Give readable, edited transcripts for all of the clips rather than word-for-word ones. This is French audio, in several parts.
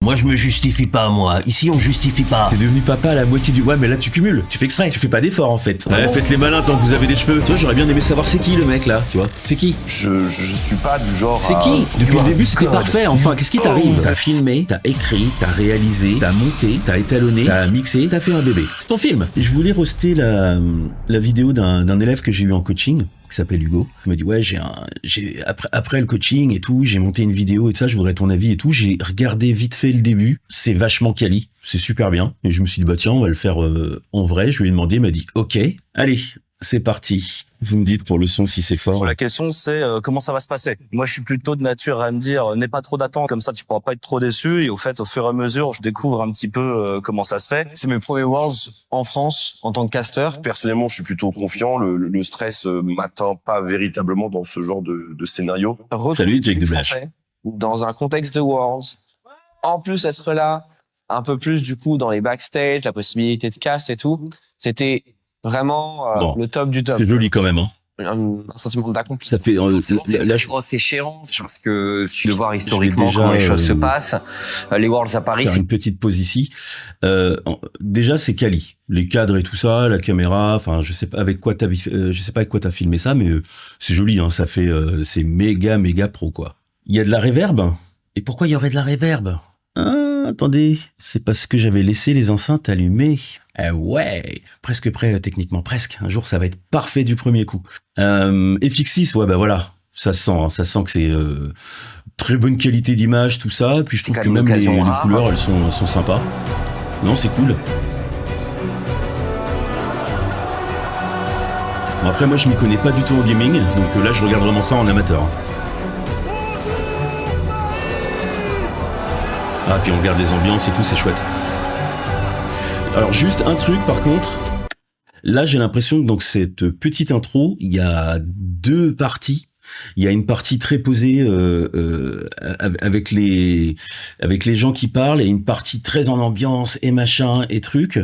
Moi, je me justifie pas, moi. Ici, on justifie pas. T'es devenu papa à la moitié du... Ouais, mais là, tu cumules. Tu fais exprès. Tu fais pas d'effort, en fait. Ouais, faites les malins tant que vous avez des cheveux. Tu vois, j'aurais bien aimé savoir c'est qui, le mec, là. Tu vois, c'est qui? Je suis pas du genre. C'est qui? Depuis le début, c'était God. parfait. Enfin, qu'est-ce qui t'arrive? T'as filmé, t'as écrit, t'as réalisé, t'as monté, t'as étalonné, t'as mixé, t'as fait un bébé. C'est ton film. Je voulais roaster la vidéo d'un élève que j'ai eu en coaching, qui s'appelle Hugo. Il m'a dit, ouais, après le coaching et tout, j'ai monté une vidéo et tout ça, je voudrais ton avis et tout. J'ai regardé vite fait le début. C'est vachement quali. C'est super bien. Et je me suis dit, bah tiens, on va le faire en vrai. Je lui ai demandé, il m'a dit, ok, allez, c'est parti. Vous me dites pour le son si c'est fort. La question c'est comment ça va se passer. Moi je suis plutôt de nature à me dire n'aie pas trop d'attente, comme ça tu pourras pas être trop déçu. Et au fait au fur et à mesure je découvre un petit peu comment ça se fait. C'est mes premiers Worlds en France en tant que casteur. Personnellement je suis plutôt confiant, le stress m'atteint pas véritablement dans ce genre de scénario. Salut Jake Deblash. Dans un contexte de Worlds, en plus être là, un peu plus du coup dans les backstage, la possibilité de cast et tout, c'était vraiment le top du top. C'est joli quand même, hein. Un sentiment d'accomplissement. Ça fait la grosse échéance parce que tu veux voir historiquement comment les choses se passent. Les Worlds à Paris, faire une petite pause ici. Déjà c'est quali, les cadres et tout ça, la caméra. Enfin, je sais pas avec quoi t'as filmé ça, mais c'est joli. Hein, ça fait c'est méga pro quoi. Il y a de la réverb. Et pourquoi il y aurait de la réverb? Attendez, c'est parce que j'avais laissé les enceintes allumées. Ouais, presque prêt techniquement, presque. Un jour, ça va être parfait du premier coup. FX6, ouais, bah voilà, ça se sent, hein, ça sent que c'est très bonne qualité d'image, tout ça. Puis je trouve que même les couleurs, elles sont sympas. Non, c'est cool. Bon, après, moi, je m'y connais pas du tout en gaming, donc là, je regarde vraiment ça en amateur. Ah, puis on regarde les ambiances et tout, c'est chouette. Alors juste un truc par contre, là j'ai l'impression que dans cette petite intro, il y a deux parties. Il y a une partie très posée avec les gens qui parlent et une partie très en ambiance et machin et trucs.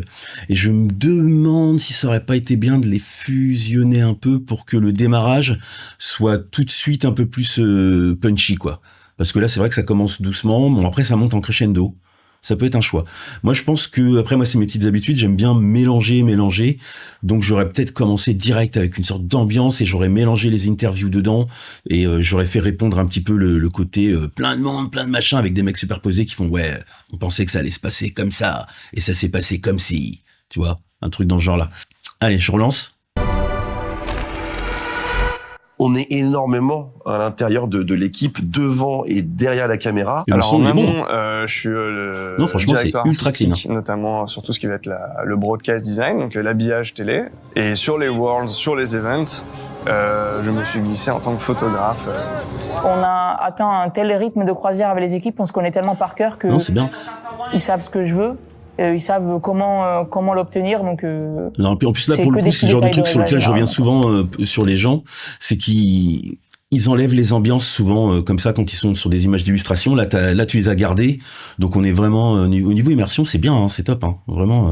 Et je me demande si ça aurait pas été bien de les fusionner un peu pour que le démarrage soit tout de suite un peu plus punchy quoi. Parce que là, c'est vrai que ça commence doucement. Bon, après, ça monte en crescendo. Ça peut être un choix. Moi, je pense que, après, moi, c'est mes petites habitudes. J'aime bien mélanger. Donc, j'aurais peut-être commencé direct avec une sorte d'ambiance et j'aurais mélangé les interviews dedans et j'aurais fait répondre un petit peu le côté plein de monde, plein de machins avec des mecs superposés qui font, ouais, on pensait que ça allait se passer comme ça et ça s'est passé comme si, tu vois, un truc dans ce genre-là. Allez, je relance. On est énormément à l'intérieur de l'équipe, devant et derrière la caméra. Et alors le son en est amont, bon. je suis Non, franchement, c'est directeur ultra clean. artistique, notamment sur tout ce qui va être le broadcast design, donc l'habillage télé. Et sur les Worlds, sur les events, je me suis glissé en tant que photographe. On a atteint un tel rythme de croisière avec les équipes, on se connaît tellement par cœur que Non, c'est bien. Ils savent ce que je veux. Ils savent comment l'obtenir, donc. Non, en plus là pour le coup, c'est le genre de truc sur lequel je reviens souvent sur les gens, c'est qu'ils enlèvent les ambiances souvent comme ça quand ils sont sur des images d'illustration. Là, tu les as gardées, donc on est vraiment au niveau immersion, c'est bien, hein, c'est top, hein, vraiment.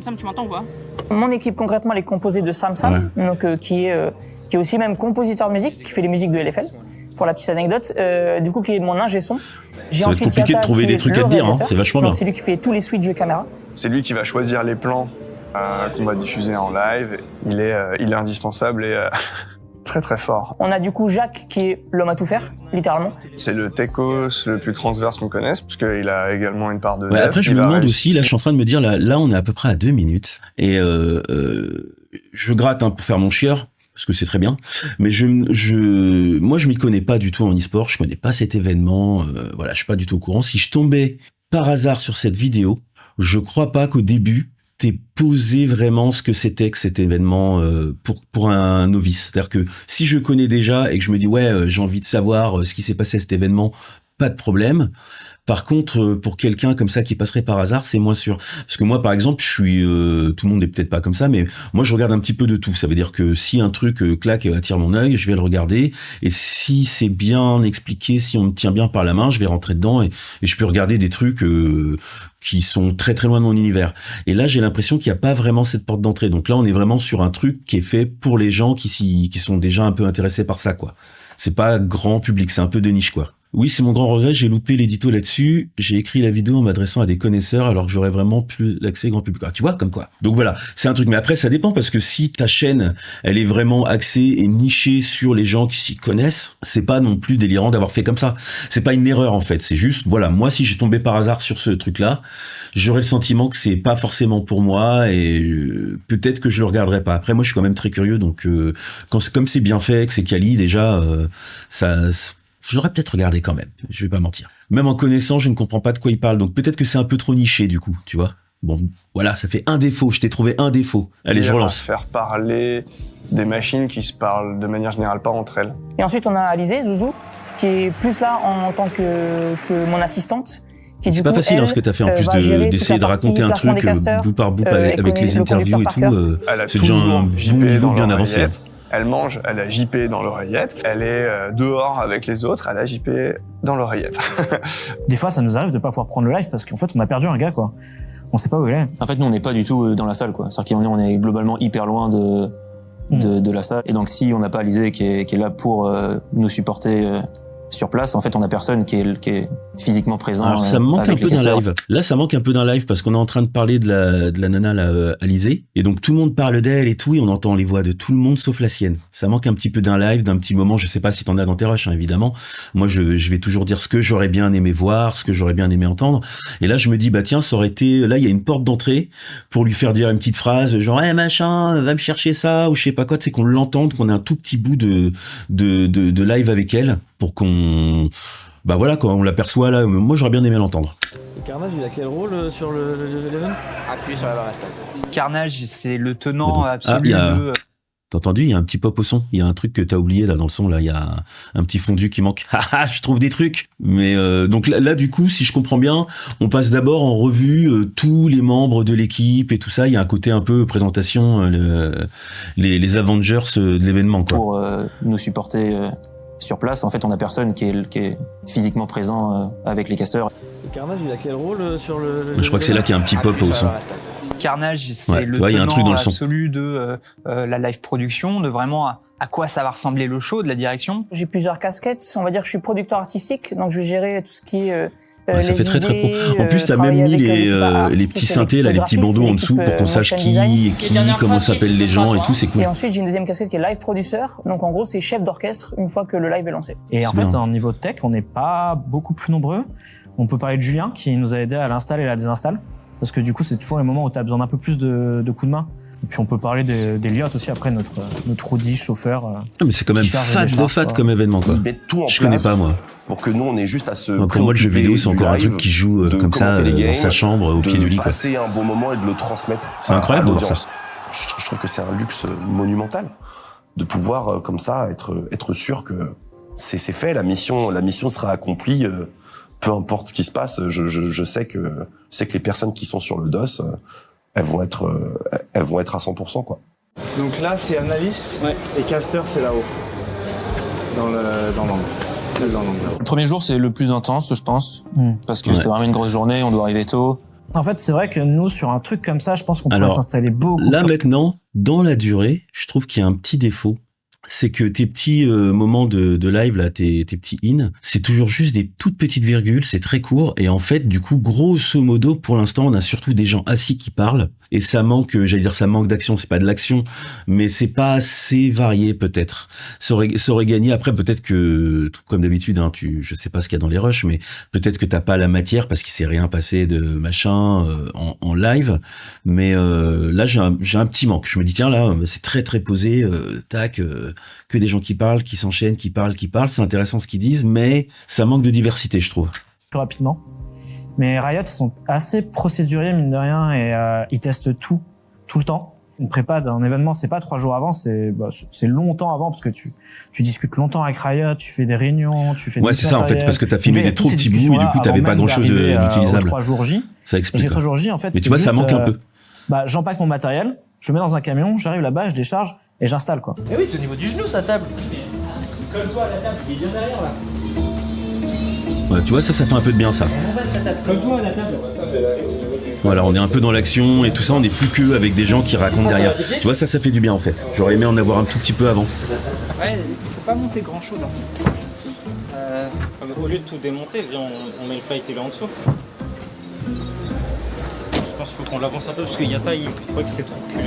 Sam, tu m'entends ou pas? Mon équipe concrètement, elle est composée de Sam, Ouais. donc qui est aussi même compositeur de musique, qui fait les musiques de LFL. Pour la petite anecdote, du coup qui est mon ingé son. Ça va être compliqué de trouver des trucs à te dire, hein, c'est vachement bien. C'est lui qui fait tous les switches de caméra. C'est lui qui va choisir les plans qu'on va diffuser en live. Il est indispensable et très très fort. On a du coup Jacques qui est l'homme à tout faire, littéralement. C'est le techos le plus transverse qu'on connaisse, parce qu'il a également une part de... Ouais, dev. après je Il me va demande réussir. aussi, là je suis en train de me dire, là on est à peu près à 2 minutes, et je gratte pour faire mon chieur, parce que c'est très bien, mais moi je m'y connais pas du tout en e-sport, je connais pas cet événement, voilà, je suis pas du tout au courant. Si je tombais par hasard sur cette vidéo, je crois pas qu'au début t'aies posé vraiment ce que c'était que cet événement pour un novice. C'est-à-dire que si je connais déjà et que je me dis ouais, j'ai envie de savoir ce qui s'est passé à cet événement, pas de problème. Par contre, pour quelqu'un comme ça qui passerait par hasard, c'est moins sûr. Parce que moi, par exemple, je suis... tout le monde n'est peut-être pas comme ça, mais moi, je regarde un petit peu de tout. Ça veut dire que si un truc claque et attire mon œil, je vais le regarder. Et si c'est bien expliqué, si on me tient bien par la main, je vais rentrer dedans et je peux regarder des trucs qui sont très très loin de mon univers. Et là, j'ai l'impression qu'il n'y a pas vraiment cette porte d'entrée. Donc là, on est vraiment sur un truc qui est fait pour les gens qui sont déjà un peu intéressés par ça, quoi. C'est pas grand public, c'est un peu de niche, quoi. Oui, c'est mon grand regret, j'ai loupé l'édito là-dessus. J'ai écrit la vidéo en m'adressant à des connaisseurs alors que j'aurais vraiment plus l'accès grand public. Ah, tu vois, comme quoi. Donc voilà, c'est un truc. Mais après, ça dépend parce que si ta chaîne, elle est vraiment axée et nichée sur les gens qui s'y connaissent, c'est pas non plus délirant d'avoir fait comme ça. C'est pas une erreur en fait. C'est juste, voilà, moi si j'ai tombé par hasard sur ce truc-là, j'aurais le sentiment que c'est pas forcément pour moi et peut-être que je le regarderai pas. Après, moi, je suis quand même très curieux, donc comme c'est bien fait, que c'est quali, déjà, j'aurais peut-être regardé quand même, je vais pas mentir. Même en connaissant, je ne comprends pas de quoi il parle, donc peut-être que c'est un peu trop niché du coup, tu vois. Bon, voilà, ça fait un défaut, je t'ai trouvé un défaut. Allez, je relance. Faire parler des machines qui se parlent de manière générale pas entre elles. Et ensuite, on a Alizé, Zouzou, qui est plus là en tant que mon assistante. C'est pas facile ce que t'as fait en plus d'essayer de raconter un truc bout par bout avec les interviews et tout. C'est déjà un bon niveau bien avancé. Elle mange, elle a JP dans l'oreillette, elle est dehors avec les autres, elle a JP dans l'oreillette. Des fois, ça nous arrive de pas pouvoir prendre le live parce qu'en fait, on a perdu un gars, quoi. On sait pas où il est. En fait, nous, on n'est pas du tout dans la salle, quoi. C'est-à-dire qu'on est globalement hyper loin de la salle. Et donc, si on n'a pas Alizé qui est là pour nous supporter sur place, en fait, on a personne qui est physiquement présent. Alors, ça me manque un peu d'un live. Là, ça manque un peu d'un live parce qu'on est en train de parler de la nana, là, Alizé. Et donc, tout le monde parle d'elle et tout, et on entend les voix de tout le monde sauf la sienne. Ça manque un petit peu d'un live, d'un petit moment. Je sais pas si t'en as dans tes rushs, hein, évidemment. Moi, je vais toujours dire ce que j'aurais bien aimé voir, ce que j'aurais bien aimé entendre. Et là, je me dis, bah, tiens, ça aurait été, là, il y a une porte d'entrée pour lui faire dire une petite phrase, genre, machin, va me chercher ça, ou je sais pas quoi, tu sais, qu'on l'entende, qu'on ait un tout petit bout de live avec elle, pour qu'on, bah voilà, quand on l'aperçoit là, moi j'aurais bien aimé l'entendre. Carnage, il a quel rôle sur l'event ? Appuie sur la barre espace. Carnage, c'est le tenant absolu. T'as entendu, il y a un petit pop au son, il y a un truc que t'as oublié là dans le son, là il y a un petit fondu qui manque. Haha, je trouve des trucs. Mais donc là du coup, si je comprends bien, on passe d'abord en revue tous les membres de l'équipe et tout ça. Il y a un côté un peu présentation, les Avengers de l'événement, quoi. Pour nous supporter sur place, en fait, on a personne qui est physiquement présent avec les casteurs. Carnage, il a quel rôle sur Je crois que c'est là qu'il y a un petit pop au son. Carnage, c'est le tenant absolu de la live production, de vraiment à quoi ça va ressembler le show, de la direction. J'ai plusieurs casquettes, on va dire que je suis producteur artistique, donc je vais gérer tout ce qui est ça fait très pro. En plus, t'as même mis les petits synthés, là, les petits bandeaux en dessous pour qu'on sache qui est qui, comment s'appellent les gens et tout, c'est cool. Et ensuite, j'ai une deuxième casquette qui est live producer, donc en gros, c'est chef d'orchestre une fois que le live est lancé. Et en fait, en niveau tech, on n'est pas beaucoup plus nombreux. On peut parler de Julien qui nous a aidé à l'install et à la désinstall. Parce que du coup, c'est toujours les moments où tu as besoin d'un peu plus de coups de main. Et puis on peut parler d'Eliott aussi, après notre Audi chauffeur. Ah, mais c'est quand même fat comme événement, quoi. Ils mettent tout en place. Je connais pas, moi. Pour que nous, on ait juste à se pour moi, le jeu vidéo, c'est encore un truc qui joue comme ça, dans sa chambre, au pied du lit, quoi. De passer un bon moment et de le transmettre. C'est incroyable de voir ça. Je trouve que c'est un luxe monumental de pouvoir, comme ça, être sûr que c'est fait, la mission sera accomplie. Peu importe ce qui se passe, je sais que les personnes qui sont sur le DOS, elles vont être à 100%, quoi. Donc là, c'est analyste, et caster, c'est là-haut, dans l'angle. Le premier jour, c'est le plus intense, je pense, parce que c'est vraiment une grosse journée, on doit arriver tôt. En fait, c'est vrai que nous, sur un truc comme ça, je pense qu'on pourrait s'installer beaucoup. Là, maintenant, dans la durée, je trouve qu'il y a un petit défaut. C'est que tes petits moments de live, là, tes petits in, c'est toujours juste des toutes petites virgules, c'est très court, et en fait, du coup, grosso modo, pour l'instant, on a surtout des gens assis qui parlent, et ça manque, ça manque d'action, c'est pas de l'action, mais c'est pas assez varié, peut-être. Ça aurait gagné, après, peut-être que, comme d'habitude, hein, je sais pas ce qu'il y a dans les rushs, mais peut-être que t'as pas la matière, parce qu'il s'est rien passé de machin, en live, mais là, j'ai un petit manque. Je me dis, tiens, là, c'est très très posé, que des gens qui parlent, qui s'enchaînent, qui parlent, c'est intéressant ce qu'ils disent, mais ça manque de diversité, je trouve. Plus rapidement. Mais Riot, ils sont assez procéduriers, mine de rien, et ils testent tout le temps. Une prépa d'un événement, c'est pas 3 jours avant, c'est longtemps avant, parce que tu discutes longtemps avec Riot, tu fais des réunions, tu fais des c'est ça, en fait, parce que t'as filmé des trop petits bouts, et du coup, t'avais pas grand chose d'utilisable. 3 jours J. Ça explique. Et les 3 jours J, en fait, mais tu vois, ça manque un peu. J'empaque mon matériel, je le mets dans un camion, j'arrive là-bas, je décharge, et j'installe, quoi. Eh oui, c'est au niveau du genou, sa table. Comme toi à la table, qui est bien derrière, là. Ouais, tu vois, ça fait un peu de bien, ça. Comme toi à la table. Voilà, on est un peu dans l'action et tout ça, on n'est plus que avec des gens qui racontent derrière. Tu vois, ça fait du bien, en fait. J'aurais aimé en avoir un tout petit peu avant. Ouais, faut pas monter grand-chose, hein. Au lieu de tout démonter, viens, on met le fight il est en dessous. Je pense qu'il faut qu'on l'avance un peu parce que Yata il croit que c'était trop reculé.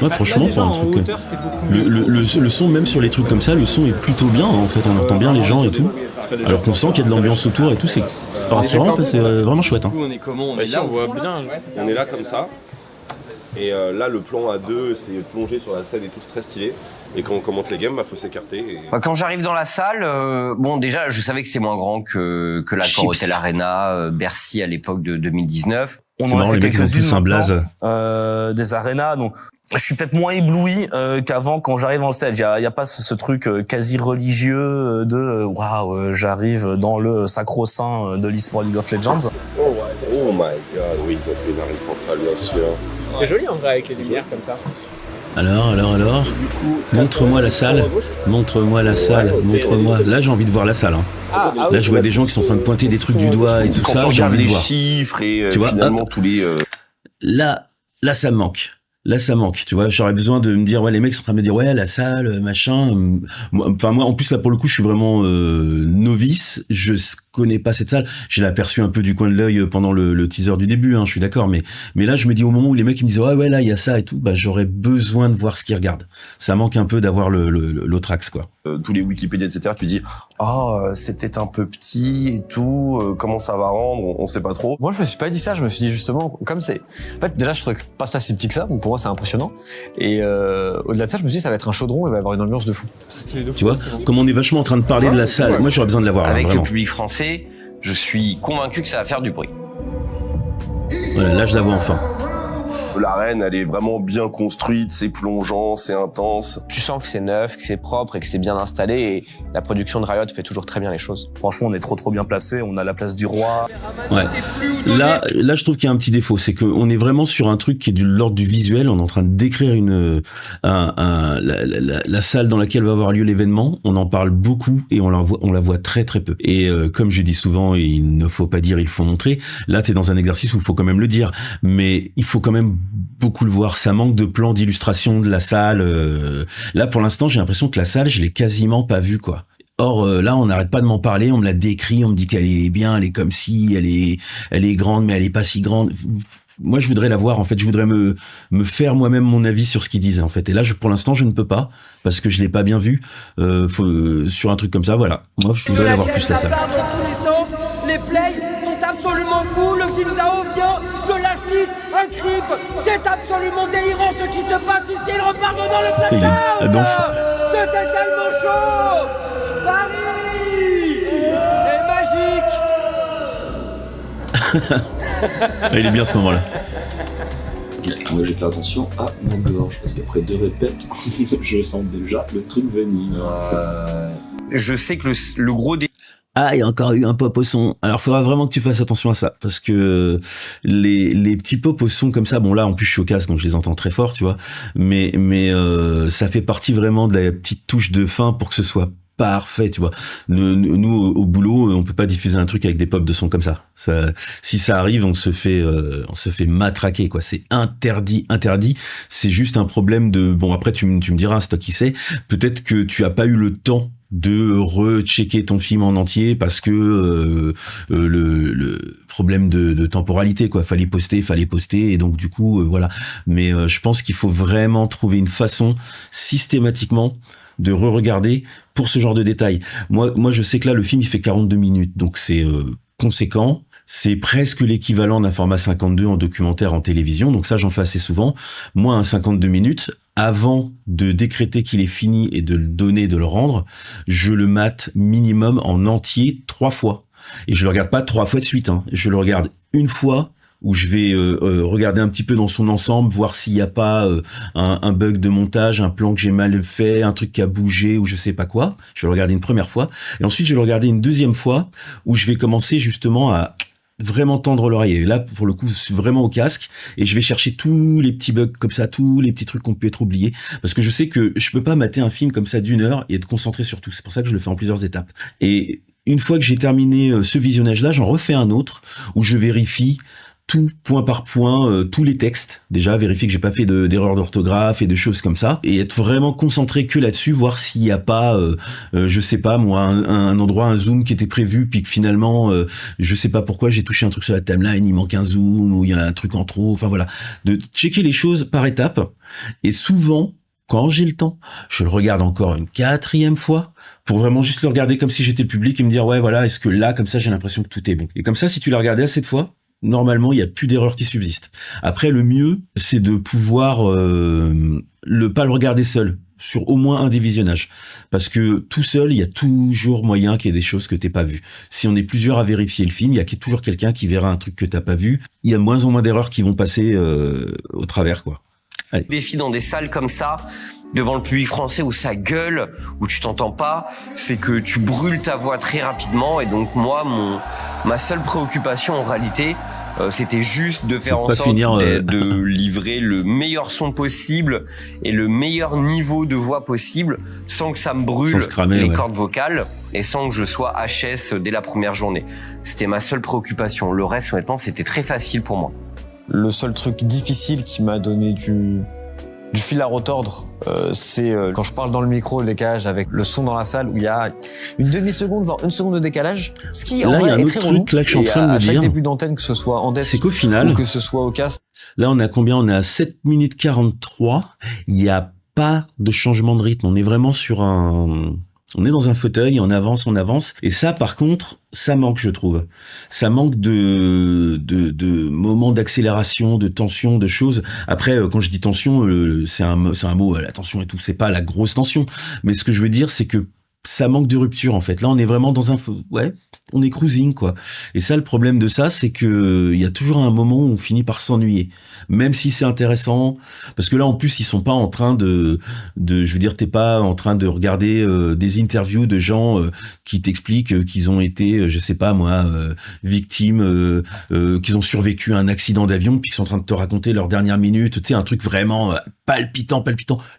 Ouais, franchement, pour un truc. Le son, même sur les trucs comme ça, le son est plutôt bien. En fait, on entend bien les gens et tout. Alors qu'on sent qu'il y a de l'ambiance autour et tout. C'est vraiment chouette. Hein. On est comment? On est là, on voit bien. On est là comme ça. Et là, le plan à deux, c'est plongé sur la scène et tout, c'est très stylé. Et quand on commente les games, faut s'écarter. Et... Quand j'arrive dans la salle, bon, déjà, je savais que c'est moins grand que l'Accor Hotel Arena, Bercy à l'époque de 2019. On en a fait quelques-unes un blaze. Des arénas, donc je suis peut-être moins ébloui qu'avant quand j'arrive en stage. Il y a pas ce truc quasi religieux de waouh, j'arrive dans le sacro-saint de l'e-sport League of Legends. Oh my god, oui, ils ont fait une arène centrale, bien sûr. C'est joli en vrai avec les lumières comme ça. Alors, montre-moi la salle, montre-moi. Là, j'ai envie de voir la salle. Hein. Là, je vois des gens qui sont en train de pointer des trucs du doigt et tout ça. J'ai envie de voir. Chiffres et tu vois, finalement tous les. Là, ça me manque. Là, ça manque, tu vois. J'aurais besoin de me dire, ouais, les mecs sont en train de me dire, ouais, la salle, machin. Moi, en plus, là, pour le coup, je suis vraiment novice. Je connais pas cette salle. Je l'ai aperçu un peu du coin de l'œil pendant le teaser du début, hein, je suis d'accord. Mais là, je me dis, au moment où les mecs ils me disent, ouais, là, il y a ça et tout, bah, j'aurais besoin de voir ce qu'ils regardent. Ça manque un peu d'avoir l'autre axe, quoi. Tous les Wikipédia, etc., tu dis, c'est peut-être un peu petit et tout, comment ça va rendre, on sait pas trop. Moi, je me suis pas dit ça, je me suis dit justement, comme c'est, en fait, déjà, je trouvais pas ça si petit que ça, donc pour moi, c'est impressionnant. Et, au-delà de ça, je me suis dit, ça va être un chaudron, il va y avoir une ambiance de fou. Tu vois, comme on est vachement en train de parler de la salle, moi, j'aurais besoin de la voir, là, avec vraiment. le public français, je suis convaincu que ça va faire du bruit. Voilà, là, je la vois enfin. L'arène, elle est vraiment bien construite, c'est plongeant, c'est intense. Tu sens que c'est neuf, que c'est propre et que c'est bien installé et la production de Riot fait toujours très bien les choses. Franchement, on est trop bien placé, on a la place du roi. Ouais. Là, je trouve qu'il y a un petit défaut, c'est qu'on est vraiment sur un truc qui est de l'ordre du visuel, on est en train de décrire la salle dans laquelle va avoir lieu l'événement, on en parle beaucoup et on la voit très peu. Et comme je dis souvent, il ne faut pas dire, il faut montrer. Là, t'es dans un exercice où il faut quand même le dire, mais il faut quand même beaucoup le voir. Ça manque de plans d'illustration de la salle. Là, pour l'instant, j'ai l'impression que la salle, je l'ai quasiment pas vue, quoi. Or, là, on n'arrête pas de m'en parler, on me la décrit, on me dit qu'elle est bien, elle est comme si, elle est grande, mais elle est pas si grande. Moi, je voudrais la voir, en fait. Je voudrais me faire moi-même mon avis sur ce qu'ils disent, en fait. Et là, pour l'instant, je ne peux pas, parce que je l'ai pas bien vu. Sur un truc comme ça, voilà. Moi, je voudrais la voir plus, la salle. Les plays sont absolument fous, le Zilzao vient de la suite, un creep, c'est absolument délirant ce qui se passe ici, il repart dedans le placard. C'était tellement chaud. Paris est magique. Il est bien ce moment-là. Moi j'ai fait attention à ma gorge parce qu'après 2 répètes, je sens déjà le truc venir. Je sais que le gros des... Ah, il y a encore eu un pop au son. Alors, faudra vraiment que tu fasses attention à ça, parce que les petits pop au son comme ça, bon là, en plus je suis au casque, donc je les entends très fort, tu vois. Mais ça fait partie vraiment de la petite touche de fin pour que ce soit parfait, tu vois. Nous au boulot, on peut pas diffuser un truc avec des pop de son comme ça. Si ça arrive, on se fait matraquer, quoi. C'est interdit. C'est juste un problème de. Bon, après tu me diras, c'est toi qui sais. Peut-être que tu as pas eu le temps de rechecker ton film en entier parce que le problème de temporalité, quoi. Fallait poster et donc du coup voilà. Mais je pense qu'il faut vraiment trouver une façon systématiquement de re-regarder pour ce genre de détails. Moi je sais que là le film il fait 42 minutes, donc c'est conséquent. C'est presque l'équivalent d'un format 52 en documentaire en télévision, donc ça j'en fais assez souvent. Moi un 52 minutes, avant de décréter qu'il est fini et de le donner, de le rendre, je le mate minimum en entier 3 fois. Et je le regarde pas 3 fois de suite, hein. Je le regarde une fois où je vais regarder un petit peu dans son ensemble, voir s'il n'y a pas un bug de montage, un plan que j'ai mal fait, un truc qui a bougé ou je sais pas quoi. Je vais le regarder une première fois. Et ensuite, je vais le regarder une deuxième fois où je vais commencer justement à vraiment tendre l'oreille. Et là, pour le coup, je suis vraiment au casque et je vais chercher tous les petits bugs comme ça, tous les petits trucs qu'on peut être oubliés. Parce que je sais que je peux pas mater un film comme ça d'1 heure et être concentré sur tout. C'est pour ça que je le fais en plusieurs étapes. Et une fois que j'ai terminé ce visionnage-là, j'en refais un autre où je vérifie tout point par point, tous les textes, déjà vérifier que j'ai pas fait d'erreur d'orthographe et de choses comme ça, et être vraiment concentré que là-dessus, voir s'il y a pas, je sais pas moi, un endroit, un zoom qui était prévu, puis que finalement, je sais pas pourquoi j'ai touché un truc sur la timeline, il manque un zoom, ou il y a un truc en trop, enfin voilà, de checker les choses par étapes, et souvent, quand j'ai le temps, je le regarde encore une 4e fois pour vraiment juste le regarder comme si j'étais le public et me dire ouais voilà, est-ce que là comme ça j'ai l'impression que tout est bon. Et comme ça, si tu l'as regardé assez de fois, normalement il y a plus d'erreurs qui subsistent. Après, le mieux c'est de pouvoir pas le regarder seul sur au moins un des visionnages, parce que tout seul il y a toujours moyen qu'il y ait des choses que t'aies pas vues. Si on est plusieurs à vérifier le film, il y a toujours quelqu'un qui verra un truc que t'as pas vu. Il y a de moins en moins d'erreurs qui vont passer au travers quoi. Allez. Défi dans des salles comme ça, devant le public français où ça gueule, où tu t'entends pas, c'est que tu brûles ta voix très rapidement. Et donc moi, ma seule préoccupation en réalité, c'était juste de faire en sorte de livrer le meilleur son possible et le meilleur niveau de voix possible, sans que ça me brûle les cordes vocales et sans que je sois HS dès la première journée. C'était ma seule préoccupation. Le reste, honnêtement, c'était très facile pour moi. Le seul truc difficile qui m'a donné du fil à retordre, c'est quand je parle dans le micro, le décalage avec le son dans la salle où il y a une demi-seconde, voire 1 seconde de décalage. Ce qui, en vrai, il y a un est autre très truc là que je suis en train de me dire. À chaque début d'antenne, que ce soit en desk, c'est qu'au final, ou que ce soit au cast. Là, on a combien? On est à 7 minutes 43. Il n'y a pas de changement de rythme. On est vraiment sur on est dans un fauteuil, on avance. Et ça, par contre, ça manque, je trouve. Ça manque de moments d'accélération, de tension, de choses. Après, quand je dis tension, c'est un mot, la tension et tout. C'est pas la grosse tension. Mais ce que je veux dire, c'est que ça manque de rupture, en fait. Là, on est vraiment dans on est cruising, quoi. Et ça, le problème de ça, c'est que il y a toujours un moment où on finit par s'ennuyer. Même si c'est intéressant. Parce que là, en plus, ils sont pas en train je veux dire, t'es pas en train de regarder des interviews de gens qui t'expliquent qu'ils ont été, je sais pas moi, victimes, qu'ils ont survécu à un accident d'avion, puis qu'ils sont en train de te raconter leurs dernières minutes. Tu sais, un truc vraiment palpitant.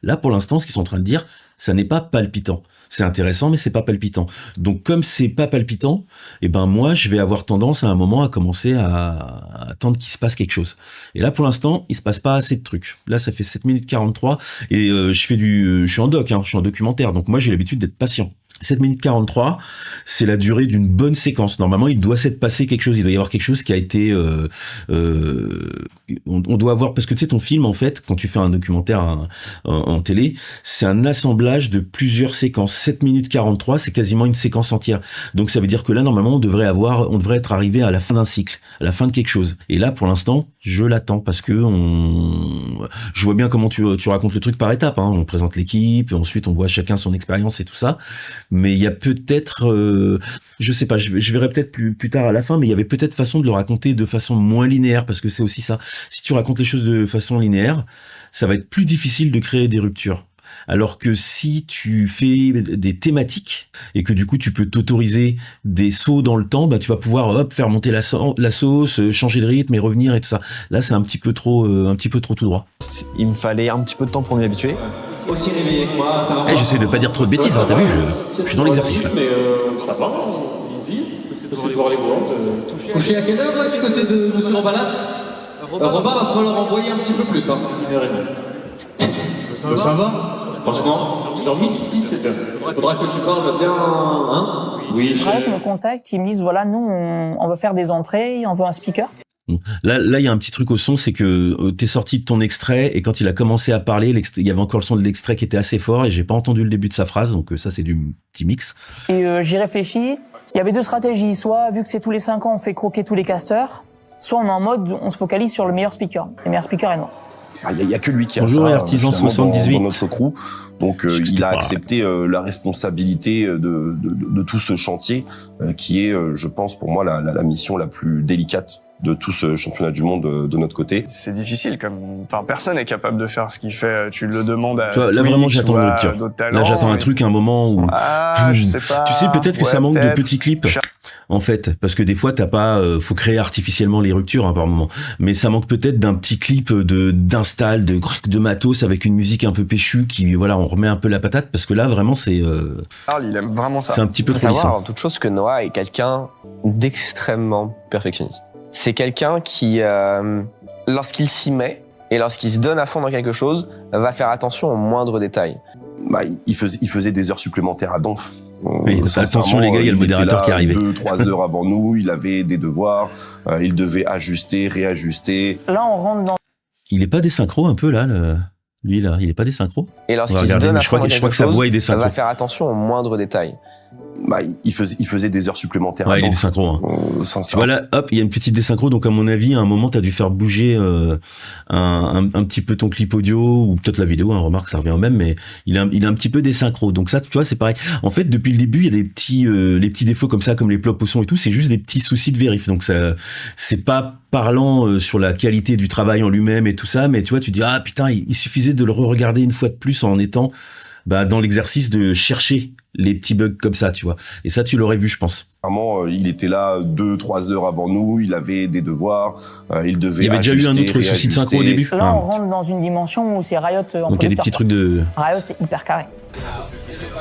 Là, pour l'instant, ce qu'ils sont en train de dire, ça n'est pas palpitant. C'est intéressant, mais c'est pas palpitant. Donc, comme c'est pas palpitant, eh ben, moi, je vais avoir tendance à un moment à commencer à attendre qu'il se passe quelque chose. Et là, pour l'instant, il se passe pas assez de trucs. Là, ça fait 7 minutes 43 et je suis en doc, je suis en documentaire. Donc, moi, j'ai l'habitude d'être patient. 7 minutes 43, c'est la durée d'une bonne séquence. Normalement, il doit s'être passé quelque chose. Il doit y avoir quelque chose qui a été... on doit avoir... Parce que tu sais, ton film, en fait, quand tu fais un documentaire en télé, c'est un assemblage de plusieurs séquences. 7 minutes 43, c'est quasiment une séquence entière. Donc, ça veut dire que là, normalement, on devrait être arrivé à la fin d'un cycle, à la fin de quelque chose. Et là, pour l'instant, je l'attends parce que je vois bien comment tu racontes le truc par étapes. On présente l'équipe, ensuite, on voit chacun son expérience et tout ça. Mais il y a peut-être, je sais pas, je verrai peut-être plus tard à la fin, mais il y avait peut-être façon de le raconter de façon moins linéaire, parce que c'est aussi ça. Si tu racontes les choses de façon linéaire, ça va être plus difficile de créer des ruptures. Alors que si tu fais des thématiques et que du coup tu peux t'autoriser des sauts dans le temps, bah tu vas pouvoir faire monter la sauce, changer de rythme et revenir et tout ça. Là c'est un petit peu trop tout droit. Il me fallait un petit peu de temps pour m'y habituer. Aussi réveillé que moi, ça va. J'essaie de pas dire trop de bêtises, t'as vu, je suis dans l'exercice là. Mais ça va, il vit, c'est de voir les voix. Couché à quelle heure du côté de Monsieur Robalas? Robin va falloir envoyer un petit peu plus. 1h30. Ça va? Franchement, j'ai dormi 6-7 heures. Faudra que tu parles bien, Oui, Riot me contacte, ils me disent voilà, nous on veut faire des entrées, on veut un speaker. Là, il y a un petit truc au son, c'est que t'es sorti de ton extrait et quand il a commencé à parler, il y avait encore le son de l'extrait qui était assez fort et j'ai pas entendu le début de sa phrase, donc ça c'est du petit mix. Et j'y réfléchis. Il y avait 2 stratégies, soit vu que c'est tous les 5 ans, on fait croquer tous les casteurs, soit on est en mode, on se focalise sur le meilleur speaker. Le meilleur speaker est moi. Il y a que lui qui a Bonjour, ça Artisan 78 dans notre crew. Donc il a accepté la responsabilité de tout ce chantier qui est, je pense, pour moi la mission la plus délicate de tout ce championnat du monde de notre côté. C'est difficile, personne n'est capable de faire ce qu'il fait. Tu le demandes à. Tu vois, là vraiment j'attends une rupture. Là j'attends un truc, un moment où. Je sais pas. Tu sais peut-être que ça manque de petits clips. En fait, parce que des fois t'as pas, faut créer artificiellement les ruptures par moment. Mais ça manque peut-être d'un petit clip d'install, de matos avec une musique un peu péchue qui, voilà, on remet un peu la patate parce que là vraiment c'est. Charles, il aime vraiment ça. C'est un petit peu trop lisse. lisse. Avant toute chose que Noah est quelqu'un d'extrêmement perfectionniste. c'est quelqu'un qui, lorsqu'il s'y met et lorsqu'il se donne à fond dans quelque chose, va faire attention aux moindres détails. Bah, il faisait des heures supplémentaires à Donf. Oui, attention les gars, il y a le modérateur qui est arrivé. 2-3 heures avant nous, il avait des devoirs, il devait ajuster, réajuster. Là, on rentre dans... Il est pas des synchros un peu là, lui là, il est pas des synchros. Et lorsqu'il se donne à fond dans je crois que quelque sa voix est des chose, synchros. va faire attention aux moindres détails. Bah, il faisait des heures supplémentaires à Ouais, il est Donf. des synchros. Hein. Tu vois là, hop, il y a une petite désynchro, donc à mon avis, à un moment, t'as dû faire bouger un petit peu ton clip audio ou peut-être la vidéo. Hein, remarque, ça revient au même, mais il a un petit peu désynchro. Donc ça, tu vois, c'est pareil. En fait, depuis le début, il y a des petits les petits défauts comme ça, comme les plops au son et tout. C'est juste des petits soucis de vérif. Donc ça, c'est pas parlant sur la qualité du travail en lui-même et tout ça, mais tu vois, tu dis ah putain, il suffisait de le re-regarder une fois de plus en étant dans l'exercice de chercher les petits bugs comme ça, tu vois. Et ça, tu l'aurais vu, je pense. Vraiment, il était là 2-3 heures avant nous, il avait des devoirs, il devait. Il y avait déjà eu un autre souci de synchro au début. Là, on rentre dans une dimension où c'est Riot en donc il y a des petits trucs de... Riot, c'est hyper carré.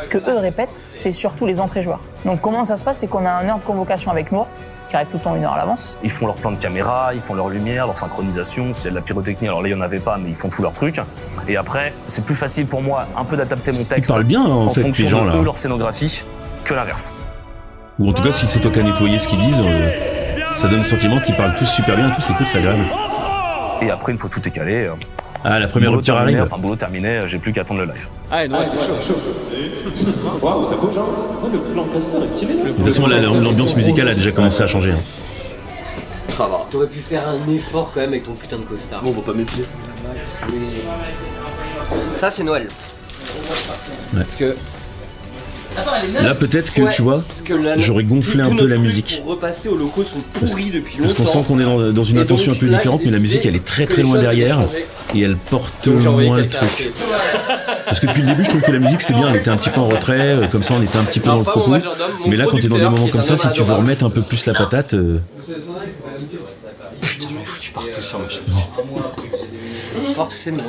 Ce que eux répètent, c'est surtout les entrées joueurs. Donc comment ça se passe, c'est qu'on a un heure de convocation avec Noah, qui arrive tout le temps 1 heure à l'avance. Ils font leur plan de caméra, ils font leur lumière, leur synchronisation, s'il y a de la pyrotechnie, alors là il n'y en avait pas, mais ils font tout leur truc. Et après, c'est plus facile pour moi un peu d'adapter mon texte bien, en fait, fonction les gens, de là. eux, leur scénographie, que l'inverse. Ou en tout cas, si c'est toi qui as nettoyé ce qu'ils disent, ça donne le sentiment qu'ils parlent tous super bien et tout, c'est cool, c'est agréable. Et après, une fois tout est calé, ah, la première rupture terminé, arrive. Enfin, boulot terminé, j'ai plus qu'à attendre le live. Ah, non, chaud. Waouh, ça bouge, hein. Le plan cluster est stylé. De toute façon, l'ambiance musicale a déjà commencé à changer. Hein. Ça va. T'aurais pu faire un effort quand même avec ton putain de costard. Bon, on va pas m'épiler. Ça, c'est Noël. Ouais. Parce que... Là, peut-être que, tu vois, j'aurais gonflé un peu la musique. Repasser aux locaux sont pourris depuis longtemps. Parce qu'on sent qu'on est dans une intention un peu différente, mais la musique, elle est très très loin derrière et elle porte moins le truc. Parce que depuis le début, je trouve que la musique, c'était bien, elle était un petit peu en retrait, comme ça, on était un petit peu dans le propos. Mais là, quand t'es dans des moments comme ça, si tu veux remettre un peu plus la patate... Putain, je m'en fous, tu pars tout sur ma chaîne. Forcément.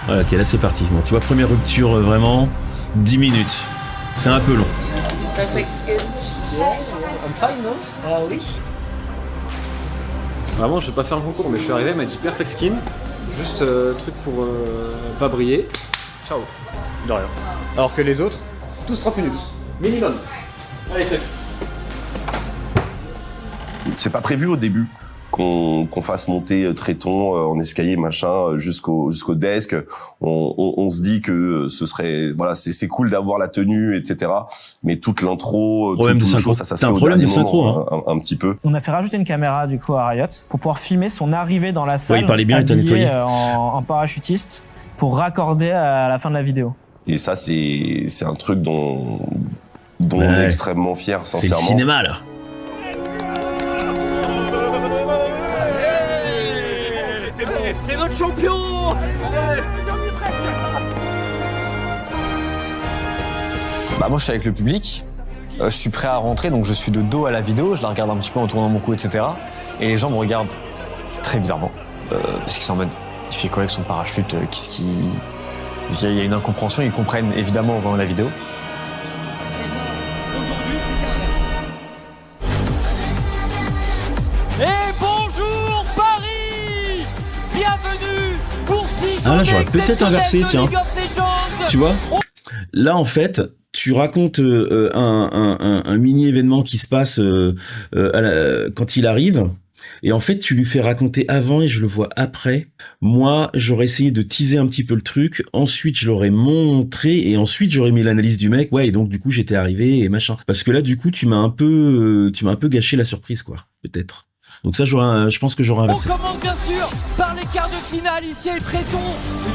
Voilà, ok, là c'est parti. Bon, tu vois, première rupture, vraiment, 10 minutes. C'est un peu long. Perfect skin. I'm fine, non? Oui. Vraiment, je vais pas faire un concours, mais je suis arrivé, elle m'a dit perfect skin. Juste truc pour pas briller. Ciao. De rien. Alors que les autres, tous 30 minutes. Minimum. Allez, salut. C'est pas prévu au début qu'on fasse monter Tréton en escalier machin jusqu'au desk. On se dit que ce serait voilà, c'est cool d'avoir la tenue, etc. Mais toute l'intro, tout le show, ça se fait au dernier moment, un petit peu. On a fait rajouter une caméra du coup à Riot pour pouvoir filmer son arrivée dans la salle. Ouais, il parlait bien, il t'a nettoyé. En parachutiste pour raccorder à la fin de la vidéo. Et ça, c'est un truc dont on est extrêmement fiers, sincèrement. C'est le cinéma là. T'es notre champion! Bah moi je suis avec le public, je suis prêt à rentrer donc je suis de dos à la vidéo, je la regarde un petit peu en tournant mon cou etc. Et les gens me regardent très bizarrement parce qu'ils sont en mode il fait quoi avec son parachute, qu'est-ce qui... Il y a une incompréhension, ils comprennent évidemment en voyant la vidéo. Et bonjour Paris! Bienvenue pour 6 Ah là, j'aurais peut-être inversé, tiens. Tu vois? Là, en fait, tu racontes un mini-événement qui se passe quand il arrive. Et en fait, tu lui fais raconter avant et je le vois après. Moi, j'aurais essayé de teaser un petit peu le truc. Ensuite, je l'aurais montré et ensuite, j'aurais mis l'analyse du mec. Ouais, et donc, du coup, j'étais arrivé et machin. Parce que là, du coup, tu m'as un peu gâché la surprise, quoi. Peut-être. Donc ça, je pense que j'aurais inversé. On commence bien sûr par les quarts de finale. Ici, Tréton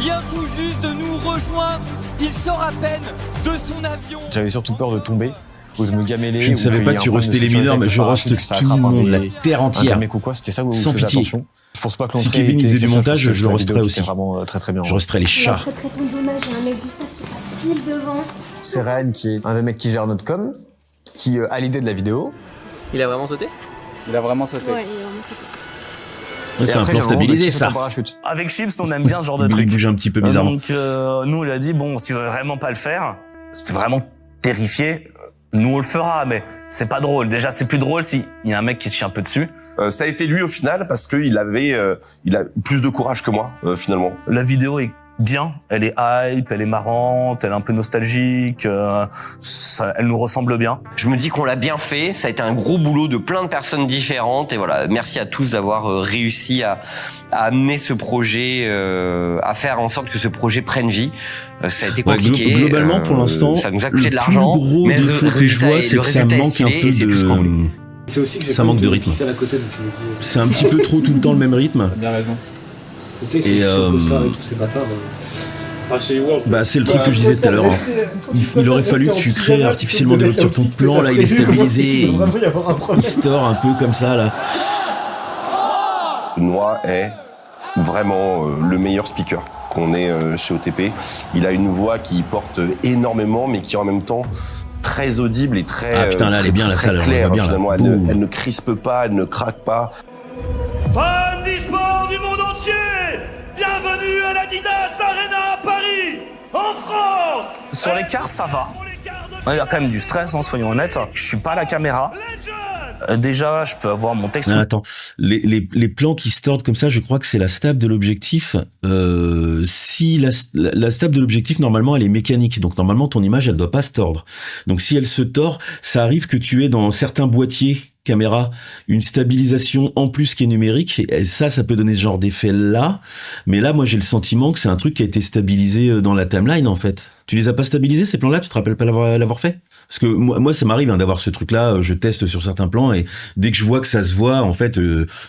vient tout juste de nous rejoindre. Il sort à peine de son avion. J'avais surtout peur de tomber ou de me gameler. Je ne savais pas que tu roastais les mineurs, mais je roaste tout le monde, la terre entière. C'était ça où sans pitié. Je pense pas que si Kevin faisait du montage, je le roasterais aussi. Vraiment très très bien. Je roasterais les chats. C'est Ryan qui est un des mecs qui gère notre com, qui a l'idée de la vidéo. Il a vraiment sauté? Il a vraiment sauté. Ouais, il a vraiment sauté. Ouais, c'est un plan stabilisé, ça. Avec Chips, on aime bien ce genre de truc. Il bouge un petit peu bizarrement. Donc, nous, on lui a dit, bon, si tu veux vraiment pas le faire, si tu es vraiment terrifié, Nous, on le fera, mais c'est pas drôle. Déjà, c'est plus drôle s'il y a un mec qui te chie un peu dessus. Ça a été lui au final parce qu'il il a plus de courage que moi, finalement. La vidéo est bien, elle est hype, elle est marrante, elle est un peu nostalgique, elle nous ressemble bien. Je me dis qu'on l'a bien fait, ça a été un gros boulot de plein de personnes différentes et voilà, merci à tous d'avoir réussi à amener ce projet, à faire en sorte que ce projet prenne vie. Ça a été compliqué. Globalement, pour l'instant, ça nous a coûté de l'argent. Le plus gros défaut que je vois, c'est que ça manque un peu de... Ça manque de rythme. C'est un petit peu trop tout le temps le même rythme. T'as bien raison. Et c'est le truc que je disais tout à l'heure. Il aurait fallu que tu crées artificiellement des ruptures. Ton plan là, il est stabilisé, il store un peu comme ça là. Noah est vraiment le meilleur speaker qu'on ait chez OTP. Il a une voix qui porte énormément, mais qui est en même temps très audible et très, ah putain, là, elle est bien, la salle, claire. Bien, finalement, elle ne crispe pas, elle ne craque pas. Fans d'e-sport du monde entier, bienvenue à l'Adidas Arena à Paris, en France. Sur l'écart, ça va. Il y a quand même du stress, hein, soyons honnêtes. Je suis pas à la caméra. Déjà, je peux avoir mon texte. Non, attends, les plans qui se tordent comme ça, je crois que c'est la stab de l'objectif. Si la stab de l'objectif, normalement, elle est mécanique. Donc, normalement, ton image, elle doit pas se tordre. Donc, si elle se tord, ça arrive que tu aies dans certains boîtiers caméra une stabilisation en plus qui est numérique. Et ça peut donner ce genre d'effet là. Mais là, moi, j'ai le sentiment que c'est un truc qui a été stabilisé dans la timeline, en fait. Tu les as pas stabilisés, ces plans-là? Tu te rappelles pas l'avoir fait? Parce que moi ça m'arrive d'avoir ce truc-là, je teste sur certains plans et dès que je vois que ça se voit, en fait,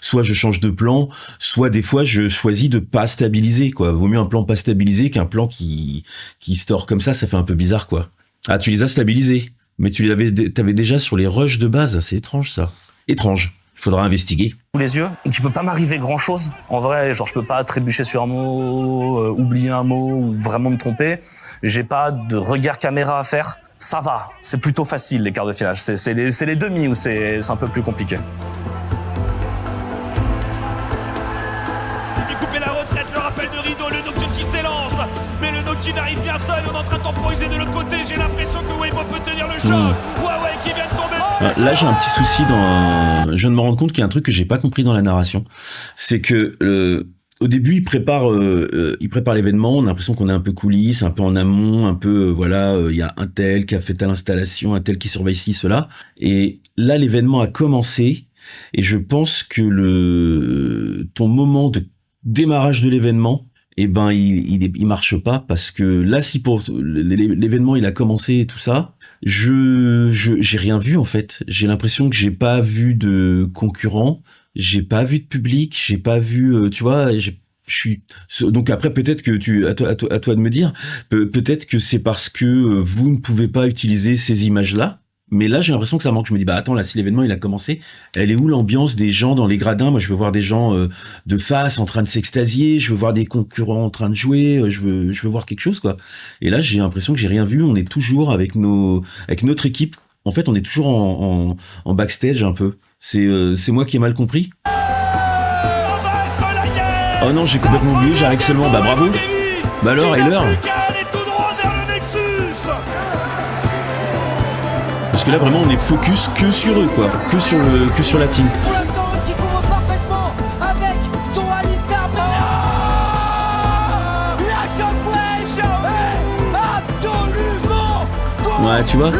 soit je change de plan, soit des fois je choisis de pas stabiliser, quoi. Vaut mieux un plan pas stabilisé qu'un plan qui store comme ça fait un peu bizarre, quoi. Ah, tu les as stabilisés, mais t'avais déjà sur les rushs de base, c'est étrange ça. Étrange. Il faudra investiguer. Sous les yeux, et qu'il peut pas m'arriver grand chose. En vrai, genre je peux pas trébucher sur un mot, oublier un mot ou vraiment me tromper. J'ai pas de regard caméra à faire. Ça va, c'est plutôt facile les quarts de finale. C'est les demi où c'est un peu plus compliqué. Il coupait la retraite, le rappel de rideau, le Nocturne qui s'élance. Mais le Nocturne arrive bien seul, on est en train de temporiser de l'autre côté. J'ai l'impression que Weibo peut tenir le choc. Huawei qui vient de tomber. Là, j'ai un petit souci je viens de me rendre compte qu'il y a un truc que j'ai pas compris dans la narration. C'est que au début, il prépare l'événement. On a l'impression qu'on est un peu coulisses, un peu en amont, un peu il y a un tel qui a fait telle installation, un tel qui surveille ci, cela. Et là, l'événement a commencé. Et je pense que ton moment de démarrage de l'événement, il marche pas parce que là, si pour l'événement il a commencé et tout ça, j'ai rien vu en fait. J'ai l'impression que j'ai pas vu de concurrents. J'ai pas vu de public, j'ai pas vu, tu vois, donc après peut-être que à toi de me dire, peut-être que c'est parce que vous ne pouvez pas utiliser ces images-là. Mais là, j'ai l'impression que ça manque. Je me dis, attends, là, si l'événement, il a commencé, elle est où l'ambiance des gens dans les gradins? Moi, je veux voir des gens de face en train de s'extasier, je veux voir des concurrents en train de jouer, je veux voir quelque chose, quoi. Et là, j'ai l'impression que j'ai rien vu. On est toujours avec notre équipe. En fait, on est toujours en backstage un peu. C'est moi qui ai mal compris. Oh non, j'ai complètement oublié, j'arrive seulement. Bravo. Alors, et l'heure? Parce que là, vraiment, on est focus que sur eux, quoi. Que sur la team. Pour l'instant, qui court parfaitement avec son Alistar. La shockwave est absolument. Ouais, tu vois.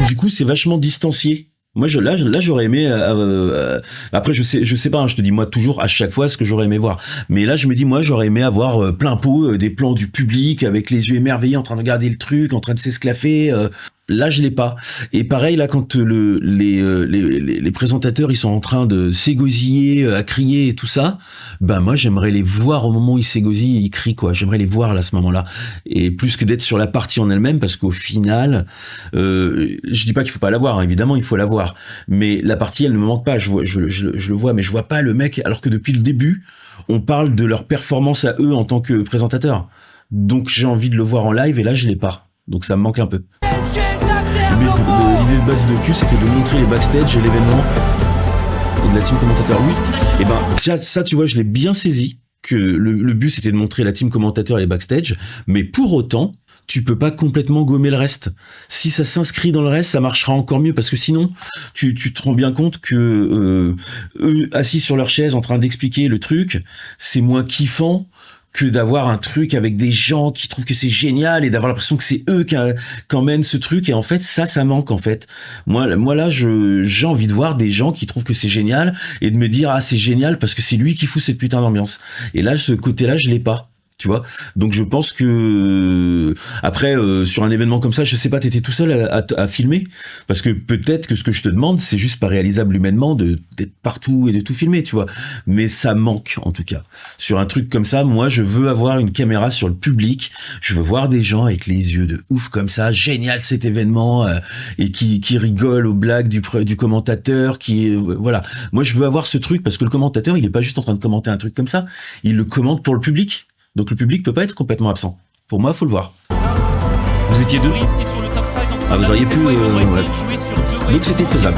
Du coup, c'est vachement distancié. Moi, là, j'aurais aimé. Après, je sais pas. Je te dis moi toujours à chaque fois ce que j'aurais aimé voir. Mais là, je me dis moi, j'aurais aimé avoir plein pot des plans du public avec les yeux émerveillés en train de regarder le truc, en train de s'esclaffer. Là, je l'ai pas. Et pareil, là, quand les présentateurs, ils sont en train de s'égosiller, à crier et tout ça, moi, j'aimerais les voir au moment où ils s'égosillent et ils crient, quoi. J'aimerais les voir, là, à ce moment-là. Et plus que d'être sur la partie en elle-même, parce qu'au final, je dis pas qu'il faut pas la voir, hein. Évidemment, il faut la voir. Mais la partie, elle ne me manque pas. Je le vois, mais je vois pas le mec, alors que depuis le début, on parle de leur performance à eux en tant que présentateurs. Donc, j'ai envie de le voir en live, et là, je l'ai pas. Donc, ça me manque un peu. L'idée de base de Q, c'était de montrer les backstage et l'événement et de la team commentateur. Oui, et ça, tu vois, je l'ai bien saisi, que le but, c'était de montrer la team commentateur et les backstage, mais pour autant, tu peux pas complètement gommer le reste. Si ça s'inscrit dans le reste, ça marchera encore mieux, parce que sinon, tu te rends bien compte que eux, assis sur leur chaise, en train d'expliquer le truc, c'est moins kiffant que d'avoir un truc avec des gens qui trouvent que c'est génial et d'avoir l'impression que c'est eux qui emmènent ce truc. Et en fait, ça manque, en fait. Moi là, j'ai envie de voir des gens qui trouvent que c'est génial et de me dire, ah, c'est génial parce que c'est lui qui fout cette putain d'ambiance. Et là, ce côté-là, je l'ai pas. Tu vois, donc je pense que après sur un événement comme ça, je sais pas, t'étais tout seul à filmer, parce que peut-être que ce que je te demande, c'est juste pas réalisable humainement d'être partout et de tout filmer, tu vois. Mais ça manque en tout cas. Sur un truc comme ça, moi, je veux avoir une caméra sur le public. Je veux voir des gens avec les yeux de ouf comme ça, génial cet événement, et qui rigolent aux blagues du commentateur, voilà. Moi, je veux avoir ce truc parce que le commentateur, il est pas juste en train de commenter un truc comme ça, il le commente pour le public. Donc le public peut pas être complètement absent. Pour moi, faut le voir. Vous étiez deux. Ah, vous auriez pu. Ouais. Donc c'était faisable.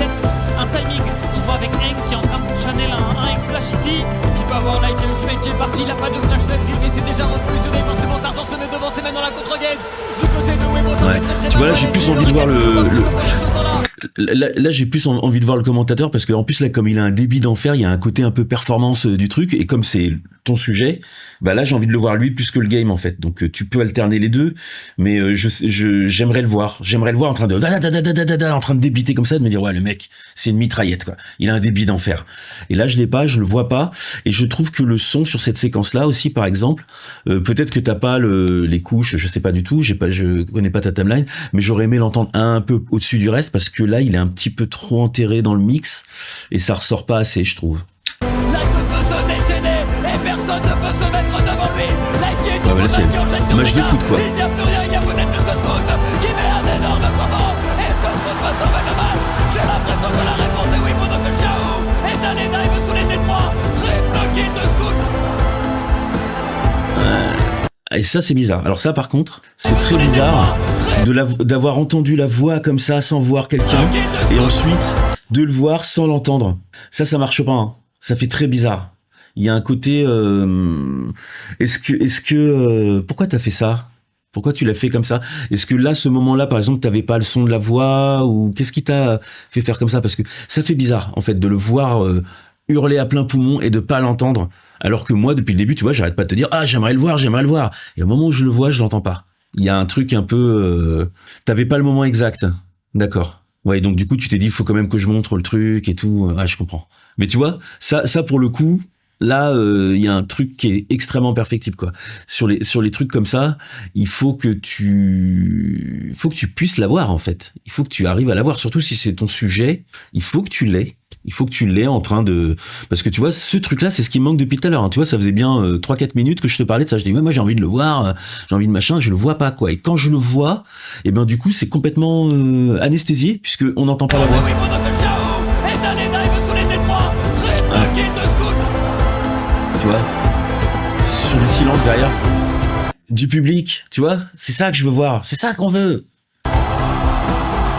Un timing. On voit avec Hank qui est en train de channel un X-Flash ici. Est-ce qu'il peut avoir Light Ultimate qui est parti? Il a pas de flash mais c'est déjà repulsionné. Forcément, Tarzan se met devant ses mains dans la contre-gage. Du côté de Webo, ça va être très. Tu vois, là, j'ai plus envie de voir Là, j'ai plus envie de voir le commentateur, parce que en plus là, comme il a un débit d'enfer, il y a un côté un peu performance du truc, et comme c'est ton sujet, bah là j'ai envie de le voir lui plus que le game en fait. Donc tu peux alterner les deux, mais j'aimerais le voir en train de débiter comme ça, de me dire ouais, le mec c'est une mitraillette quoi. Il a un débit d'enfer. Et là je l'ai pas, je le vois pas, et je trouve que le son sur cette séquence là aussi par exemple, peut-être que t'as pas les couches, je sais pas du tout, je connais pas ta timeline, mais j'aurais aimé l'entendre un peu au-dessus du reste, parce que là il est un petit peu trop enterré dans le mix et ça ressort pas assez, je trouve. Personne ne peut se mettre devant lui. Ouais, mais là c'est match de foot quoi. Il n'y a plus rien, il y a peut-être juste Scout qui met un énorme combo. Est-ce que Scout va sauver le match? J'ai l'impression que la réponse est oui, pendant que Xiao est allé dive sous les détroits. Triple kill de Scout. Et ça c'est bizarre. Alors ça par contre, c'est très bizarre d'avoir entendu la voix comme ça sans voir quelqu'un, et ensuite de le voir sans l'entendre. Ça marche pas, hein. Ça fait très bizarre. Il y a un côté est-ce que pourquoi t'as fait ça? Pourquoi tu l'as fait comme ça? Est-ce que là, ce moment-là, par exemple, t'avais pas le son de la voix, ou qu'est-ce qui t'a fait faire comme ça? Parce que ça fait bizarre, en fait, de le voir hurler à plein poumon et de pas l'entendre. Alors que moi, depuis le début, tu vois, j'arrête pas de te dire, ah, j'aimerais le voir. Et au moment où je le vois, je l'entends pas. Il y a un truc un peu, t'avais pas le moment exact. D'accord. Ouais, donc du coup, tu t'es dit, il faut quand même que je montre le truc et tout. Ah, je comprends. Mais tu vois, ça pour le coup, là, il y a un truc qui est extrêmement perfectible, quoi. Sur les trucs comme ça, il faut que tu puisses l'avoir, en fait. Il faut que tu arrives à l'avoir. Surtout si c'est ton sujet, il faut que tu l'aies. Il faut que tu l'aies en train de... Parce que tu vois, ce truc-là, c'est ce qui me manque depuis tout à l'heure. Hein. Tu vois, ça faisait bien 3-4 minutes que je te parlais de ça. Je dis, ouais, moi j'ai envie de le voir, j'ai envie de machin, je le vois pas, quoi. Et quand je le vois, et ben du coup, c'est complètement anesthésié, puisqu'on n'entend pas la voix. Tu vois, sur le silence derrière du public, tu vois, c'est ça que je veux voir, c'est ça qu'on veut.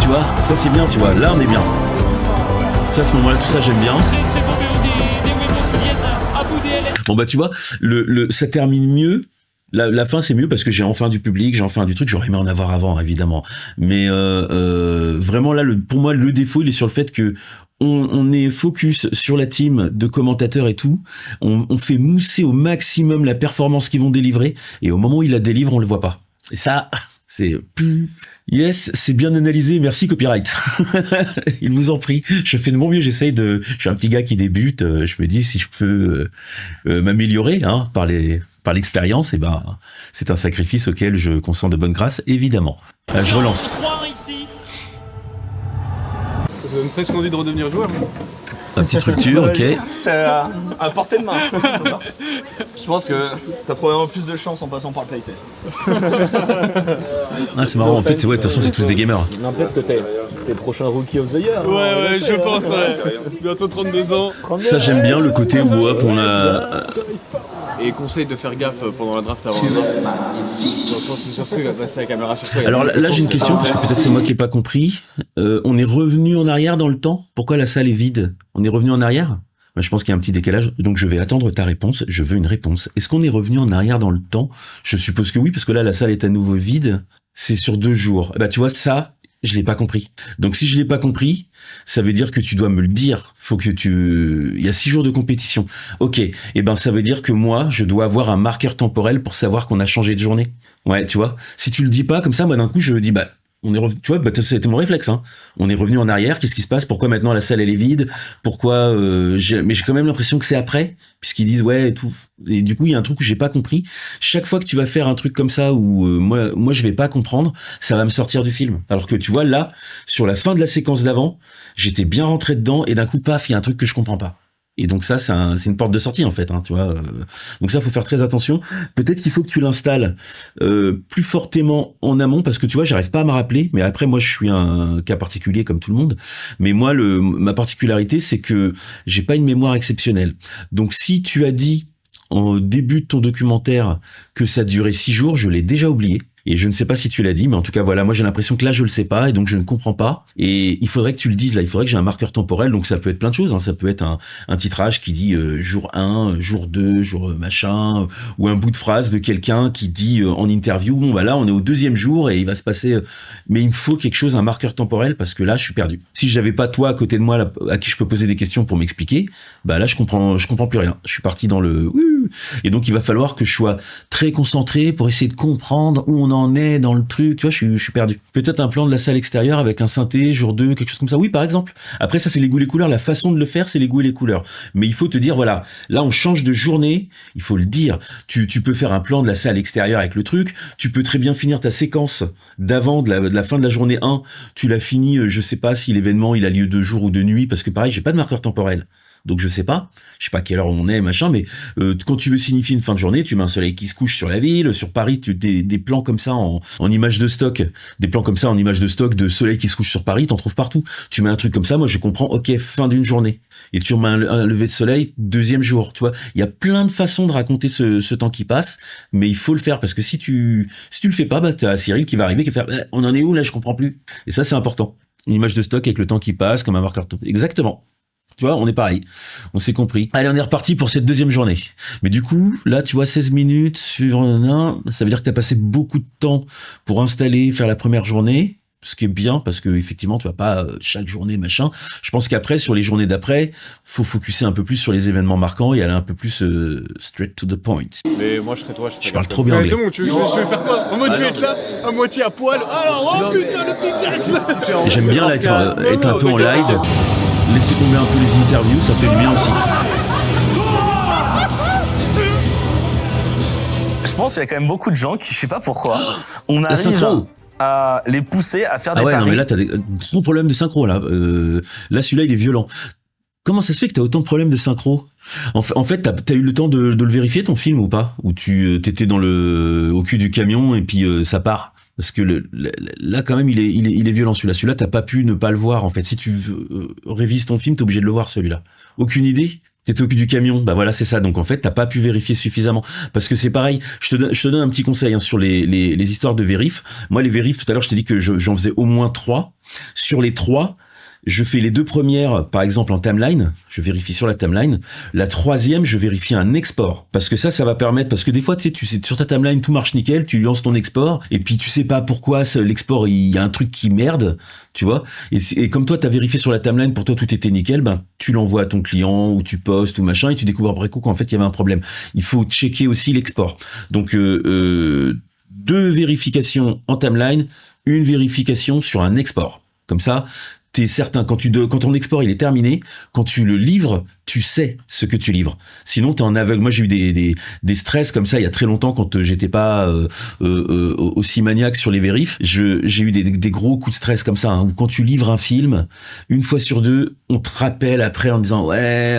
Tu vois, ça c'est bien, tu vois, là on est bien. Ça, à ce moment-là, tout ça j'aime bien. Bon bah tu vois, ça termine mieux. La fin c'est mieux parce que j'ai enfin du public, j'ai enfin du truc. J'aurais aimé en avoir avant évidemment, mais vraiment là, pour moi le défaut il est sur le fait que on est focus sur la team de commentateurs et tout. On fait mousser au maximum la performance qu'ils vont délivrer, et au moment où ils la délivrent, on le voit pas. Et ça, c'est yes, c'est bien analysé. Merci copyright. Il vous en prie. Je fais de mon mieux. Je suis un petit gars qui débute. Je me dis si je peux m'améliorer, hein, par l'expérience, et ben c'est un sacrifice auquel je consens de bonne grâce, évidemment. Je relance. Ça donne presque envie de redevenir joueur. La petite rupture, ok. C'est à portée de main. Je pense que t'as probablement plus de chance en passant par le playtest. Ah, c'est marrant, en fait, ouais, de toute façon, c'est tous des gamers. N'importe que t'es prochain Rookie of the Year. Ouais, je pense, ouais. Bientôt 32 ans. Ça, j'aime bien le côté où, hop, on a... Et conseille de faire gaffe pendant la draft avant la draft. Dans le sens où sur ce truc, il va passer la caméra sur toi. Alors là, j'ai une question, parce que peut-être c'est moi qui n'ai pas compris. On est revenu en arrière dans le temps? Pourquoi la salle est vide? On est revenu en arrière? Je pense qu'il y a un petit décalage, donc je vais attendre ta réponse. Je veux une réponse. Est-ce qu'on est revenu en arrière dans le temps? Je suppose que oui, parce que là, la salle est à nouveau vide. c'est sur 2 jours. Bah tu vois ça, je l'ai pas compris. Donc si je l'ai pas compris, ça veut dire que tu dois me le dire. Faut que il y a 6 jours de compétition. Ok, et ben ça veut dire que moi, je dois avoir un marqueur temporel pour savoir qu'on a changé de journée. Ouais, tu vois. Si tu le dis pas comme ça, moi d'un coup je dis bah on est tu vois, bah, c'était mon réflexe. Hein. On est revenu en arrière. Qu'est-ce qui se passe? Pourquoi maintenant la salle elle est vide? Pourquoi mais j'ai quand même l'impression que c'est après, puisqu'ils disent ouais et tout. Et du coup il y a un truc que j'ai pas compris. Chaque fois que tu vas faire un truc comme ça où moi je vais pas comprendre, ça va me sortir du film. Alors que tu vois là, sur la fin de la séquence d'avant, j'étais bien rentré dedans et d'un coup paf, il y a un truc que je comprends pas. Et donc ça, c'est une porte de sortie en fait, hein, tu vois. Donc ça, faut faire très attention. Peut-être qu'il faut que tu l'installes plus fortement en amont, parce que tu vois, j'arrive pas à me rappeler. Mais après, moi, je suis un cas particulier comme tout le monde. Mais moi, ma particularité, c'est que j'ai pas une mémoire exceptionnelle. Donc si tu as dit en début de ton documentaire que ça durait 6 jours, je l'ai déjà oublié. Et je ne sais pas si tu l'as dit, mais en tout cas, voilà, moi j'ai l'impression que là, je le sais pas, et donc je ne comprends pas. Et il faudrait que tu le dises, là, il faudrait que j'ai un marqueur temporel, donc ça peut être plein de choses, hein. Ça peut être un titrage qui dit jour 1, jour 2, jour machin, ou un bout de phrase de quelqu'un qui dit en interview, bon, bah là, on est au 2e jour, et il va se passer... mais il me faut quelque chose, un marqueur temporel, parce que là, je suis perdu. Si j'avais pas toi à côté de moi, là, à qui je peux poser des questions pour m'expliquer, bah là, je comprends plus rien. Je suis parti dans le... Et donc, il va falloir que je sois très concentré pour essayer de comprendre où on en est dans le truc. Tu vois, je suis perdu. Peut-être un plan de la salle extérieure avec un synthé, jour 2, quelque chose comme ça. Oui, par exemple. Après, ça, c'est les goûts et les couleurs. La façon de le faire, c'est les goûts et les couleurs. Mais il faut te dire, voilà, là, on change de journée. Il faut le dire. Tu peux faire un plan de la salle extérieure avec le truc. Tu peux très bien finir ta séquence d'avant, de la fin de la journée 1. Tu l'as fini, je sais pas si l'événement, il a lieu de jour ou de nuit, parce que pareil, j'ai pas de marqueur temporel. Donc je sais pas à quelle heure on est, machin, mais quand tu veux signifier une fin de journée, tu mets un soleil qui se couche sur la ville, sur Paris, des plans comme ça en images de stock, de soleil qui se couche sur Paris, t'en trouves partout. Tu mets un truc comme ça, moi je comprends, ok, fin d'une journée. Et tu remets un lever de soleil, 2e jour, tu vois. Il y a plein de façons de raconter ce temps qui passe, mais il faut le faire, parce que si tu le fais pas, bah t'as Cyril qui va arriver, qui va faire, on en est où là, je comprends plus. Et ça c'est important. Une image de stock avec le temps qui passe, comme un marqueur temporel. Exactement. Tu vois, on est pareil. On s'est compris. Allez, on est reparti pour cette 2e journée. Mais du coup, là, tu vois, 16 minutes sur un, ça veut dire que t'as passé beaucoup de temps pour installer, faire la première journée. Ce qui est bien, parce que effectivement, tu vas pas chaque journée, machin. Je pense qu'après, sur les journées d'après, faut focuser un peu plus sur les événements marquants et aller un peu plus straight to the point. Mais moi, je serais toi. Je parle trop bien anglais. C'est bon, je vais faire quoi? En mode, je vais être là, à moitié à poil. Alors, oh putain, le petit Jax. J'aime bien là, être un peu en live. Laisser tomber un peu les interviews, ça fait du bien aussi. Je pense qu'il y a quand même beaucoup de gens qui, je sais pas pourquoi, on arrive à les pousser à faire des paris. Ah ouais, non mais là t'as des gros problèmes de synchro là. Là celui-là il est violent. Comment ça se fait que t'as autant de problèmes de synchro? En fait, t'as eu le temps de le vérifier ton film ou pas? Ou t'étais au cul du camion et puis ça part? Parce que là, quand même, il est violent celui-là. Celui-là, t'as pas pu ne pas le voir, en fait. Si tu révises ton film, t'es obligé de le voir, celui-là. Aucune idée? T'étais au cul du camion. Bah voilà, c'est ça. Donc, en fait, t'as pas pu vérifier suffisamment. Parce que c'est pareil. Je te donne un petit conseil, hein, sur les histoires de vérif. Moi, les vérifs, tout à l'heure, je t'ai dit que j'en faisais au moins 3. Sur les 3, je fais les 2 premières, par exemple, en timeline. Je vérifie sur la timeline. La 3e, je vérifie un export. Parce que ça va permettre, parce que des fois, tu sais, sur ta timeline, tout marche nickel, tu lances ton export, et puis tu sais pas pourquoi l'export, il y a un truc qui merde, tu vois. Et comme toi, t'as vérifié sur la timeline, pour toi, tout était nickel, ben, tu l'envoies à ton client, ou tu postes, ou machin, et tu découvres après coup qu'en fait, il y avait un problème. Il faut checker aussi l'export. Donc, 2 vérifications en timeline, 1 vérification sur un export. Comme ça, t'es certain, quand ton export il est terminé, quand tu le livres, tu sais ce que tu livres. Sinon, t'es en aveugle. Moi, j'ai eu des stress comme ça il y a très longtemps quand j'étais pas aussi maniaque sur les vérifs. J'ai eu des gros coups de stress comme ça, hein, où quand tu livres un film, 1 fois sur 2, on te rappelle après en disant ouais,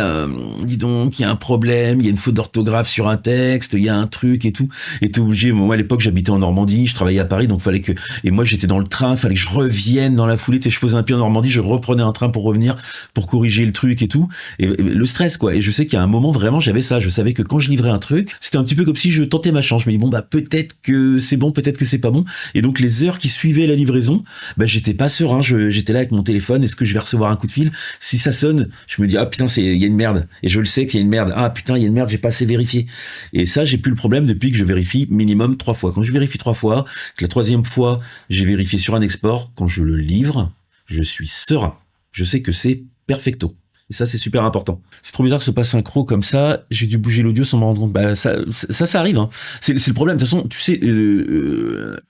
dis donc, il y a un problème, il y a une faute d'orthographe sur un texte, il y a un truc et tout. Et t'es obligé. Moi, à l'époque, j'habitais en Normandie, je travaillais à Paris, donc fallait que. Et moi, j'étais dans le train, fallait que je revienne dans la foulée. Je posais un pied en Normandie, je reprenais un train pour revenir, pour corriger le truc et tout. Et le stress quoi. Et je sais qu'il y a un moment vraiment j'avais ça, je savais que quand je livrais un truc, c'était un petit peu comme si je tentais ma chance. Je me dis bon bah peut-être que c'est bon, peut-être que c'est pas bon. Et donc les heures qui suivaient la livraison, bah j'étais pas serein, j'étais là avec mon téléphone, est-ce que je vais recevoir un coup de fil? Si ça sonne, je me dis ah putain il y a une merde. Et je le sais qu'il y a une merde. Ah putain il y a une merde, j'ai pas assez vérifié. Et ça j'ai plus le problème depuis que je vérifie minimum 3 fois. Quand je vérifie 3 fois, que la 3e fois j'ai vérifié sur un export, quand je le livre, je suis serein. Je sais que c'est perfecto. Et ça, c'est super important. C'est trop bizarre que ce pas synchro comme ça. J'ai dû bouger l'audio sans me rendre compte. Bah, ça arrive, hein. C'est le problème. De toute façon, tu sais,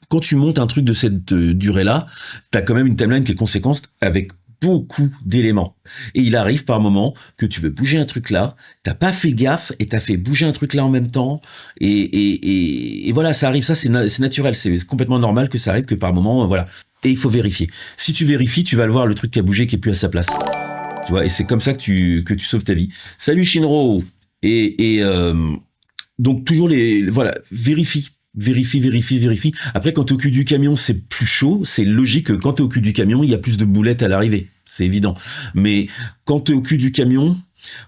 quand tu montes un truc de cette durée-là, t'as quand même une timeline qui est conséquente avec beaucoup d'éléments. Et il arrive par moment que tu veux bouger un truc là, t'as pas fait gaffe et t'as fait bouger un truc là en même temps. Et voilà, ça arrive. Ça, c'est naturel. C'est complètement normal que ça arrive que par moment, voilà. Et il faut vérifier. Si tu vérifies, tu vas le voir, le truc qui a bougé, qui est plus à sa place. Tu vois, et c'est comme ça que tu sauves ta vie. Salut Shinro. Et donc toujours voilà, vérifie. Après, quand t'es au cul du camion, c'est plus chaud. C'est logique que quand t'es au cul du camion, il y a plus de boulettes à l'arrivée. C'est évident. Mais quand t'es au cul du camion,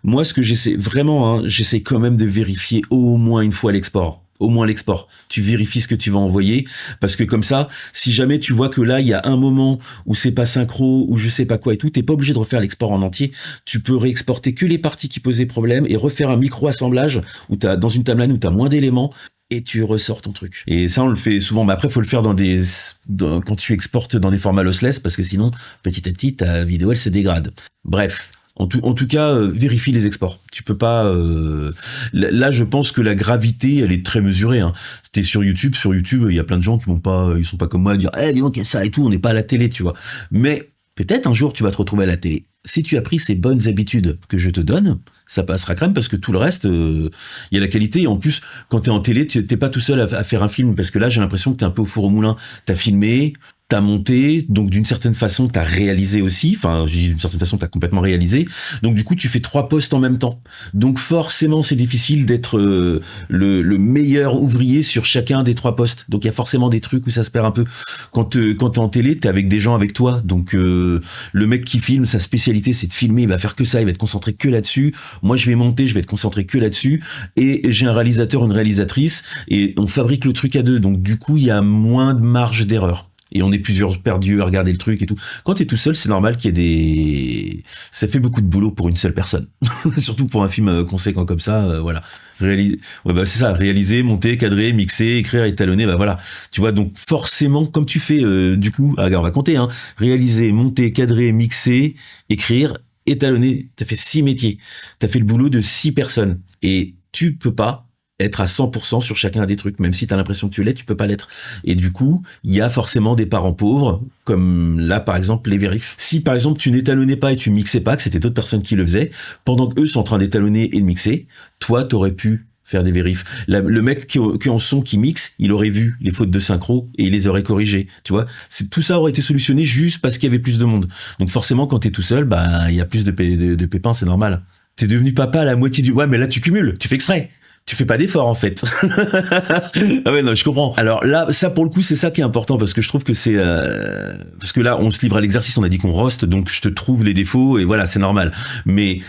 moi, ce que j'essaie vraiment, hein, j'essaie quand même de vérifier au moins une fois l'export. Au moins l'export. Tu vérifies ce que tu vas envoyer, parce que comme ça, si jamais tu vois que là, il y a un moment où c'est pas synchro, ou je sais pas quoi et tout, t'es pas obligé de refaire l'export en entier. Tu peux réexporter que les parties qui posaient problème et refaire un micro-assemblage où dans une timeline où t'as moins d'éléments, et tu ressors ton truc. Et ça, on le fait souvent. Mais après, faut le faire quand tu exportes dans des formats lossless, parce que sinon, petit à petit, ta vidéo, elle se dégrade. Bref. En tout cas, vérifie les exports. Tu peux pas. Là, je pense que la gravité, elle est très mesurée. Hein. T'es sur YouTube. Sur YouTube, il y a plein de gens qui ils sont pas comme moi à dire, dis donc, il y a ça et tout. On n'est pas à la télé, tu vois. Mais peut-être un jour, tu vas te retrouver à la télé. Si tu as pris ces bonnes habitudes que je te donne, ça passera crème, parce que tout le reste, il y a la qualité. Et en plus, quand t'es en télé, t'es pas tout seul à faire un film, parce que là, j'ai l'impression que t'es un peu au four au moulin. T'as filmé, t'as monté, donc d'une certaine façon, t'as réalisé aussi. Enfin, je dis d'une certaine façon, t'as complètement réalisé. Donc du coup, tu fais 3 postes en même temps. Donc forcément, c'est difficile d'être le meilleur ouvrier sur chacun des 3 postes. Donc il y a forcément des trucs où ça se perd un peu. Quand t'es en télé, t'es avec des gens avec toi. Donc le mec qui filme, sa spécialité, c'est de filmer. Il va faire que ça. Il va être concentré que là-dessus. Moi, je vais monter. Je vais être concentré que là-dessus. Et j'ai un réalisateur, une réalisatrice, et on fabrique le truc à 2. Donc du coup, il y a moins de marge d'erreur. Et on est plusieurs perdus à regarder le truc et tout. Quand t'es tout seul, c'est normal qu'il y ait ça fait beaucoup de boulot pour une seule personne. Surtout pour un film conséquent comme ça, voilà. C'est ça, réaliser, monter, cadrer, mixer, écrire, étalonner, bah voilà. Tu vois, donc forcément, comme tu fais, du coup, on va compter, hein. Réaliser, monter, cadrer, mixer, écrire, étalonner. T'as fait 6 métiers. T'as fait le boulot de 6 personnes. Et tu peux pas être à 100% sur chacun des trucs, même si t'as l'impression que tu l'es, tu peux pas l'être. Et du coup, il y a forcément des parents pauvres, comme là, par exemple, les vérifs. Si, par exemple, tu n'étalonnais pas et tu mixais pas, que c'était d'autres personnes qui le faisaient, pendant qu'eux sont en train d'étalonner et de mixer, toi, t'aurais pu faire des vérifs. Le mec qui en son, qui mixe, il aurait vu les fautes de synchro et il les aurait corrigées, tu vois. Tout ça aurait été solutionné juste parce qu'il y avait plus de monde. Donc forcément, quand t'es tout seul, bah, il y a plus de pépins, c'est normal. T'es devenu papa à la moitié ouais, mais là, tu cumules, tu fais exprès. Tu fais pas d'effort en fait. Ah ouais, non, je comprends. Alors là, ça pour le coup, c'est ça qui est important, parce que je trouve que c'est parce que là, on se livre à l'exercice, on a dit qu'on roast, donc je te trouve les défauts et voilà, c'est normal. Mais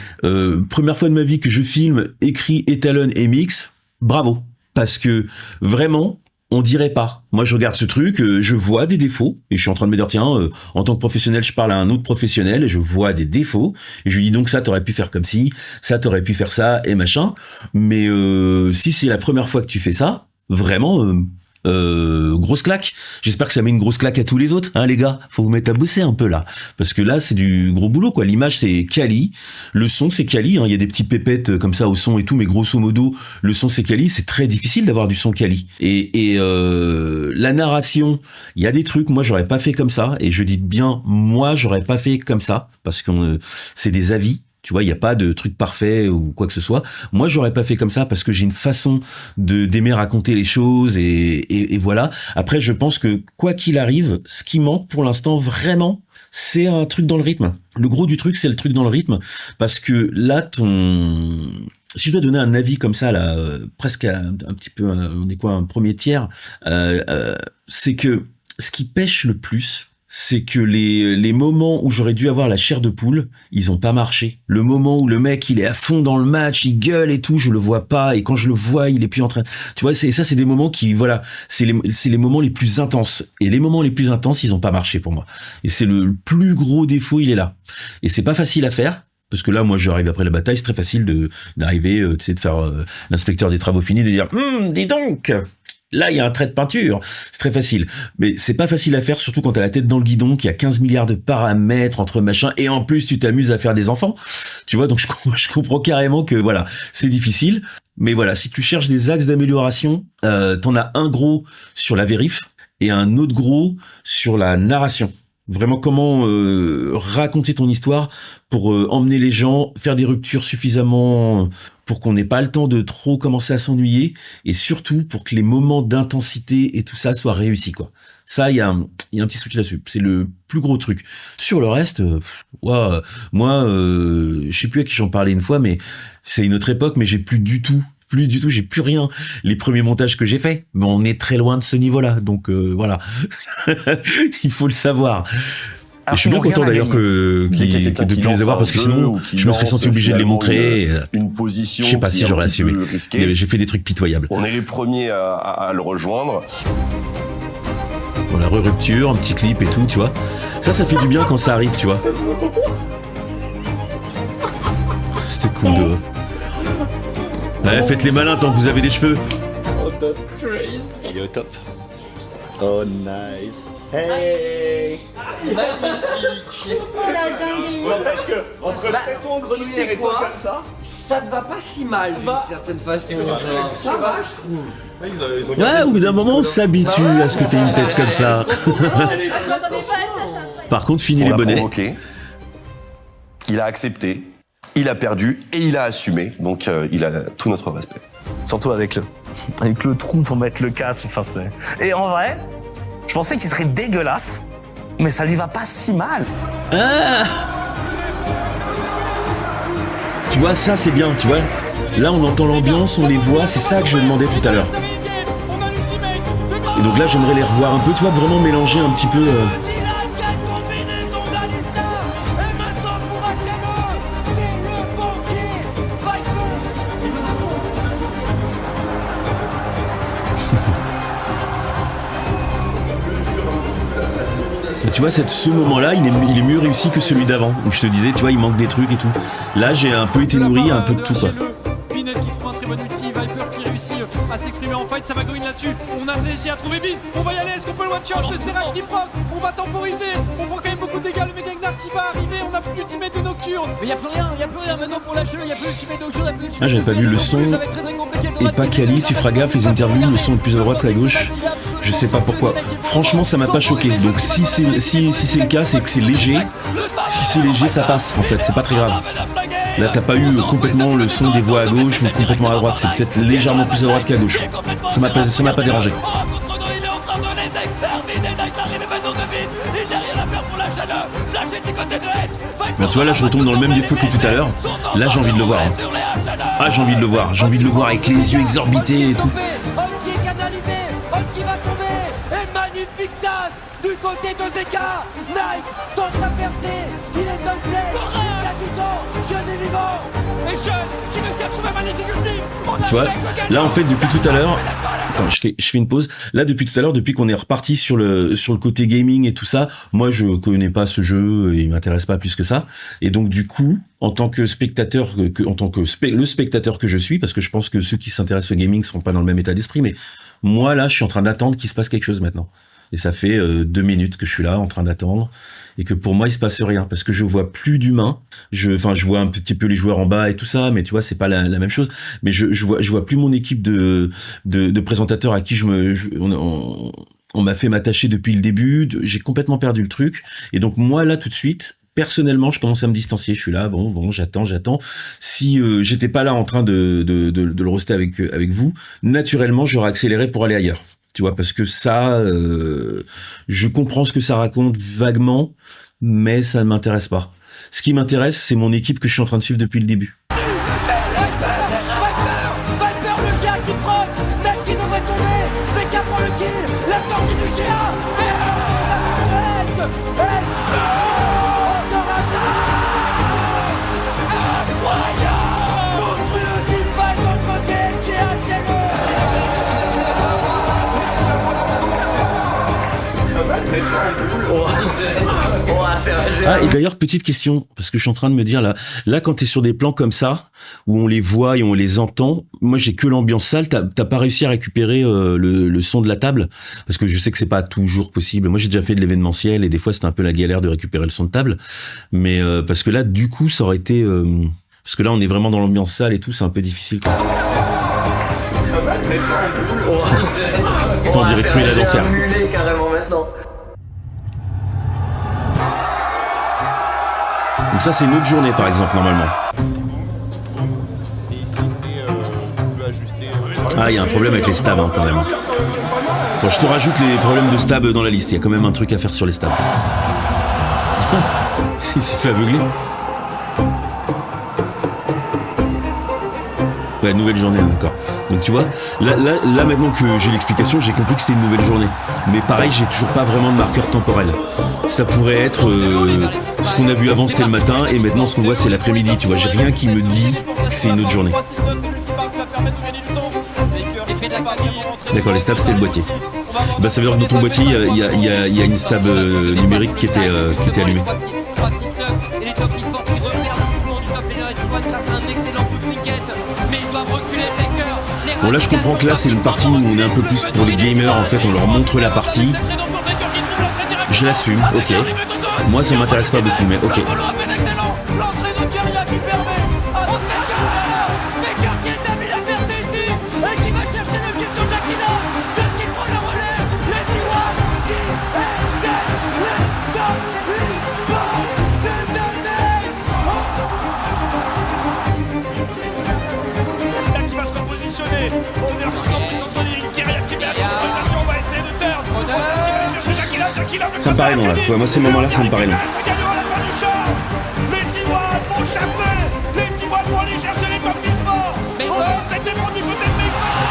première fois de ma vie que je filme, écris, étalonne et mixe, bravo, parce que vraiment, on dirait pas. Moi, je regarde ce truc, je vois des défauts, et je suis en train de me dire, tiens, en tant que professionnel, je parle à un autre professionnel, et je vois des défauts, et je lui dis donc ça, t'aurais pu faire comme ci, ça, t'aurais pu faire ça, et machin. Mais si c'est la première fois que tu fais ça, vraiment, grosse claque. J'espère que ça met une grosse claque à tous les autres, hein, les gars. Faut vous mettre à bosser un peu là, parce que là, c'est du gros boulot, quoi. L'image, c'est quali, le son, c'est quali. Hein. Il y a des petits pépettes comme ça au son et tout, mais grosso modo, le son, c'est quali. C'est très difficile d'avoir du son quali. Et la narration, il y a des trucs. Moi, j'aurais pas fait comme ça. Et je dis bien, moi, j'aurais pas fait comme ça, parce que c'est des avis. Tu vois, il n'y a pas de truc parfait ou quoi que ce soit. Moi, j'aurais pas fait comme ça parce que j'ai une façon d'aimer raconter les choses et voilà. Après, je pense que quoi qu'il arrive, ce qui manque pour l'instant vraiment, c'est un truc dans le rythme. Le gros du truc, c'est le truc dans le rythme, parce que là, si je dois donner un avis comme ça, là, presque un petit peu, on est quoi, un premier tiers, c'est que ce qui pêche le plus, c'est que les moments où j'aurais dû avoir la chair de poule, ils ont pas marché. Le moment où le mec, il est à fond dans le match, il gueule et tout, je le vois pas, et quand je le vois, il est plus en train... Tu vois, c'est des moments qui, voilà, c'est les moments les plus intenses. Et les moments les plus intenses, ils ont pas marché pour moi. Et c'est le plus gros défaut, il est là. Et c'est pas facile à faire. Parce que là, moi, j'arrive après la bataille, c'est très facile d'arriver, tu sais, de faire l'inspecteur des travaux finis, de dire, dis donc, là, il y a un trait de peinture. C'est très facile. Mais c'est pas facile à faire, surtout quand t'as la tête dans le guidon, qu'il y a 15 milliards de paramètres entre machin, et en plus, tu t'amuses à faire des enfants. Tu vois, donc je comprends carrément que, voilà, c'est difficile. Mais voilà, si tu cherches des axes d'amélioration, t'en as un gros sur la vérif, et un autre gros sur la narration. Vraiment, comment raconter ton histoire pour emmener les gens, faire des ruptures suffisamment pour qu'on n'ait pas le temps de trop commencer à s'ennuyer, et surtout pour que les moments d'intensité et tout ça soient réussis, quoi. Ça, il y a un petit switch là-dessus. C'est le plus gros truc. Sur le reste, moi, je sais plus à qui j'en parlais une fois, mais c'est une autre époque, mais j'ai plus du tout, j'ai plus rien. Les premiers montages que j'ai faits, mais on est très loin de ce niveau-là, donc voilà. Il faut le savoir. Et je suis bien content d'ailleurs de plus les avoir, parce que sinon je me serais senti obligé de les montrer. Une position. Je sais pas si j'aurais assumé. J'ai fait des trucs pitoyables. On est les premiers à le rejoindre. Bon, la rupture, un petit clip et tout, tu vois. Ça fait du bien quand ça arrive, tu vois. C'était cool de ouf. Ouais, faites les malins tant que vous avez des cheveux. Oh, that's crazy. Yo, top. Oh, nice. Hey. Magnifique. Oh la dinguerie. N'empêche que, entre Préton, Grenouillère et toi comme ça, ça te va pas si mal, d'une certaine façon. Ça va, je trouve. Ouais, au bout d'un moment, on s'habitue à ce que t'aies une tête comme ça. Par contre, fini les bonnets. Provoqué. Il a accepté, il a perdu et il a assumé. Donc, il a tout notre respect. Surtout avec le trou pour mettre le casque. Enfin, c'est... Et en vrai, je pensais qu'il serait dégueulasse, mais ça lui va pas si mal. Ah, tu vois, ça c'est bien, tu vois. Là, on entend l'ambiance, on les voit, c'est ça que je demandais tout à l'heure. Et donc là, j'aimerais les revoir un peu, tu vois, vraiment mélanger un petit peu. Tu vois, ce moment-là, il est mieux réussi que celui d'avant, où je te disais, tu vois, il manque des trucs et tout. Là, j'ai un peu été nourri, un peu de tout, quoi. Pinette qui trouve un très bon outil, Viper qui réussit à s'exprimer en fight, ça va go in là-dessus. On a réussi à trouver Bin, on va y aller, est-ce qu'on peut le one-shot, le Serac qui proc, on va temporiser, on prend quand même beaucoup de dégâts, le Megagnar qui va arriver, on a plus l'ultimate de Nocturne. Mais y'a plus rien maintenant pour lâcher, y'a plus l'ultimate de Nocturne, y'a plus l'ultimate de j'avais pas vu le son, et pas Kali, tu feras gaffe, les interviews, le son le plus à droite, à gauche, je sais pas pourquoi. Franchement, ça m'a pas choqué, donc si c'est le cas, c'est que c'est léger. Si c'est léger, ça passe, en fait, c'est pas très grave. Là, t'as pas eu complètement le son des voix à gauche ou complètement à droite, c'est peut-être légèrement plus à droite qu'à gauche. Ça m'a pas dérangé. Bon, tu vois, là, je retombe dans le même défaut que tout à l'heure. Là, j'ai envie de le voir. Hein. Ah, j'ai envie de le voir. J'ai envie de le voir avec les yeux exorbités et tout. Homme qui est canalisé, homme qui va tomber, et magnifique stade du côté de Zeka. Knight tente sa percée, il est dans le play, il a du temps, jeune et vivant. Et jeune qui me cherche ma magnifique ultime. Tu vois, là en fait depuis tout à l'heure, attends, je fais une pause. Là depuis tout à l'heure, depuis qu'on est reparti sur le côté gaming et tout ça, moi je connais pas ce jeu et il m'intéresse pas plus que ça. Et donc du coup, en tant que spectateur, le spectateur que je suis, parce que je pense que ceux qui s'intéressent au gaming seront pas dans le même état d'esprit, mais moi là, je suis en train d'attendre qu'il se passe quelque chose maintenant. Et ça fait 2 minutes que je suis là en train d'attendre et que pour moi il se passe rien parce que je vois plus d'humains. Je vois un petit peu les joueurs en bas et tout ça, mais tu vois c'est pas la même chose. Mais je vois plus mon équipe de présentateurs à qui on m'a fait m'attacher depuis le début. J'ai complètement perdu le truc et donc moi là tout de suite. Personnellement, je commence à me distancier. Je suis là, bon, j'attends. Si j'étais pas là en train de le roaster avec vous, naturellement j'aurais accéléré pour aller ailleurs. Tu vois, parce que ça, je comprends ce que ça raconte vaguement, mais ça ne m'intéresse pas. Ce qui m'intéresse, c'est mon équipe que je suis en train de suivre depuis le début. Ah, et d'ailleurs, petite question, parce que je suis en train de me dire là quand t'es sur des plans comme ça, où on les voit et on les entend, moi j'ai que l'ambiance salle, t'as pas réussi à récupérer le son de la table, parce que je sais que c'est pas toujours possible. Moi j'ai déjà fait de l'événementiel et des fois c'était un peu la galère de récupérer le son de table, mais parce que là du coup ça aurait été, parce que là on est vraiment dans l'ambiance salle et tout, c'est un peu difficile. Attends, on dirait Cruella d'enfer. Carrément maintenant. Donc ça c'est une autre journée par exemple normalement. Ah, il y a un problème avec les stabs hein, quand même. Bon, je te rajoute les problèmes de stab dans la liste, il y a quand même un truc à faire sur les stabs. Il s'est fait aveugler. Ouais, nouvelle journée, d'accord. Donc tu vois, là maintenant que j'ai l'explication, j'ai compris que c'était une nouvelle journée. Mais pareil, j'ai toujours pas vraiment de marqueur temporel. Ça pourrait être ce qu'on a vu avant, c'était le matin, et maintenant ce qu'on voit, c'est l'après-midi. Tu vois, j'ai rien qui me dit que c'est une autre journée. D'accord, les stabs, c'était le boîtier. Bah ça veut dire que dans ton boîtier, il y a une stab numérique qui était allumée. Bon là je comprends que là c'est une partie où on est un peu plus pour les gamers, en fait on leur montre la partie. Je l'assume, ok. Moi ça m'intéresse pas beaucoup mais ok. Ça me paraît long là, tu vois, moi ces moments-là ça me paraît long.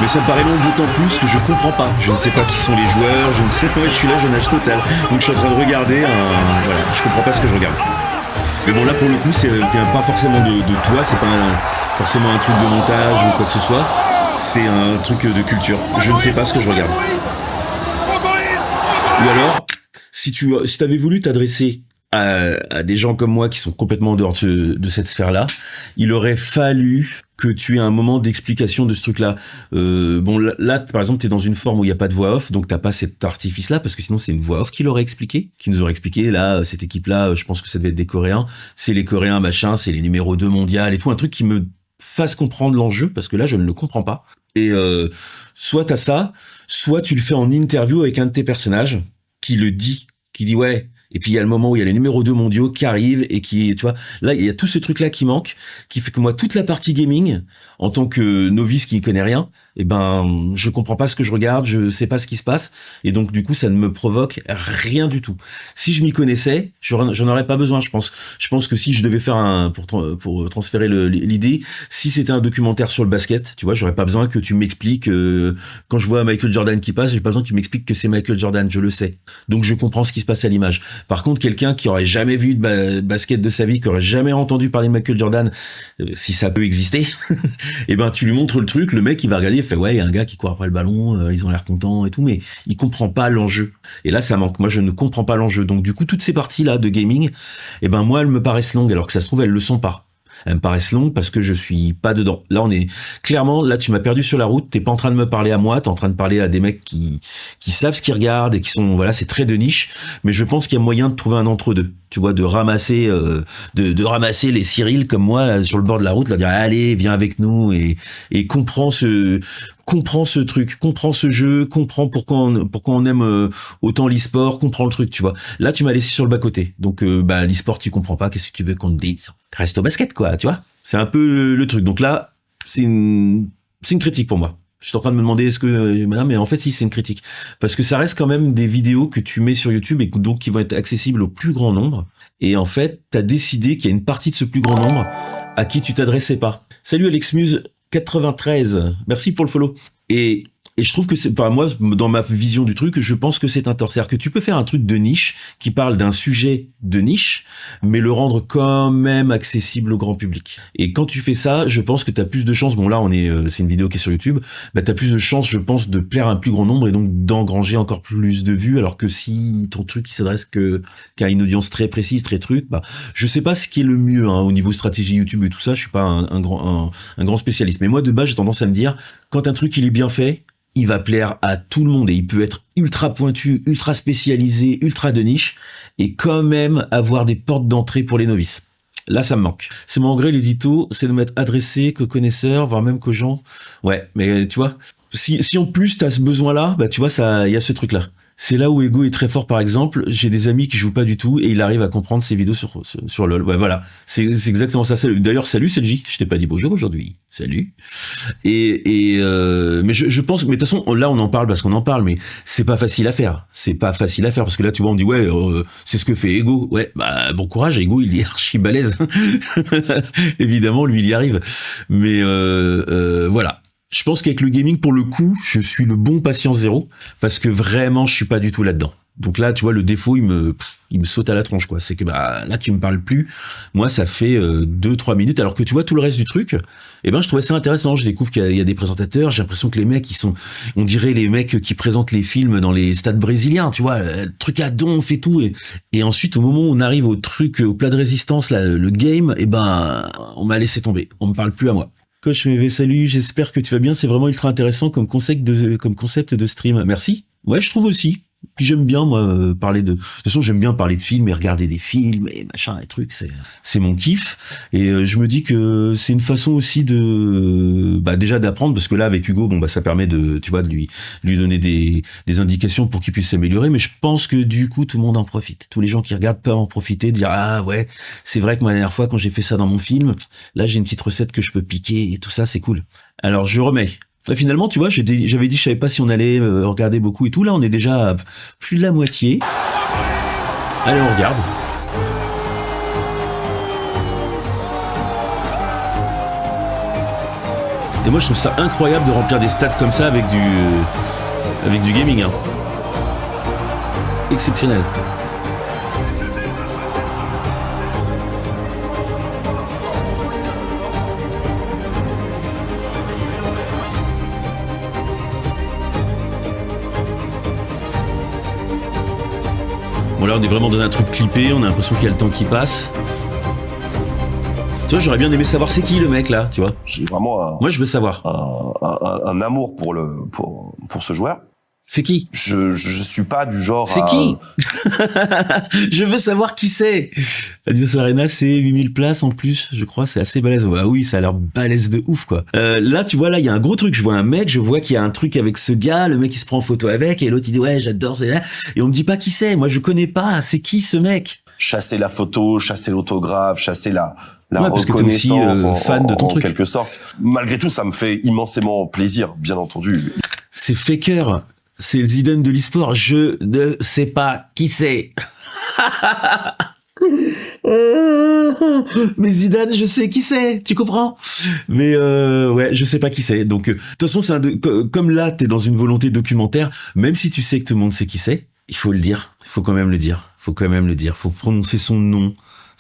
Mais ça me paraît long d'autant plus que je comprends pas. Je ne sais pas qui sont les joueurs, je ne sais pas, je suis là, je nage total. Donc je suis en train de regarder, voilà, je comprends pas ce que je regarde. Mais bon là pour le coup c'est pas forcément de toi, c'est pas forcément un truc de montage ou quoi que ce soit. C'est un truc de culture. Je ne sais pas ce que je regarde. Ou alors, si t'avais voulu t'adresser à des gens comme moi qui sont complètement en dehors de cette sphère-là, il aurait fallu que tu aies un moment d'explication de ce truc-là. Bon, là, par exemple, t'es dans une forme où il n'y a pas de voix off, donc t'as pas cet artifice-là, parce que sinon c'est une voix off qui l'aurait expliqué, qui nous aurait expliqué, là, cette équipe-là, je pense que ça devait être des Coréens, c'est les Coréens, machin, c'est les numéros 2 mondial et tout, un truc qui me fasse comprendre l'enjeu, parce que là, je ne le comprends pas. Et soit t'as ça, soit tu le fais en interview avec un de tes personnages, qui le dit, qui dit ouais, et puis il y a le moment où il y a les numéros 2 mondiaux qui arrivent et qui, tu vois, là il y a tout ce truc là qui manque, qui fait que moi toute la partie gaming, en tant que novice qui ne connaît rien, eh ben je comprends pas ce que je regarde, je sais pas ce qui se passe, et donc du coup ça ne me provoque rien du tout. Si je m'y connaissais, j'en aurais pas besoin, je pense. Je pense que si je devais faire pour transférer l'idée, si c'était un documentaire sur le basket, tu vois, j'aurais pas besoin que tu m'expliques quand je vois Michael Jordan qui passe, j'ai pas besoin que tu m'expliques que c'est Michael Jordan, je le sais. Donc je comprends ce qui se passe à l'image. Par contre, quelqu'un qui aurait jamais vu de basket de sa vie, qui aurait jamais entendu parler de Michael Jordan, si ça peut exister, et ben tu lui montres le truc, le mec il va regarder, il fait ouais, il y a un gars qui court après le ballon, ils ont l'air contents et tout, mais il comprend pas l'enjeu. Et là ça manque. Moi je ne comprends pas l'enjeu. Donc du coup toutes ces parties là de gaming, et ben moi elles me paraissent longues, alors que ça se trouve elles le sont pas. Elles me paraissent longues parce que je suis pas dedans. Là, on est clairement, là, tu m'as perdu sur la route. T'es pas en train de me parler à moi. T'es en train de parler à des mecs qui savent ce qu'ils regardent et qui sont, voilà, c'est très de niche. Mais je pense qu'il y a moyen de trouver un entre-deux. Tu vois, de ramasser, de ramasser les Cyril comme moi sur le bord de la route, là, dire allez, viens avec nous et comprends ce truc, comprends ce jeu, comprends pourquoi on aime autant l'e-sport, comprends le truc, tu vois. Là, tu m'as laissé sur le bas-côté. Donc, l'e-sport, tu comprends pas. Qu'est-ce que tu veux qu'on te dise? Reste au basket, quoi, tu vois. C'est un peu le truc. Donc là, c'est une critique pour moi. Je suis en train de me demander est-ce que madame, mais en fait si, c'est une critique parce que ça reste quand même des vidéos que tu mets sur YouTube et donc qui vont être accessibles au plus grand nombre. Et en fait, t'as décidé qu'il y a une partie de ce plus grand nombre à qui tu t'adressais pas. Salut Alex Muse 93, merci pour le follow. Et Et je trouve que c'est, moi, dans ma vision du truc, je pense que c'est un tort. C'est-à-dire que tu peux faire un truc de niche qui parle d'un sujet de niche, mais le rendre quand même accessible au grand public. Et quand tu fais ça, je pense que t'as plus de chances. Bon, là, c'est une vidéo qui est sur YouTube. Bah, t'as plus de chances, je pense, de plaire à un plus grand nombre et donc d'engranger encore plus de vues. Alors que si ton truc, il s'adresse qu'à une audience très précise, très truc, bah, je sais pas ce qui est le mieux, hein, au niveau stratégie YouTube et tout ça. Je suis pas un grand spécialiste. Mais moi, de base, j'ai tendance à me dire, quand un truc, il est bien fait, il va plaire à tout le monde et il peut être ultra pointu, ultra spécialisé, ultra de niche et quand même avoir des portes d'entrée pour les novices. Là, ça me manque. C'est mon regret, l'édito, c'est de m'être adressé qu'aux connaisseurs, voire même qu'aux gens. Ouais, mais tu vois, si en plus t'as ce besoin-là, bah tu vois, il y a ce truc-là. C'est là où Ego est très fort, par exemple. J'ai des amis qui jouent pas du tout et il arrive à comprendre ses vidéos sur LoL. Ouais, voilà. C'est exactement ça. D'ailleurs, salut CLJ. Je t'ai pas dit bonjour aujourd'hui. Salut. Mais je pense, mais de toute façon, là, on en parle parce qu'on en parle, mais c'est pas facile à faire. C'est pas facile à faire parce que là, tu vois, on dit, ouais, c'est ce que fait Ego. Ouais, bah, bon courage. Ego, il est archi balèze. Évidemment, lui, il y arrive. Mais, voilà. Je pense qu'avec le gaming, pour le coup, je suis le bon patient zéro, parce que vraiment, je suis pas du tout là-dedans. Donc là, tu vois, le défaut, il me saute à la tronche, quoi. C'est que, bah, là, tu me parles plus. Moi, ça fait 2-3 minutes, alors que tu vois, tout le reste du truc, eh ben, je trouvais ça intéressant. Je découvre qu'il y a des présentateurs. J'ai l'impression que les mecs, on dirait les mecs qui présentent les films dans les stades brésiliens, tu vois, truc à donf et tout. Et ensuite, au moment où on arrive au truc, au plat de résistance, là, le game, eh ben, on m'a laissé tomber. On me parle plus à moi. Coach MV, salut, j'espère que tu vas bien, c'est vraiment ultra intéressant comme concept de stream. Merci. Ouais, je trouve aussi. Puis j'aime bien, moi, parler de toute façon, j'aime bien parler de films et regarder des films et machin et trucs, c'est mon kiff. Et je me dis que c'est une façon aussi déjà d'apprendre, parce que là, avec Hugo, bon, bah, ça permet tu vois, de lui donner des indications pour qu'il puisse s'améliorer, mais je pense que du coup, tout le monde en profite. Tous les gens qui regardent peuvent en profiter, dire, ah ouais, c'est vrai que moi, la dernière fois, quand j'ai fait ça dans mon film, là, j'ai une petite recette que je peux piquer et tout ça, c'est cool. Alors, je remets. Et finalement, tu vois, j'avais dit, je savais pas si on allait regarder beaucoup et tout. Là, on est déjà à plus de la moitié. Allez, on regarde. Et moi, je trouve ça incroyable de remplir des stats comme ça avec du gaming, hein. Exceptionnel. Bon, là, on est vraiment dans un truc clippé, on a l'impression qu'il y a le temps qui passe. Tu vois, j'aurais bien aimé savoir c'est qui le mec là, tu vois. J'ai vraiment moi, je veux savoir. Un amour pour ce joueur. C'est qui? Je suis pas du genre. C'est qui? Je veux savoir qui c'est. Adidas Arena, c'est 8000 places en plus, je crois, c'est assez balèze. Ah oui, ça a l'air balèze de ouf, quoi. Là, tu vois, là, il y a un gros truc. Je vois un mec, je vois qu'il y a un truc avec ce gars, le mec il se prend en photo avec, et l'autre il dit ouais, j'adore, c'est là. Et on me dit pas qui c'est. Moi, je connais pas. C'est qui ce mec? Chasser la photo, chasser l'autographe, chasser la parce reconnaissance que t'es aussi, fan de ton truc. En quelque sorte. Malgré tout, ça me fait immensément plaisir, bien entendu. C'est Faker. C'est le Zidane de l'e-sport. Je ne sais pas qui c'est. Mais Zidane, je sais qui c'est. Tu comprends? Mais ouais, je sais pas qui c'est. Donc, de toute façon, comme là, t'es dans une volonté documentaire, même si tu sais que tout le monde sait qui c'est, il faut le dire. Il faut quand même le dire. Faut prononcer son nom.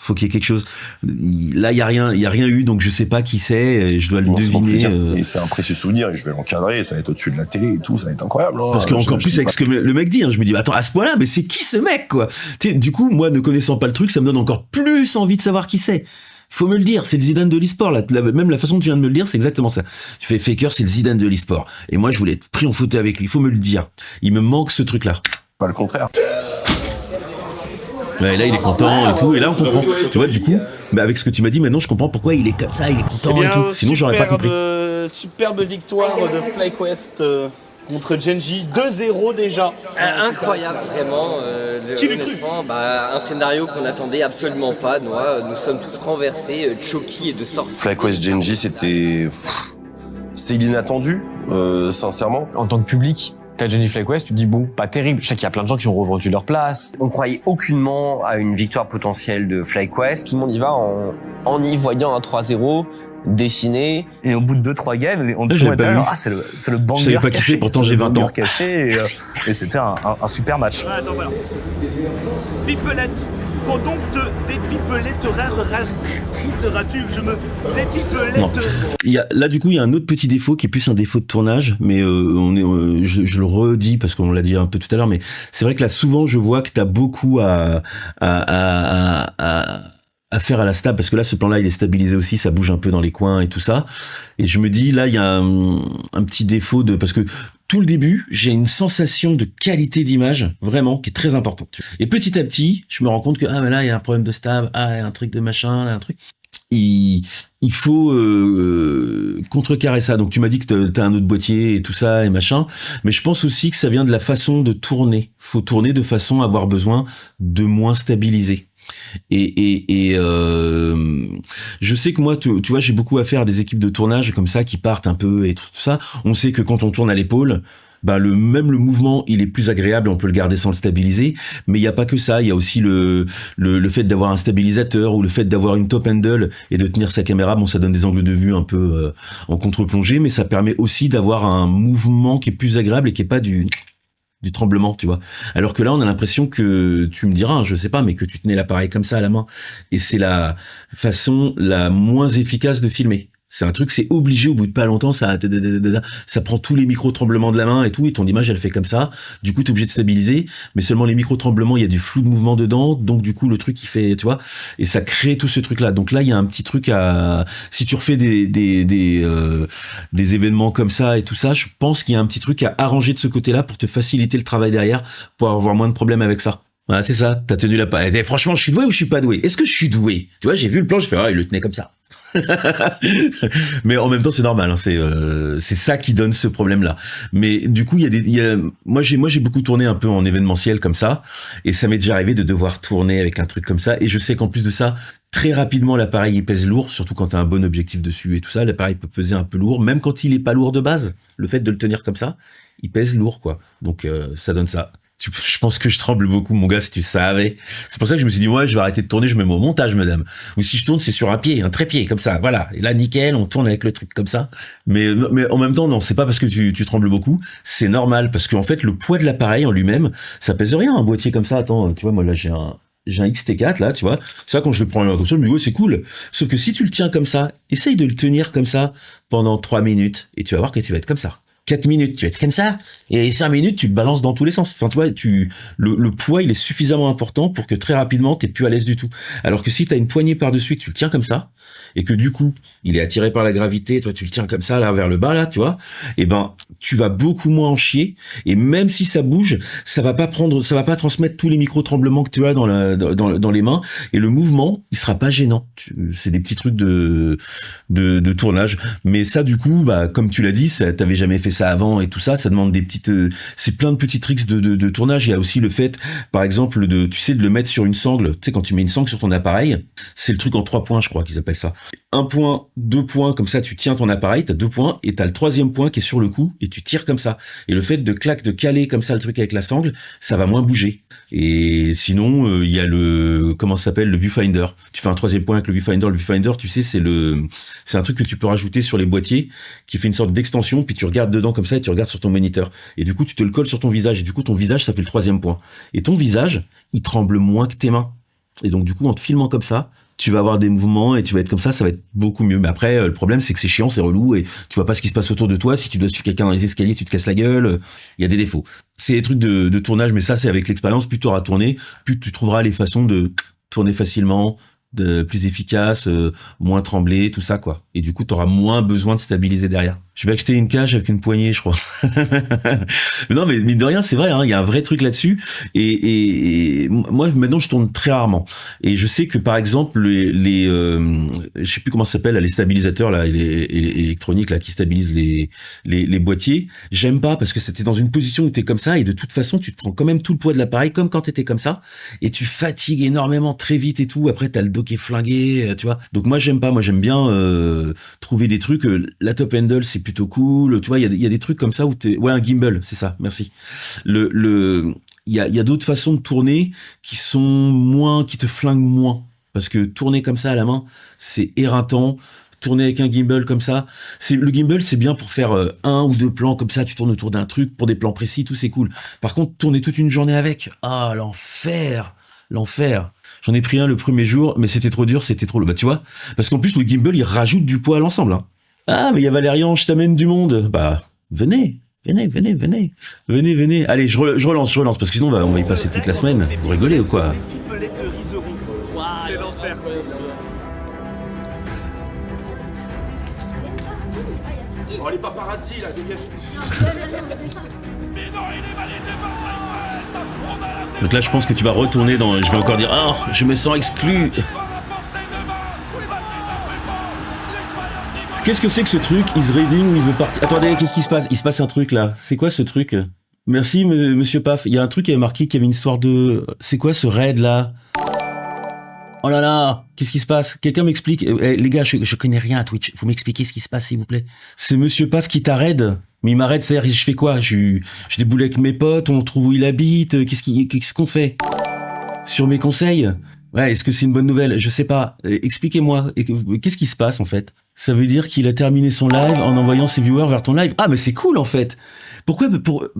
Faut qu'il y ait quelque chose. Là, il y a rien eu, donc je sais pas qui c'est. Je dois le deviner. Et c'est un précieux souvenir et je vais l'encadrer. Ça va être au-dessus de la télé et tout. Ça va être incroyable. Parce que encore plus avec ce que le mec dit, hein, je me dis, attends, à ce point-là, mais c'est qui ce mec, quoi? Du coup, moi, ne connaissant pas le truc, ça me donne encore plus envie de savoir qui c'est. Faut me le dire, c'est le Zidane de l'e-sport. Même la façon dont tu viens de me le dire, c'est exactement ça. Tu fais Faker, c'est le Zidane de l'e-sport. Et moi, je voulais être pris en photo avec lui. Faut me le dire. Il me manque ce truc-là. Pas le contraire. Ouais, là, il est content et tout. Et là, on comprend. Tu vois, du coup, bah, avec ce que tu m'as dit, maintenant, je comprends pourquoi il est comme ça, il est content et tout. Sinon, j'aurais pas compris. Superbe victoire de FlyQuest contre Gen.G. 2-0 déjà. Incroyable, vraiment. Honnêtement, un scénario qu'on n'attendait absolument pas. Nous sommes tous renversés, choqués et de sorte. FlyQuest Gen.G, c'est l'inattendu, sincèrement. En tant que public, t'as Gen.G FlyQuest, tu te dis bon, pas terrible. Je sais qu'il y a plein de gens qui ont revendu leur place. On croyait aucunement à une victoire potentielle de FlyQuest. Tout le monde y va en y voyant un 3-0 dessiner. Et au bout de 2-3 games, on je l'ai pas vu. C'est le banger. Je savais pas qui c'est, pourtant j'ai 20 ans. Caché et c'était un super match. Ouais, attends, voilà. Pipelette, quand donc des pipelettes rares, qui seras-tu? Des pipelettes. Là, du coup, il y a un autre petit défaut qui est plus un défaut de tournage, mais je le redis parce qu'on l'a dit un peu tout à l'heure, mais c'est vrai que là, souvent, je vois que t'as beaucoup à faire à la stab, parce que là, ce plan-là, il est stabilisé aussi, ça bouge un peu dans les coins et tout ça. Et je me dis, là, il y a un petit défaut parce que tout le début, j'ai une sensation de qualité d'image, vraiment, qui est très importante. Et petit à petit, je me rends compte que, mais là, il y a un problème de stab, il y a un truc de machin, là, un truc. Il faut contrecarrer ça. Donc tu m'as dit que t'as un autre boîtier et tout ça et machin, mais je pense aussi que ça vient de la façon de tourner. Faut tourner de façon à avoir besoin de moins stabiliser. Et je sais que moi, tu vois, j'ai beaucoup affaire à des équipes de tournage comme ça qui partent un peu et tout ça. On sait que quand on tourne à l'épaule, le mouvement, il est plus agréable, on peut le garder sans le stabiliser, mais il y a pas que ça, il y a aussi le fait d'avoir un stabilisateur ou le fait d'avoir une top handle et de tenir sa caméra. Bon, ça donne des angles de vue un peu en contre-plongée, mais ça permet aussi d'avoir un mouvement qui est plus agréable et qui est pas du tremblement, tu vois. Alors que là, on a l'impression que, tu me diras, je sais pas, mais que tu tenais l'appareil comme ça à la main. Et c'est la façon la moins efficace de filmer. C'est un truc, c'est obligé au bout de pas longtemps, ça prend tous les micro-tremblements de la main et tout, et ton image, elle fait comme ça. Du coup, t'es obligé de stabiliser, mais seulement les micro-tremblements, il y a du flou de mouvement dedans, donc du coup, le truc, il fait, tu vois, et ça crée tout ce truc-là. Donc là, il y a un petit truc si tu refais des événements comme ça et tout ça, je pense qu'il y a un petit truc à arranger de ce côté-là pour te faciliter le travail derrière, pour avoir moins de problèmes avec ça. Voilà, c'est ça, t'as tenu l'appareil. Franchement, je suis doué ou je suis pas doué? Est-ce que je suis doué? Tu vois, j'ai vu le plan, je fais, il le tenait comme ça. Mais en même temps c'est normal, hein, c'est ça qui donne ce problème là. Mais du coup moi j'ai beaucoup tourné un peu en événementiel comme ça, et ça m'est déjà arrivé de devoir tourner avec un truc comme ça, et je sais qu'en plus de ça, très rapidement l'appareil il pèse lourd, surtout quand t'as un bon objectif dessus et tout ça, l'appareil peut peser un peu lourd, même quand il est pas lourd de base, le fait de le tenir comme ça, il pèse lourd quoi, donc ça donne ça. Je pense que je tremble beaucoup, mon gars, si tu savais. C'est pour ça que je me suis dit, je vais arrêter de tourner, je me mets au montage, madame. Ou si je tourne, c'est sur un pied, un trépied, comme ça, voilà. Et là, nickel, on tourne avec le truc comme ça. Mais en même temps, non, c'est pas parce que tu trembles beaucoup, c'est normal, parce qu'en fait, le poids de l'appareil en lui-même, ça pèse rien, un boîtier comme ça. Attends, tu vois, moi, là, j'ai un XT4, là, tu vois. Ça, quand je le prends comme ça, je me dis, c'est cool. Sauf que si tu le tiens comme ça, essaye de le tenir comme ça pendant 3 minutes, et tu vas voir que tu vas être comme ça. 4 minutes, tu vas être comme ça, et 5 minutes, tu te balances dans tous les sens. Enfin, tu vois, le poids, il est suffisamment important pour que très rapidement, t'es plus à l'aise du tout. Alors que si t'as une poignée par-dessus, que tu le tiens comme ça, et que du coup, il est attiré par la gravité, toi, tu le tiens comme ça, là, vers le bas, là, tu vois, et tu vas beaucoup moins en chier, et même si ça bouge, ça va pas transmettre tous les micro-tremblements que tu as dans les mains, et le mouvement, il sera pas gênant. C'est des petits trucs de tournage. Mais ça, du coup, comme tu l'as dit, t'avais jamais fait ça avant et tout ça, ça demande des petites, c'est plein de petits tricks de tournage. Il y a aussi le fait, par exemple, de le mettre sur une sangle. Tu sais, quand tu mets une sangle sur ton appareil, c'est le truc en 3 points, je crois qu'ils appellent ça. 1 point, 2 points, comme ça, tu tiens ton appareil, t'as 2 points, et t'as le 3e point qui est sur le cou, et tu tires comme ça. Et le fait de caler comme ça le truc avec la sangle, ça va moins bouger. Et sinon, il y a le viewfinder. Tu fais un 3e point avec le viewfinder. Le viewfinder, tu sais, c'est un truc que tu peux rajouter sur les boîtiers, qui fait une sorte d'extension, puis tu regardes dedans comme ça, et tu regardes sur ton moniteur. Et du coup, tu te le colles sur ton visage, et du coup, ton visage, ça fait le 3e point. Et ton visage, il tremble moins que tes mains. Et donc, du coup, en te filmant comme ça, tu vas avoir des mouvements et tu vas être comme ça va être beaucoup mieux. Mais après, le problème, c'est que c'est chiant, c'est relou, et tu vois pas ce qui se passe autour de toi. Si tu dois suivre quelqu'un dans les escaliers, tu te casses la gueule. Il y a des défauts. C'est des trucs de tournage, mais ça, c'est avec l'expérience. Plus tu auras tourné, plus tu trouveras les façons de tourner facilement, plus efficace, moins trembler, tout ça, quoi. Et du coup, tu auras moins besoin de stabiliser derrière. Je vais acheter une cage avec une poignée, je crois. Non, mais mine de rien, c'est vrai, hein, il y a un vrai truc là-dessus. Et moi, maintenant, je tourne très rarement. Et je sais que, par exemple, je sais plus comment ça s'appelle, les stabilisateurs, là, les électroniques, là, qui stabilisent les boîtiers, j'aime pas, parce que c'était dans une position où t'es comme ça, et de toute façon, tu te prends quand même tout le poids de l'appareil, comme quand t'étais comme ça, et tu fatigues énormément très vite et tout. Après, t'as le dos qui est flingué, tu vois. Donc moi, j'aime pas. Moi, j'aime bien trouver des trucs. La top handle, c'est plutôt cool. Tu vois, il y a des trucs comme ça où un gimbal, c'est ça. Merci. Il y a d'autres façons de tourner qui te flinguent moins. Parce que tourner comme ça à la main, c'est éreintant. tourner avec un gimbal comme ça. Le gimbal, c'est bien pour faire 1 ou 2 plans comme ça, tu tournes autour d'un truc pour des plans précis, tout c'est cool. Par contre, tourner toute une journée avec, l'enfer. J'en ai pris un le premier jour, mais c'était trop dur, c'était trop lourd. Bah tu vois, parce qu'en plus le gimbal il rajoute du poids à l'ensemble. Hein. Ah mais il y a Valérian, je t'amène du monde. Bah venez. Allez, je relance parce que sinon on va y passer toute la semaine. Vous rigolez ou quoi? C'est l'enfer. Oh les paparazzi là, dégage. Donc là je pense que tu vas retourner dans... Je vais encore dire, je me sens exclu. Qu'est-ce que c'est que ce truc? Is reading, il veut partir. Attendez, qu'est-ce qui se passe? Il se passe un truc là. C'est quoi ce truc? Merci monsieur Paf. Il y a un truc qui avait marqué qu'il y avait une histoire de... C'est quoi ce raid là? Oh là là, qu'est-ce qui se passe? Quelqu'un m'explique. Les gars, je connais rien à Twitch. Vous m'expliquez ce qui se passe, s'il vous plaît. C'est monsieur Paf qui t'arrête. Mais il m'arrête, c'est-à-dire, je fais quoi? Je déboule avec mes potes, on trouve où il habite. Qu'est-ce qu'on fait? Sur mes conseils? Ouais, est-ce que c'est une bonne nouvelle? Je sais pas. Expliquez-moi. Qu'est-ce qui se passe, en fait? Ça veut dire qu'il a terminé son live en envoyant ses viewers vers ton live. Ah, mais c'est cool, en fait. Pourquoi?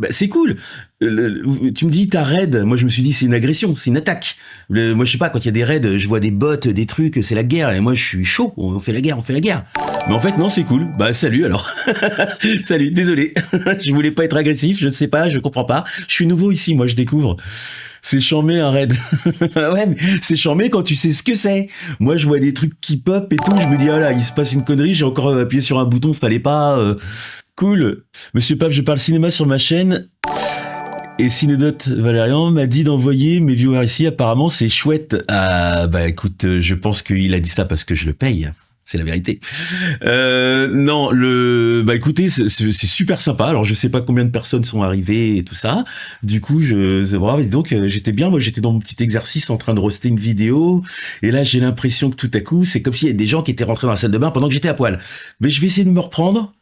C'est cool. Tu me dis, t'as raid. Moi, je me suis dit, c'est une agression, c'est une attaque. Moi, je sais pas, quand il y a des raids, je vois des bots, des trucs, c'est la guerre. Et moi, je suis chaud. On fait la guerre. Mais en fait, non, c'est cool. Bah, salut, alors. Salut, désolé. Je voulais pas être agressif, je ne sais pas, je comprends pas. Je suis nouveau ici, moi, je découvre. C'est charmé un raid. Ouais, mais c'est charmé quand tu sais ce que c'est. Moi, je vois des trucs qui pop et tout, je me dis, ah là, il se passe une connerie, j'ai encore appuyé sur un bouton, fallait pas... Cool. Monsieur Pape, je parle cinéma sur ma chaîne. Et Cinédote Valérian m'a dit d'envoyer mes viewers ici, apparemment c'est chouette. Ah, bah écoute, je pense qu'il a dit ça parce que je le paye. C'est la vérité. Non, bah écoutez, c'est super sympa. Alors je sais pas combien de personnes sont arrivées et tout ça. Du coup, c'est brave. Et donc j'étais bien. Moi, j'étais dans mon petit exercice en train de roaster une vidéo. Et là, j'ai l'impression que tout à coup, c'est comme s'il y avait des gens qui étaient rentrés dans la salle de bain pendant que j'étais à poil. Mais je vais essayer de me reprendre.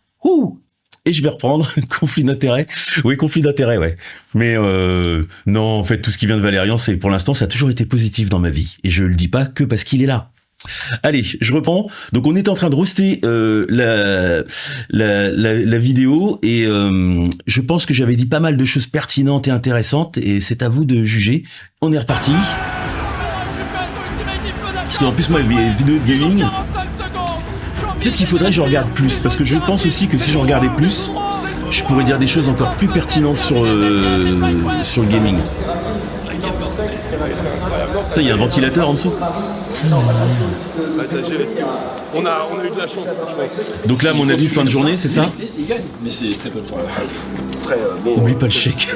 Et je vais reprendre. Conflit d'intérêt. Oui, conflit d'intérêt, ouais. Mais non, en fait, tout ce qui vient de Valérian, c'est pour l'instant, ça a toujours été positif dans ma vie. Et je le dis pas que parce qu'il est là. Allez, je reprends. Donc on était en train de roaster la vidéo et je pense que j'avais dit pas mal de choses pertinentes et intéressantes et c'est à vous de juger. On est reparti. Parce qu'en plus moi, les vidéos de gaming, peut-être qu'il faudrait que je regarde plus parce que je pense aussi que si je regardais plus, je pourrais dire des choses encore plus pertinentes sur le gaming. Putain, il y a un ventilateur en dessous. On a eu de la chance, je pense. Donc là, à mon avis, fin de journée, c'est ça? Mais c'est très peu de problème. Oublie pas le chèque.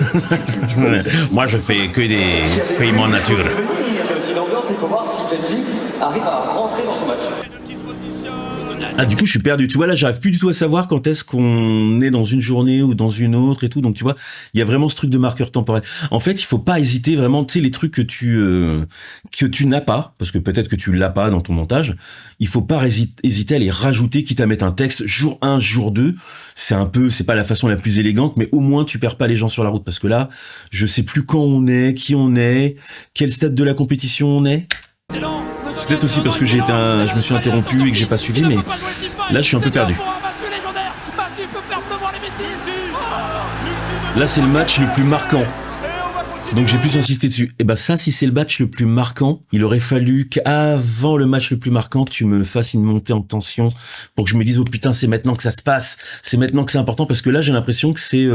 Moi, je fais que des paiements nature. Il y a aussi l'ambiance, il faut voir si Genji arrive à rentrer dans son match. Ah, du coup, je suis perdu. Tu vois, là, j'arrive plus du tout à savoir quand est-ce qu'on est dans une journée ou dans une autre et tout. Donc, tu vois, il y a vraiment ce truc de marqueur temporel. En fait, il faut pas hésiter vraiment, tu sais, les trucs que tu n'as pas, parce que peut-être que tu l'as pas dans ton montage. Il faut pas hésiter à les rajouter, quitte à mettre un texte jour 1, jour 2. C'est pas la façon la plus élégante, mais au moins, tu perds pas les gens sur la route. Parce que là, je sais plus quand on est, qui on est, quel stade de la compétition on est. C'est peut-être aussi parce que je me suis interrompu et que j'ai pas suivi, mais là je suis un peu perdu. Là c'est le match le plus marquant. Donc j'ai plus insisté dessus. Et bah ça, si c'est le match le plus marquant, il aurait fallu qu'avant le match le plus marquant, tu me fasses une montée en tension pour que je me dise, oh putain, c'est maintenant que ça se passe, c'est maintenant que c'est important, parce que là j'ai l'impression que c'est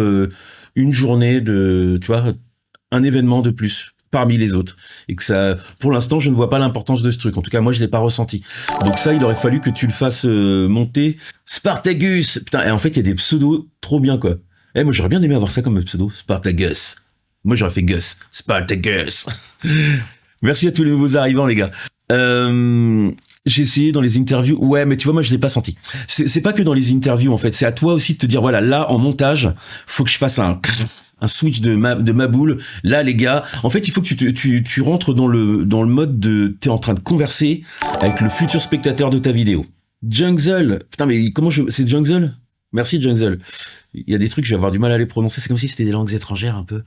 une journée de, tu vois, un événement de plus parmi les autres, et que ça, pour l'instant, je ne vois pas l'importance de ce truc. En tout cas, moi, je l'ai pas ressenti. Donc ça, il aurait fallu que tu le fasses monter. Spartagus. Putain, et en fait, il y a des pseudos trop bien, quoi. Moi, j'aurais bien aimé avoir ça comme pseudo. Spartagus. Moi, j'aurais fait Gus. Spartagus. Merci à tous les nouveaux arrivants, les gars. J'ai essayé dans les interviews. Ouais, mais tu vois, moi, je l'ai pas senti. C'est pas que dans les interviews, en fait. C'est à toi aussi de te dire, voilà, là, en montage, faut que je fasse un switch de ma boule. Là, les gars, en fait, il faut que tu rentres dans le mode de, t'es en train de converser avec le futur spectateur de ta vidéo. Jungle. Putain, mais comment c'est Jungle? Merci Jungle. Il y a des trucs, je vais avoir du mal à les prononcer. C'est comme si c'était des langues étrangères un peu.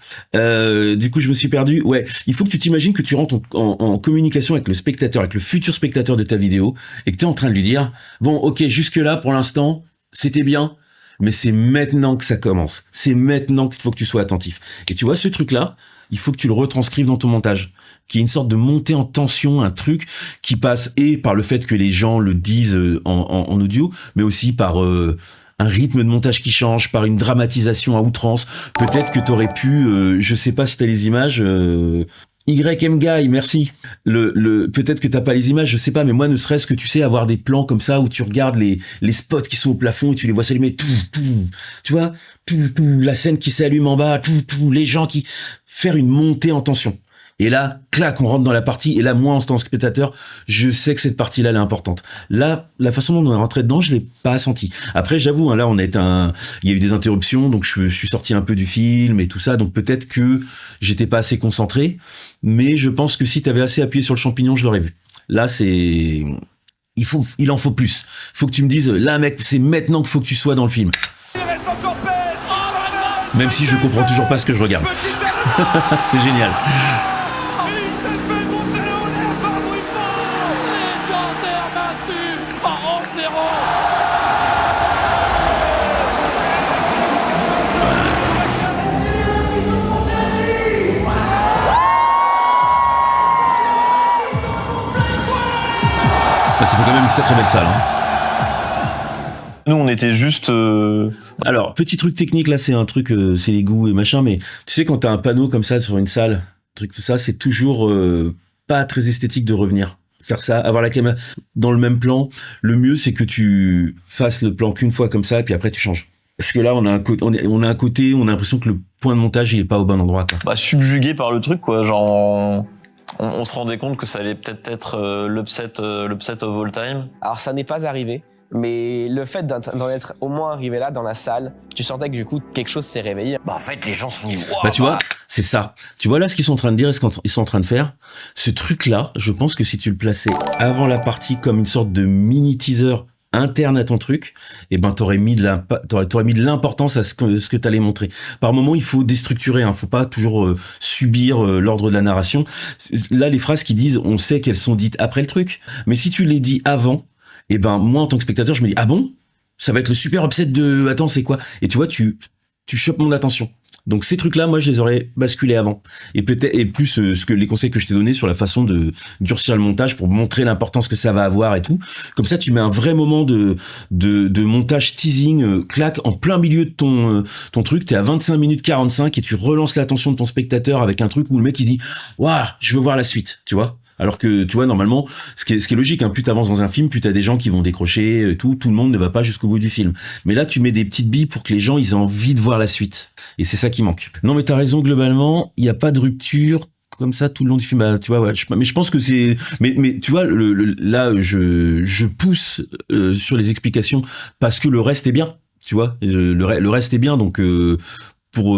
Du coup, je me suis perdu. Ouais, il faut que tu t'imagines que tu rentres en communication avec le spectateur, avec le futur spectateur de ta vidéo, et que tu es en train de lui dire, bon, ok, jusque-là, pour l'instant, c'était bien, mais c'est maintenant que ça commence. C'est maintenant qu'il faut que tu sois attentif. Et tu vois, ce truc-là, il faut que tu le retranscrives dans ton montage, qu'il y ait une sorte de montée en tension, un truc qui passe et par le fait que les gens le disent en audio, mais aussi par un rythme de montage qui change, par une dramatisation à outrance. Peut-être que t'aurais pu, je sais pas si t'as les images, YM Guy, merci. Peut-être que t'as pas les images, je sais pas, mais moi, ne serait-ce que tu sais avoir des plans comme ça où tu regardes les spots qui sont au plafond et tu les vois s'allumer, tu vois, la scène qui s'allume en bas, les gens qui faire une montée en tension. Et là, clac, on rentre dans la partie. Et là, moi, en tant que spectateur, je sais que cette partie-là, elle est importante. Là, la façon dont on est rentré dedans, je l'ai pas senti. Après, j'avoue, hein, là, il y a eu des interruptions, donc je suis sorti un peu du film et tout ça. Donc peut-être que j'étais pas assez concentré. Mais je pense que si t'avais assez appuyé sur le champignon, je l'aurais vu. Là, il en faut plus. Faut que tu me dises, là, mec, c'est maintenant qu'il faut que tu sois dans le film. Même si je comprends toujours pas ce que je regarde. C'est génial. Ça fait quand même une sacrée belle salle. Hein. Nous, on était juste... Alors, petit truc technique, là, c'est un truc, c'est les goûts et machin, mais tu sais, quand t'as un panneau comme ça sur une salle, truc tout ça, c'est toujours pas très esthétique de revenir. Faire ça, avoir la caméra dans le même plan, le mieux, c'est que tu fasses le plan qu'une fois comme ça, et puis après, tu changes. Parce que là, on a un côté, on a l'impression que le point de montage, il est pas au bon endroit, quoi. Bah, subjugué par le truc, quoi, genre... On se rendait compte que ça allait peut-être être l'upset of all time. Alors ça n'est pas arrivé, mais le fait d'en être au moins arrivé là dans la salle, tu sentais que du coup quelque chose s'est réveillé. Bah en fait les gens sont dit wow, bah tu vois, c'est ça. Tu vois là ce qu'ils sont en train de dire et ce qu'ils sont en train de faire. Ce truc là, je pense que si tu le plaçais avant la partie comme une sorte de mini teaser interne à ton truc, et ben t'aurais mis de l'importance à ce que t'allais montrer. Par moment, il faut déstructurer, hein, faut pas toujours subir l'ordre de la narration. Là, les phrases qui disent, on sait qu'elles sont dites après le truc, mais si tu les dis avant, et ben moi en tant que spectateur, je me dis ah bon, ça va être le super upset de attends c'est quoi, et tu vois tu chopes mon attention. Donc ces trucs-là, moi, je les aurais basculés avant. Et peut-être, et plus les conseils que je t'ai donnés sur la façon de durcir le montage pour montrer l'importance que ça va avoir et tout. Comme ça, tu mets un vrai moment de montage teasing, clac, en plein milieu de ton truc. T'es à 25 minutes 45 et tu relances l'attention de ton spectateur avec un truc où le mec, il dit, waouh, je veux voir la suite, tu vois. Alors que, tu vois, normalement, ce qui est logique, hein, plus t'avances dans un film, plus t'as des gens qui vont décrocher, tout le monde ne va pas jusqu'au bout du film. Mais là, tu mets des petites billes pour que les gens, ils aient envie de voir la suite. Et c'est ça qui manque. Non, mais t'as raison, globalement, il n'y a pas de rupture comme ça tout le long du film. Bah, tu vois, ouais, mais je pense que c'est, mais tu vois, là, je pousse sur les explications parce que le reste est bien. Tu vois, le reste est bien, donc, pour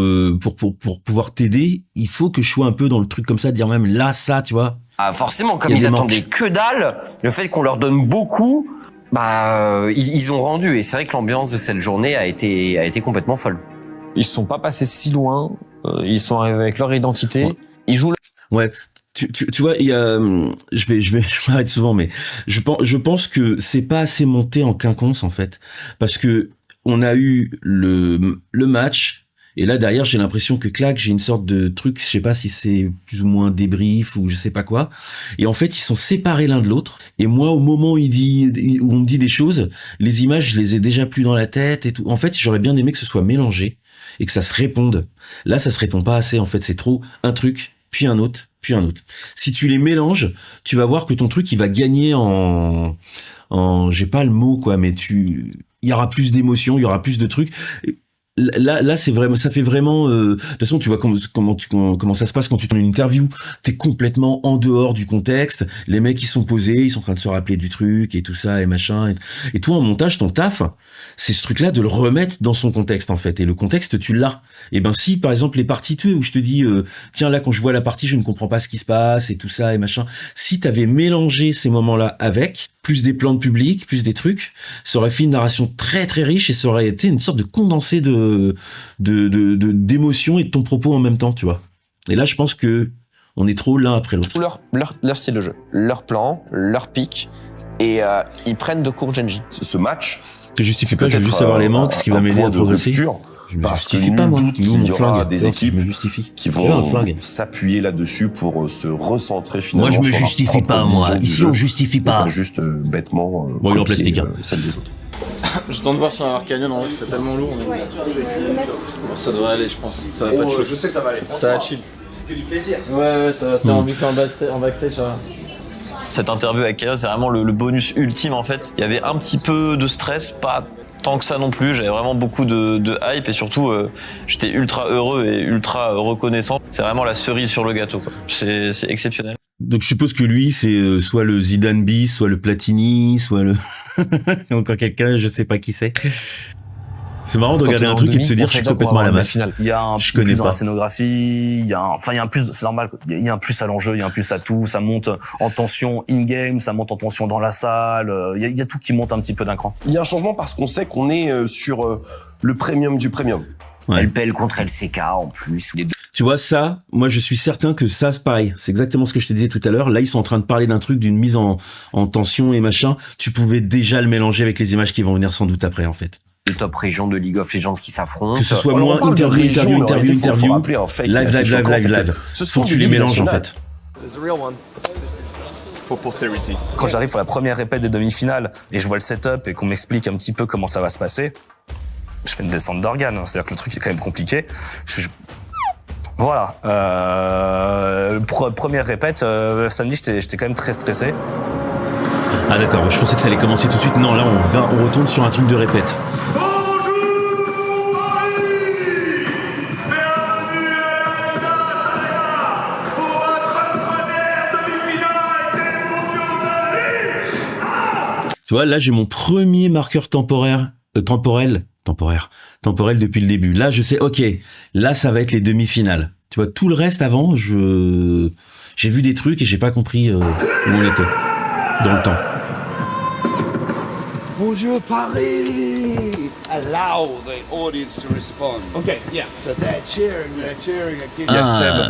pouvoir t'aider, il faut que je sois un peu dans le truc comme ça, de dire même là, ça, tu vois. Ah, forcément, comme ils attendaient que dalle, le fait qu'on leur donne beaucoup, bah, ils ont rendu. Et c'est vrai que l'ambiance de cette journée a été complètement folle. Ils se sont pas passés si loin. Ils sont arrivés avec leur identité. Ouais. Ils jouent. Ouais. Tu vois, il y a, je m'arrête souvent, mais je pense que c'est pas assez monté en quinconce, en fait. Parce que on a eu le match. Et là, derrière, j'ai l'impression que clac, j'ai une sorte de truc, je sais pas si c'est plus ou moins débrief ou je sais pas quoi. Et en fait, ils sont séparés l'un de l'autre. Et moi, au moment où on me dit des choses, les images, je les ai déjà plus dans la tête et tout. En fait, j'aurais bien aimé que ce soit mélangé et que ça se réponde. Là, ça se répond pas assez. En fait, c'est trop un truc, puis un autre, puis un autre. Si tu les mélanges, tu vas voir que ton truc, il va gagner en j'ai pas le mot, quoi, mais il y aura plus d'émotions, il y aura plus de trucs. Là, c'est vraiment, ça fait vraiment. De toute façon, tu vois comment ça se passe quand tu tournes une interview. T'es complètement en dehors du contexte. Les mecs, ils sont posés, ils sont en train de se rappeler du truc et tout ça et machin. Et toi, en montage, ton taf, c'est ce truc-là de le remettre dans son contexte en fait. Et le contexte, tu l'as. Et ben si, par exemple, les parties où je te dis, tiens là, quand je vois la partie, je ne comprends pas ce qui se passe et tout ça et machin. Si t'avais mélangé ces moments-là avec plus des plans de public, plus des trucs, ça aurait fait une narration très très riche et ça aurait été une sorte de condensé d'émotions et de ton propos en même temps, tu vois. Et là, je pense que on est trop l'un après l'autre. Leur style de jeu, leur plan, leur pic, et ils prennent de cours Genji. Ce match. Je justifie pas, je veux juste savoir les manques, ce qui va m'aider à progresser. Je me justifie pas, moi. Il y aura des équipes qui vont s'appuyer là-dessus pour se recentrer finalement. Moi, je me justifie pas, moi. Ici, on justifie pas. Juste bêtement. Bon, il est en plastique. Celle des autres. Je tente de voir sur un Arcanion, en vrai, c'était tellement lourd. Mais... Bon, ça devrait aller, je pense. Ça va pas chill. Je sais que ça va aller. Ça va chill. C'est que du plaisir. Ouais, ça va. C'est en backstage, ça va. Cette interview avec Kaya, c'est vraiment le bonus ultime, en fait. Il y avait un petit peu de stress, pas tant que ça non plus. J'avais vraiment beaucoup de hype et surtout, j'étais ultra heureux et ultra reconnaissant. C'est vraiment la cerise sur le gâteau, quoi. C'est exceptionnel. Donc je suppose que lui, c'est soit le Zidane bis, soit le Platini, soit le... encore quelqu'un, je sais pas qui c'est. C'est marrant de regarder un truc et de se dire je suis complètement à la masse. Il y a un plus dans la scénographie, il y a un plus, c'est normal, il y a un plus à l'enjeu, il y a un plus à tout, ça monte en tension in-game, ça monte en tension dans la salle, il y a tout qui monte un petit peu d'un cran. Il y a un changement parce qu'on sait qu'on est sur le premium du premium. Ouais. LPL contre LCK en plus. Les deux. Tu vois, ça, moi je suis certain que ça, c'est pareil. C'est exactement ce que je te disais tout à l'heure. Là, ils sont en train de parler d'un truc, d'une mise en tension et machin. Tu pouvais déjà le mélanger avec les images qui vont venir sans doute après, en fait. Les top régions de League of Legends qui s'affrontent. Que ce soit moins interview, live. Faut que tu les mélanges, en fait. Quand j'arrive pour la première répète des demi-finales et je vois le setup et qu'on m'explique un petit peu comment ça va se passer, je fais une descente d'organes. C'est-à-dire que le truc est quand même compliqué. Voilà. Première répète, samedi, j'étais quand même très stressé. Ah d'accord, je pensais que ça allait commencer tout de suite. Non, là, on retourne sur un truc de répète. Tu vois, là, j'ai mon premier marqueur temporel depuis le début. Là, je sais, ok, là, ça va être les demi-finales. Tu vois, tout le reste avant, j'ai vu des trucs et j'ai pas compris où on était dans le temps. Bonjour Paris! Allow the audience to respond. Okay, yeah. So they're cheering.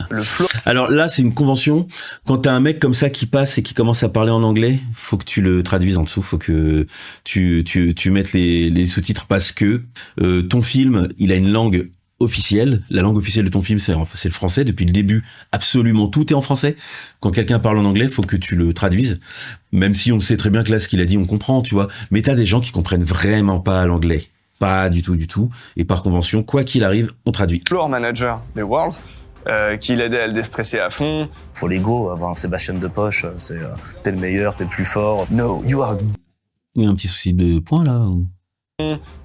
Le flow. Alors là, c'est une convention. Quand t'as un mec comme ça qui passe et qui commence à parler en anglais, faut que tu le traduises en dessous. Faut que tu mettes les sous-titres parce que ton film, il a une langue officielle. La langue officielle de ton film, c'est le français. Depuis le début, absolument tout est en français. Quand quelqu'un parle en anglais, faut que tu le traduises. Même si on sait très bien que là, ce qu'il a dit, on comprend, tu vois. Mais t'as des gens qui comprennent vraiment pas l'anglais. Pas du tout. Et par convention, quoi qu'il arrive, on traduit. Floor manager des Worlds, qui l'aidait à le déstresser à fond. Faut l'ego, avoir un Sébastien de poche, c'est t'es le meilleur, t'es le plus fort. No, you are... Il y a un petit souci de point, là.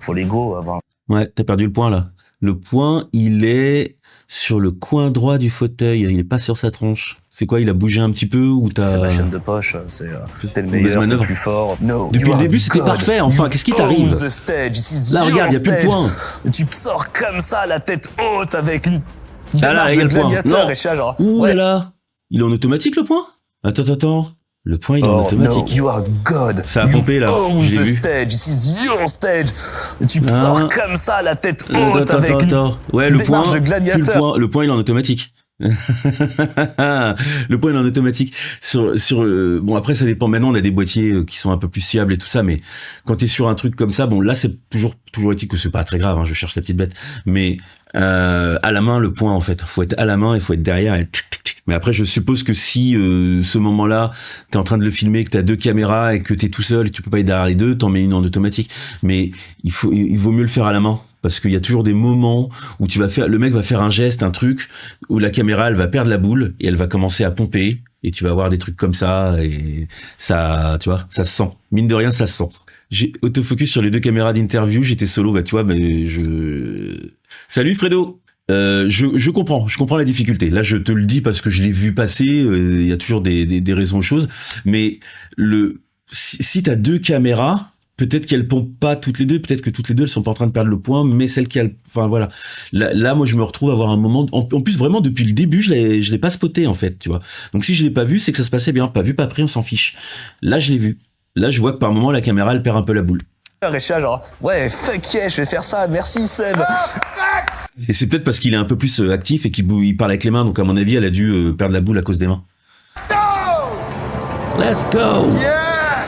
Faut l'ego, avoir... Ouais, t'as perdu le point, là. Le point, il est sur le coin droit du fauteuil, il est pas sur sa tronche. C'est quoi, il a bougé un petit peu ou t'as... C'est ma chaîne de poche, t'es le meilleur, t'es le plus fort. No, depuis le début, c'était parfait, enfin, qu'est-ce qui t'arrive? Là, regarde, il y a plus de points. Tu sors comme ça, la tête haute, avec une... Ah là, il y a le point. Non. Et genre, ouh là là. Il est en automatique, le point? Attends. Le point, il est en automatique. No, you are God. Ça a pompé, là. J'ai vu. Stage. This is your stage. Et tu sors comme ça, la tête haute, avec une ouais, le point, de gladiateur. Le point, il est en automatique. Le point il est en automatique bon après ça dépend. Maintenant on a des boîtiers qui sont un peu plus fiables et tout ça, mais quand t'es sur un truc comme ça, bon là c'est toujours éthique que c'est pas très grave, hein, je cherche la petite bête, mais à la main le point en fait, faut être à la main, il faut être derrière et mais après je suppose que si ce moment-là t'es en train de le filmer, que t'as deux caméras et que t'es tout seul et tu peux pas être derrière les deux, t'en mets une en automatique, mais il vaut mieux le faire à la main. Parce qu'il y a toujours des moments où le mec va faire un geste, un truc, où la caméra, elle va perdre la boule et elle va commencer à pomper et tu vas avoir des trucs comme ça et ça, tu vois, ça se sent. Mine de rien, ça se sent. J'ai autofocus sur les 2 caméras d'interview, j'étais solo, bah tu vois, mais Salut Fredo. Je comprends la difficulté. Là, je te le dis parce que je l'ai vu passer. Il y a toujours des raisons aux choses, mais si t'as 2 caméras, peut-être qu'elles pompent pas toutes les 2, peut-être que toutes les 2 elles sont pas en train de perdre le point, mais celle qui a, enfin voilà. Là, moi, je me retrouve à avoir un moment. En plus, vraiment, depuis le début, je l'ai pas spoté en fait, tu vois. Donc si je l'ai pas vu, c'est que ça se passait bien. Pas vu, pas pris, on s'en fiche. Là, je l'ai vu. Là, je vois que par moment, la caméra, elle perd un peu la boule. Récha, genre, ouais, fuck yeah, je vais faire ça, merci Seb. Et c'est peut-être parce qu'il est un peu plus actif et qu'il parle avec les mains, donc à mon avis, elle a dû perdre la boule à cause des mains. Let's go. Yeah.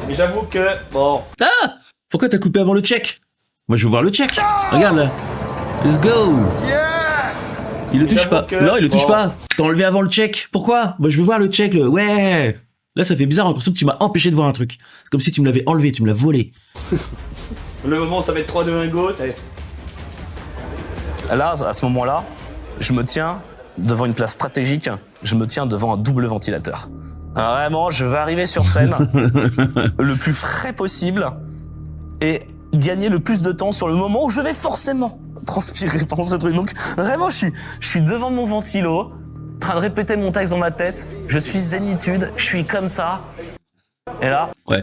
Mais j'avoue que, bon... Ah, pourquoi t'as coupé avant le check? Moi, je veux voir le check. Regarde là. Let's go. Yeah. Il le touche pas. Non, il le touche pas. T'as enlevé avant le check. Pourquoi? Moi, je veux voir le check. Ouais. Là, ça fait bizarre, j'ai l'impression que tu m'as empêché de voir un truc. C'est comme si tu me l'avais enlevé, tu me l'as volé. Le moment où ça va être 3-2-1 go, ça y est. Là, à ce moment-là, je me tiens devant une place stratégique, je me tiens devant un double ventilateur. Alors vraiment, je vais arriver sur scène le plus frais possible et gagner le plus de temps sur le moment où je vais forcément transpirer pendant ce truc. Donc vraiment, je suis devant mon ventilo, en train de répéter mon texte dans ma tête, je suis zénitude, je suis comme ça. Et là? Ouais.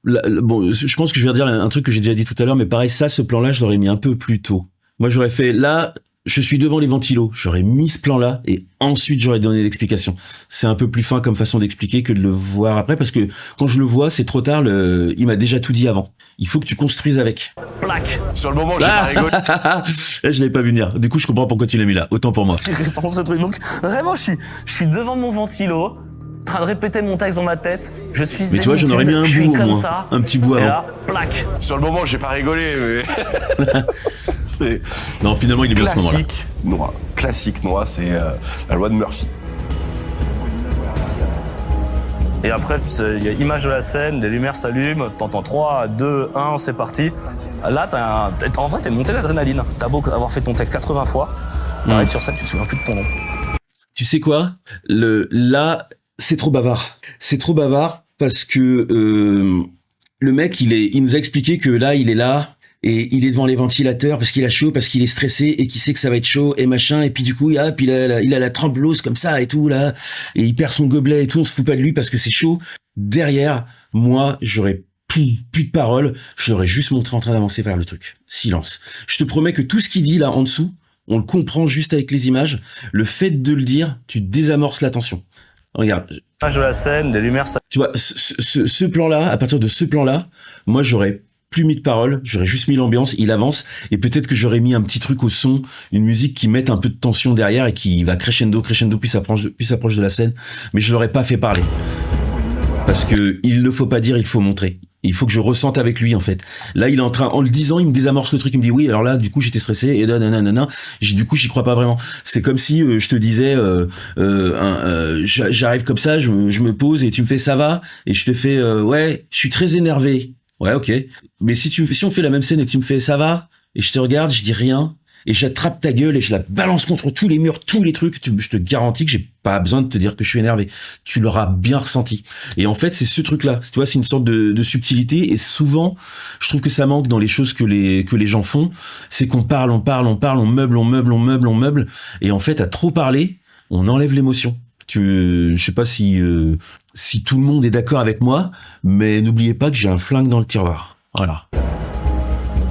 Bon, je pense que je vais redire un truc que j'ai déjà dit tout à l'heure, mais pareil, ce plan-là, je l'aurais mis un peu plus tôt. Moi, j'aurais fait, là, je suis devant les ventilos. J'aurais mis ce plan-là et ensuite j'aurais donné l'explication. C'est un peu plus fin comme façon d'expliquer que de le voir après, parce que quand je le vois, c'est trop tard, il m'a déjà tout dit avant. Il faut que tu construises avec. Plaque. Sur le moment, j'ai pas rigolé. Là, je l'avais pas vu venir. Du coup, je comprends pourquoi tu l'as mis là. Autant pour moi. Pendant ce truc. Donc, vraiment, je suis devant mon ventilo, en train de répéter mon texte dans ma tête. Je suis zénitude, mais tu vois, j'en aurais mis un bout au moins. Ça, un petit bout avant. Et là, plaque. Sur le moment, j'ai pas rigolé, mais... c'est... Non, finalement, il est bien à ce moment-là. Classique noir, c'est la loi de Murphy. Et après, il y a image de la scène, les lumières s'allument, t'entends 3, 2, 1, c'est parti. Là, en vrai, t'es une montée d'adrénaline. T'as beau avoir fait ton texte 80 fois, t'arrives sur scène, tu te souviens plus de ton nom. Tu sais quoi? Là, c'est trop bavard. C'est trop bavard parce que le mec, il nous a expliqué que là, il est là et il est devant les ventilateurs parce qu'il a chaud, parce qu'il est stressé et qu'il sait que ça va être chaud et machin. Et puis du coup, il a la tremblose comme ça et tout là, et il perd son gobelet et tout. On se fout pas de lui parce que c'est chaud. Derrière, moi, j'aurais plus de paroles. Je l'aurais juste montré en train d'avancer vers le truc. Silence. Je te promets que tout ce qu'il dit là en dessous, on le comprend juste avec les images. Le fait de le dire, tu désamorces la tension. Regarde. Image de la scène, les lumières... Tu vois, ce plan-là, à partir de ce plan-là, moi, j'aurais plus mis de paroles, j'aurais juste mis l'ambiance, il avance, et peut-être que j'aurais mis un petit truc au son, une musique qui mette un peu de tension derrière et qui va crescendo, puis s'approche de la scène, mais je l'aurais pas fait parler. Parce que il ne faut pas dire, il faut montrer. Il faut que je ressente avec lui, en fait. Là, il est en train, en le disant, il me désamorce le truc, il me dit oui, alors là, du coup, j'étais stressé, et nanana. Du coup, j'y crois pas vraiment. C'est comme si je te disais, j'arrive comme ça, je me pose, et tu me fais ça va, et je te fais, ouais, je suis très énervé. Ouais, ok. Mais si on fait la même scène et que tu me fais ça va, et je te regarde, je dis rien, et j'attrape ta gueule et je la balance contre tous les murs, tous les trucs, je te garantis que j'ai pas besoin de te dire que je suis énervé. Tu l'auras bien ressenti. Et en fait, c'est ce truc-là. Tu vois, c'est une sorte de subtilité, et souvent, je trouve que ça manque dans les choses que les gens font. C'est qu'on parle, on meuble, et en fait, à trop parler, on enlève l'émotion. Je sais pas si tout le monde est d'accord avec moi, mais n'oubliez pas que j'ai un flingue dans le tiroir. Voilà.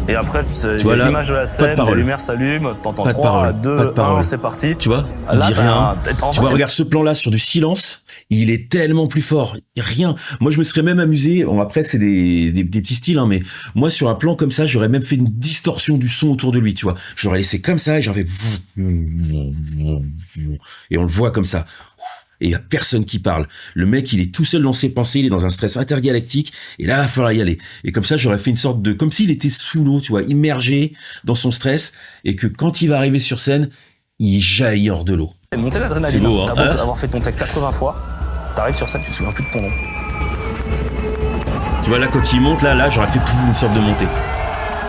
Et après, il y a l'image de la scène, les lumières s'allument, t'entends 3, 2, 1, c'est parti. Tu vois, on dit rien. Tu vois, regarde ce plan-là sur du silence, il est tellement plus fort. Rien. Moi, je me serais même amusé, bon après, c'est des petits styles, hein, mais moi, sur un plan comme ça, j'aurais même fait une distorsion du son autour de lui, tu vois. Je l'aurais laissé comme ça, et j'aurais fait... Et on le voit comme ça. Et il y a personne qui parle. Le mec, il est tout seul dans ses pensées, il est dans un stress intergalactique, et là, il va falloir y aller. Et comme ça, j'aurais fait une sorte de... Comme s'il était sous l'eau, tu vois, immergé dans son stress, et que quand il va arriver sur scène, il jaillit hors de l'eau. C'est montée d'adrénaline. C'est beau, hein. T'as beau avoir fait ton texte 80 fois, t'arrives sur scène, tu te souviens plus de ton nom. Tu vois, là, quand il monte, là, j'aurais fait une sorte de montée.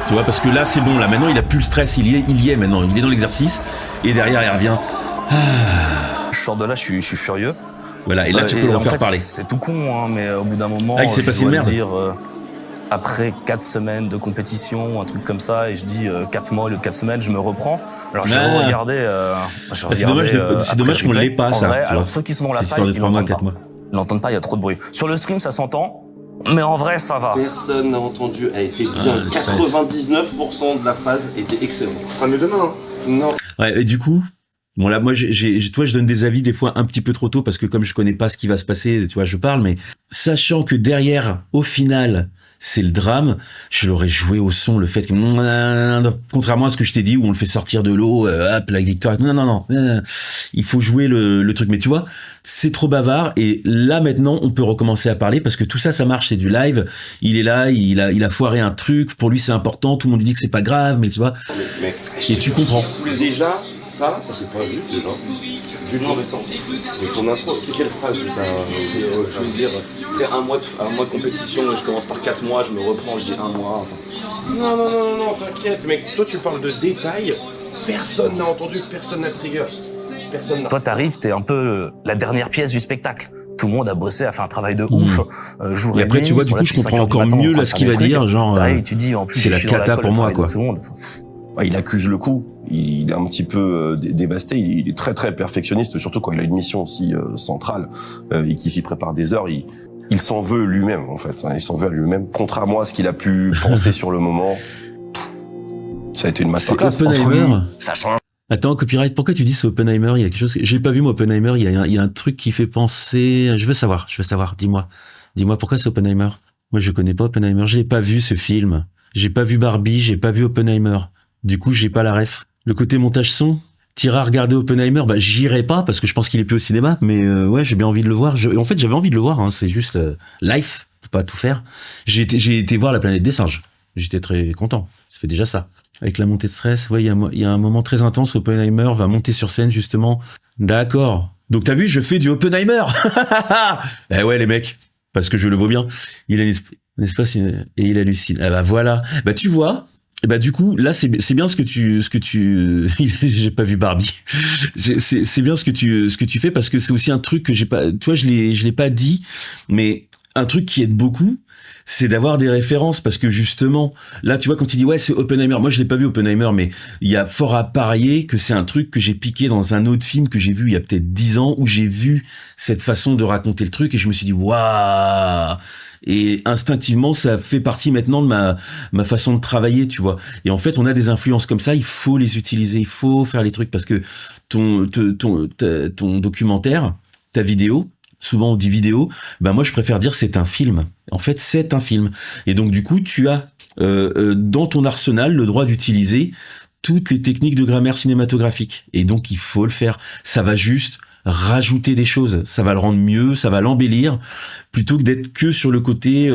Tu vois, parce que là, c'est bon, là, maintenant, il a plus le stress, il y est maintenant, il est dans l'exercice, et derrière, il revient... Je sors de là, je suis furieux. Voilà, et là tu peux le refaire parler. C'est tout con, hein, mais au bout d'un moment, il s'est passé une merde. Dire, après 4 semaines de compétition, un truc comme ça, et je dis 4 mois au lieu de 4 semaines, je me reprends. Alors j'ai regardé. C'est dommage qu'on l'ait pas, ça. Vrai, alors ceux qui sont dans la salle, de 3 mois, 4 mois. Ils n'entendent pas, il y a trop de bruit. Sur le stream, ça s'entend, mais en vrai, ça va. Personne n'a entendu, a été bien. 99% de la phase était excellente. Enfin, mais demain, hein. Non. Ouais, et du coup, bon là, moi, toi, je donne des avis des fois un petit peu trop tôt parce que comme je connais pas ce qui va se passer, tu vois, je parle, mais sachant que derrière, au final, c'est le drame, je l'aurais joué au son, le fait que, contrairement à ce que je t'ai dit, où on le fait sortir de l'eau, hop, la victoire, non, il faut jouer le truc, mais tu vois, c'est trop bavard, et là, maintenant, on peut recommencer à parler, parce que tout ça, ça marche, c'est du live, il est là, il a foiré un truc, pour lui, c'est important, tout le monde lui dit que c'est pas grave, mais tu vois, et tu comprends. Déjà, ça c'est pas vu, déjà, du mauvais sens. Et ton intro, c'est quelle phrase, je veux dire, un mois de compétition, je commence par 4 mois, je me reprends, je dis 1 mois. Enfin... Non, t'inquiète, mec, toi tu parles de détails, personne n'a entendu, personne n'a trigger. Toi, t'arrives, t'es un peu la dernière pièce du spectacle. Tout le monde a bossé, a fait un travail de ouf, jour et après, nuit, tu vois, du coup, je comprends encore mieux là ce qu'il va dire, genre, tu dis, en plus, c'est la cata pour moi, quoi. Il accuse le coup, il est un petit peu dévasté, il est très très perfectionniste, surtout quand il a une mission aussi centrale et qu'il s'y prépare des heures, il s'en veut lui-même en fait, il s'en veut à lui-même, contrairement à ce qu'il a pu penser sur le moment. Ça a été une masterclass. C'est Oppenheimer. Ça change. Attends, copyright, pourquoi tu dis c'est Oppenheimer? Il y a quelque chose, j'ai pas vu moi Oppenheimer, il y a un truc qui fait penser, je veux savoir, dis-moi pourquoi c'est Oppenheimer? Moi je connais pas Oppenheimer, je l'ai pas vu ce film, j'ai pas vu Barbie, j'ai pas vu Oppenheimer. Du coup, j'ai pas la ref. Le côté montage son, t'iras regarder Oppenheimer, bah j'irai pas parce que je pense qu'il est plus au cinéma, mais ouais, j'ai bien envie de le voir. En fait, j'avais envie de le voir, hein, c'est juste life, faut pas tout faire. J'ai été voir La Planète des Singes. J'étais très content. Ça fait déjà ça. Avec la montée de stress, ouais, il y a un moment très intense où Oppenheimer va monter sur scène justement. D'accord. Donc t'as vu, je fais du Oppenheimer. Eh ouais les mecs, parce que je le vois bien. Il a une espèce et il hallucine. Ah bah voilà. Bah tu vois. Et bah du coup là c'est bien ce que tu j'ai pas vu Barbie. C'est bien ce que tu fais parce que c'est aussi un truc que j'ai pas, tu vois, je l'ai pas dit, mais un truc qui aide beaucoup, c'est d'avoir des références parce que justement là tu vois quand il dit ouais c'est Oppenheimer, moi je l'ai pas vu Oppenheimer, mais il y a fort à parier que c'est un truc que j'ai piqué dans un autre film que j'ai vu il y a peut-être 10 ans où j'ai vu cette façon de raconter le truc et je me suis dit waouh. Et instinctivement, ça fait partie maintenant de ma façon de travailler, tu vois. Et en fait, on a des influences comme ça, il faut les utiliser, il faut faire les trucs parce que ton documentaire, ta vidéo, souvent on dit vidéo, bah moi je préfère dire c'est un film. En fait, c'est un film. Et donc du coup, tu as dans ton arsenal le droit d'utiliser toutes les techniques de grammaire cinématographique. Et donc il faut le faire. Ça va juste rajouter des choses, ça va le rendre mieux, ça va l'embellir, plutôt que d'être que sur le côté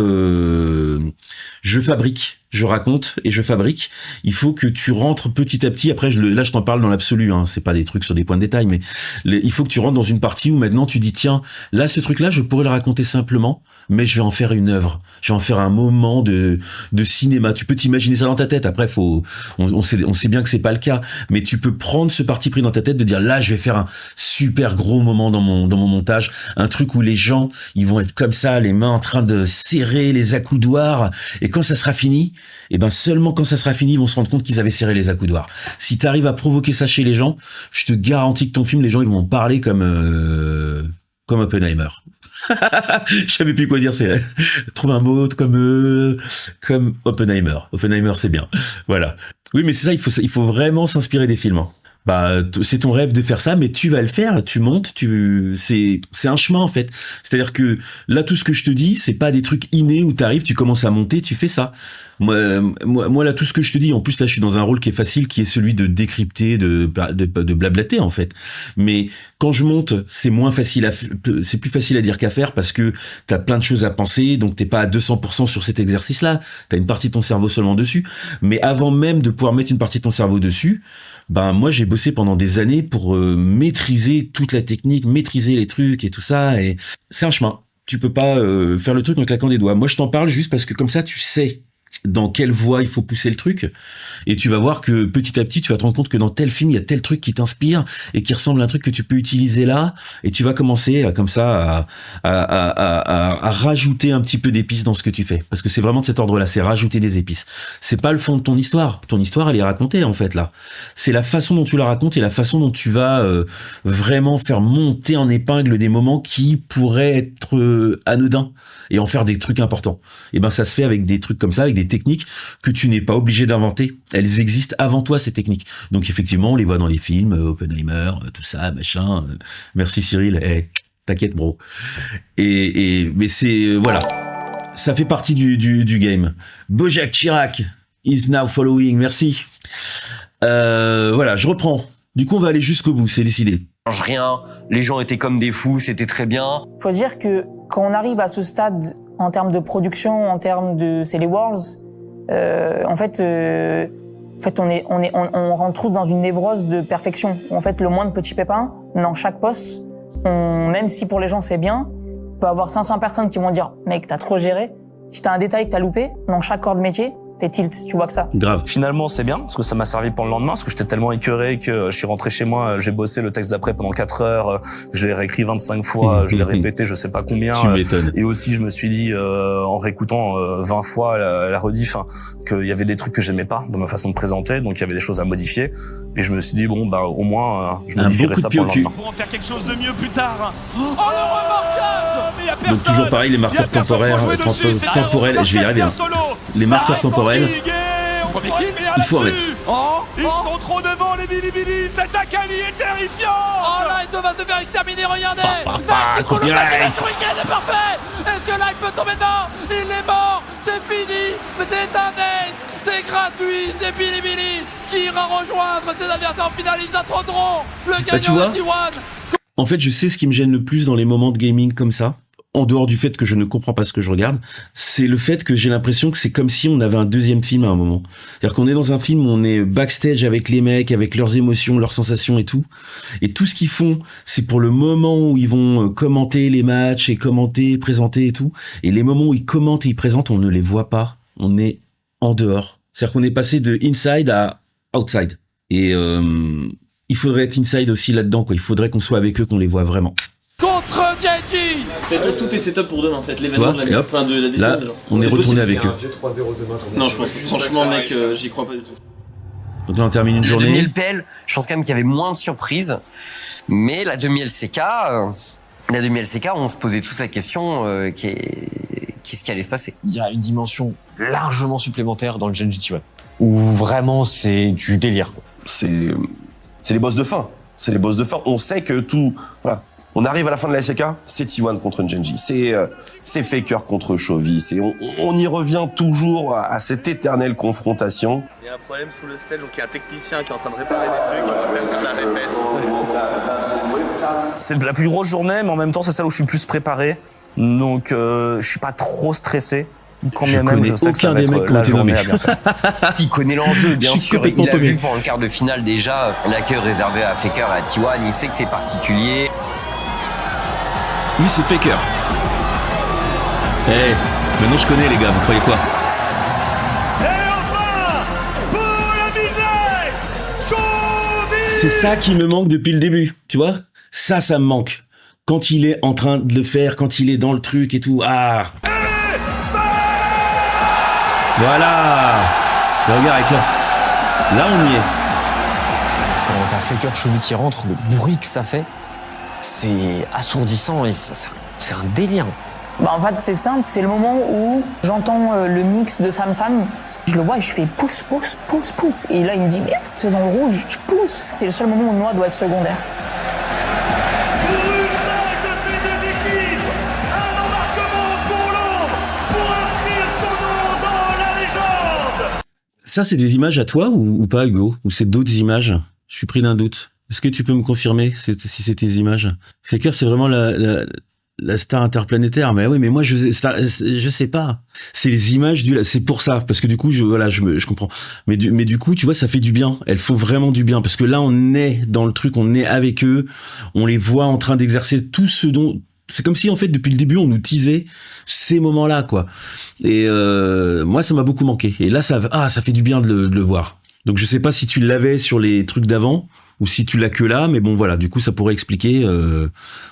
je fabrique, je raconte et je fabrique. Il faut que tu rentres petit à petit. Après, là, je t'en parle dans l'absolu, hein, c'est pas des trucs sur des points de détail, mais il faut que tu rentres dans une partie où maintenant tu dis tiens, là, ce truc-là, je pourrais le raconter simplement, mais je vais en faire une œuvre, je vais en faire un moment de cinéma. Tu peux t'imaginer ça dans ta tête. Après, on sait bien que c'est pas le cas, mais tu peux prendre ce parti pris dans ta tête de dire là, je vais faire un super gros moment dans mon montage, un truc où les gens, ils vont être comme ça, les mains en train de serrer les accoudoirs, et quand ça sera fini, et ben seulement quand ça sera fini, ils vont se rendre compte qu'ils avaient serré les accoudoirs. Si t'arrives à provoquer ça chez les gens, je te garantis que ton film, les gens, ils vont en parler comme Oppenheimer. Je savais plus quoi dire, c'est trouve un mot comme Oppenheimer. Oppenheimer, c'est bien. Voilà. Oui, mais c'est ça, il faut vraiment s'inspirer des films. Hein. Bah, c'est ton rêve de faire ça, mais tu vas le faire, tu montes, c'est un chemin, en fait. C'est-à-dire que là, tout ce que je te dis, c'est pas des trucs innés où t'arrives, tu commences à monter, tu fais ça. Moi, là, tout ce que je te dis, en plus, là, je suis dans un rôle qui est facile, qui est celui de décrypter, de blablater, en fait. Mais quand je monte, c'est c'est plus facile à dire qu'à faire parce que t'as plein de choses à penser, donc t'es pas à 200% sur cet exercice-là. T'as une partie de ton cerveau seulement dessus. Mais avant même de pouvoir mettre une partie de ton cerveau dessus, ben, moi, j'ai bossé pendant des années pour maîtriser toute la technique, maîtriser les trucs et tout ça, et c'est un chemin. Tu peux pas faire le truc en claquant des doigts. Moi, je t'en parle juste parce que comme ça, tu sais. dans quelle voie il faut pousser le truc, et tu vas voir que petit à petit tu vas te rendre compte que dans tel film il y a tel truc qui t'inspire et qui ressemble à un truc que tu peux utiliser là, et tu vas commencer comme ça à rajouter un petit peu d'épices dans ce que tu fais, parce que c'est vraiment de cet ordre-là, c'est rajouter des épices. C'est pas le fond de ton histoire elle est racontée en fait là, c'est la façon dont tu la racontes et la façon dont tu vas vraiment faire monter en épingle des moments qui pourraient être anodins et en faire des trucs importants. Et ben ça se fait avec des trucs comme ça, avec des techniques que tu n'es pas obligé d'inventer. Elles existent avant toi, ces techniques. Donc effectivement, on les voit dans les films, Oppenheimer, tout ça, machin. Merci Cyril. T'inquiète bro. Mais c'est voilà, ça fait partie du game. Bojack Chirac is now following. Merci. Voilà, je reprends. Du coup, on va aller jusqu'au bout, c'est décidé. Rien, les gens étaient comme des fous, c'était très bien. Faut dire que quand on arrive à ce stade en termes de production, en termes de c'est les Worlds, en fait on rentre tous dans une névrose de perfection. En fait, le moindre petit pépin dans chaque poste, même si pour les gens c'est bien, on peut avoir 500 personnes qui vont dire mec t'as trop géré. Si t'as un détail que t'as loupé dans chaque corps de métier, t'es tilt, tu vois que ça. Grave. Finalement, c'est bien, parce que ça m'a servi pour le lendemain, parce que j'étais tellement écuré que je suis rentré chez moi, j'ai bossé le texte d'après pendant 4 heures, je l'ai réécrit 25 fois, je l'ai répété je sais pas combien. Tu m'étonnes. Et aussi, je me suis dit, en réécoutant 20 fois la rediff, qu'il y avait des trucs que j'aimais pas dans ma façon de présenter, donc il y avait des choses à modifier. Et je me suis dit, bon, bah, au moins, je modifierai ça pour le lendemain. Pour en faire quelque chose de mieux plus tard. Oh, le remorquage! Mais y a personne! Donc toujours pareil, les marqueurs temporaires, temporels, je vais y arriver. Les marqueurs temporels, il faut en mettre. Ils sont trop devant les Bilibili, cet Akali est terrifiant! Oh, Light va se faire exterminer, regardez! Copyright! C'est parfait! Est-ce que Light peut tomber dedans? Il est mort! C'est fini! Mais c'est un ace! C'est gratuit! C'est Bilibili qui ira rejoindre ses adversaires en finale, ils affronteront le gagnant de T1! En fait, je sais ce qui me gêne le plus dans les moments de gaming comme ça, en dehors du fait que je ne comprends pas ce que je regarde, c'est le fait que j'ai l'impression que c'est comme si on avait un deuxième film à un moment. C'est-à-dire qu'on est dans un film où on est backstage avec les mecs, avec leurs émotions, leurs sensations et tout ce qu'ils font, c'est pour le moment où ils vont commenter les matchs et commenter, présenter et tout, et les moments où ils commentent et ils présentent, on ne les voit pas, on est en dehors. C'est-à-dire qu'on est passé de inside à outside. Et il faudrait être inside aussi là-dedans, quoi. Il faudrait qu'on soit avec eux, qu'on les voit vraiment. Contre Genji! Tout est setup pour demain en fait, l'événement de la fin de la décennie. Là, on est retourné avec eux. Non, je pense franchement mec, j'y crois pas du tout. Donc là on termine une journée. La demi-LPL, je pense quand même qu'il y avait moins de surprises, mais la demi-LCK, on se posait tous la question qu'est-ce qui allait se passer. Il y a une dimension largement supplémentaire dans le Genji T1, où vraiment c'est du délire. C'est les boss de fin. C'est les boss de fin. On sait que tout... Voilà. On arrive à la fin de la LCK, c'est T1 contre Genji, c'est Faker contre Chovy, on y revient toujours à cette éternelle confrontation. Il y a un problème sous le stage, donc il y a un technicien qui est en train de réparer des trucs, on va même faire la répète. C'est la plus grosse journée, mais en même temps c'est celle où je suis plus préparé, donc je suis pas trop stressé. Quand bien même, je sais que ça va être la journée à bien faire. Il connaît l'enjeu, bien sûr. Il a vu pendant le quart de finale déjà l'accueil réservé à Faker et à T1. Il sait que c'est particulier. Lui, c'est Faker. Maintenant je connais les gars, vous croyez quoi? Et enfin, pour la Midnight, Chovy! C'est ça qui me manque depuis le début, tu vois? Ça me manque. Quand il est en train de le faire, quand il est dans le truc et tout, Voilà. Le regard est clair. Là, on y est. Quand t'as Faker Chovy qui rentre, le bruit que ça fait, c'est assourdissant et c'est un délire. En fait, c'est simple, c'est le moment où j'entends le mix de Sam Sam. Je le vois et je fais pouce, pouce, pouce, pouce. Et là, il me dit merde, c'est dans le rouge, je pousse. C'est le seul moment où moi doit être secondaire. Pour une vague de ces deux équipes, un embarquement pour l'ombre, pour inscrire son nom dans la légende. Ça, c'est des images à toi ou pas, Hugo? Ou c'est d'autres images? Je suis pris d'un doute. Est-ce que tu peux me confirmer si c'est tes images? Faker, c'est vraiment la star interplanétaire. Mais oui, mais moi, je sais pas. C'est les images c'est pour ça. Parce que du coup, je comprends. Mais du coup, tu vois, ça fait du bien. Elles font vraiment du bien. Parce que là, on est dans le truc, on est avec eux. On les voit en train d'exercer tout ce dont c'est comme si en fait depuis le début on nous teasait ces moments-là quoi. Et moi ça m'a beaucoup manqué. Et là ça fait du bien de le voir. Donc je sais pas si tu l'avais sur les trucs d'avant ou si tu l'as que là, mais bon voilà, du coup ça pourrait expliquer.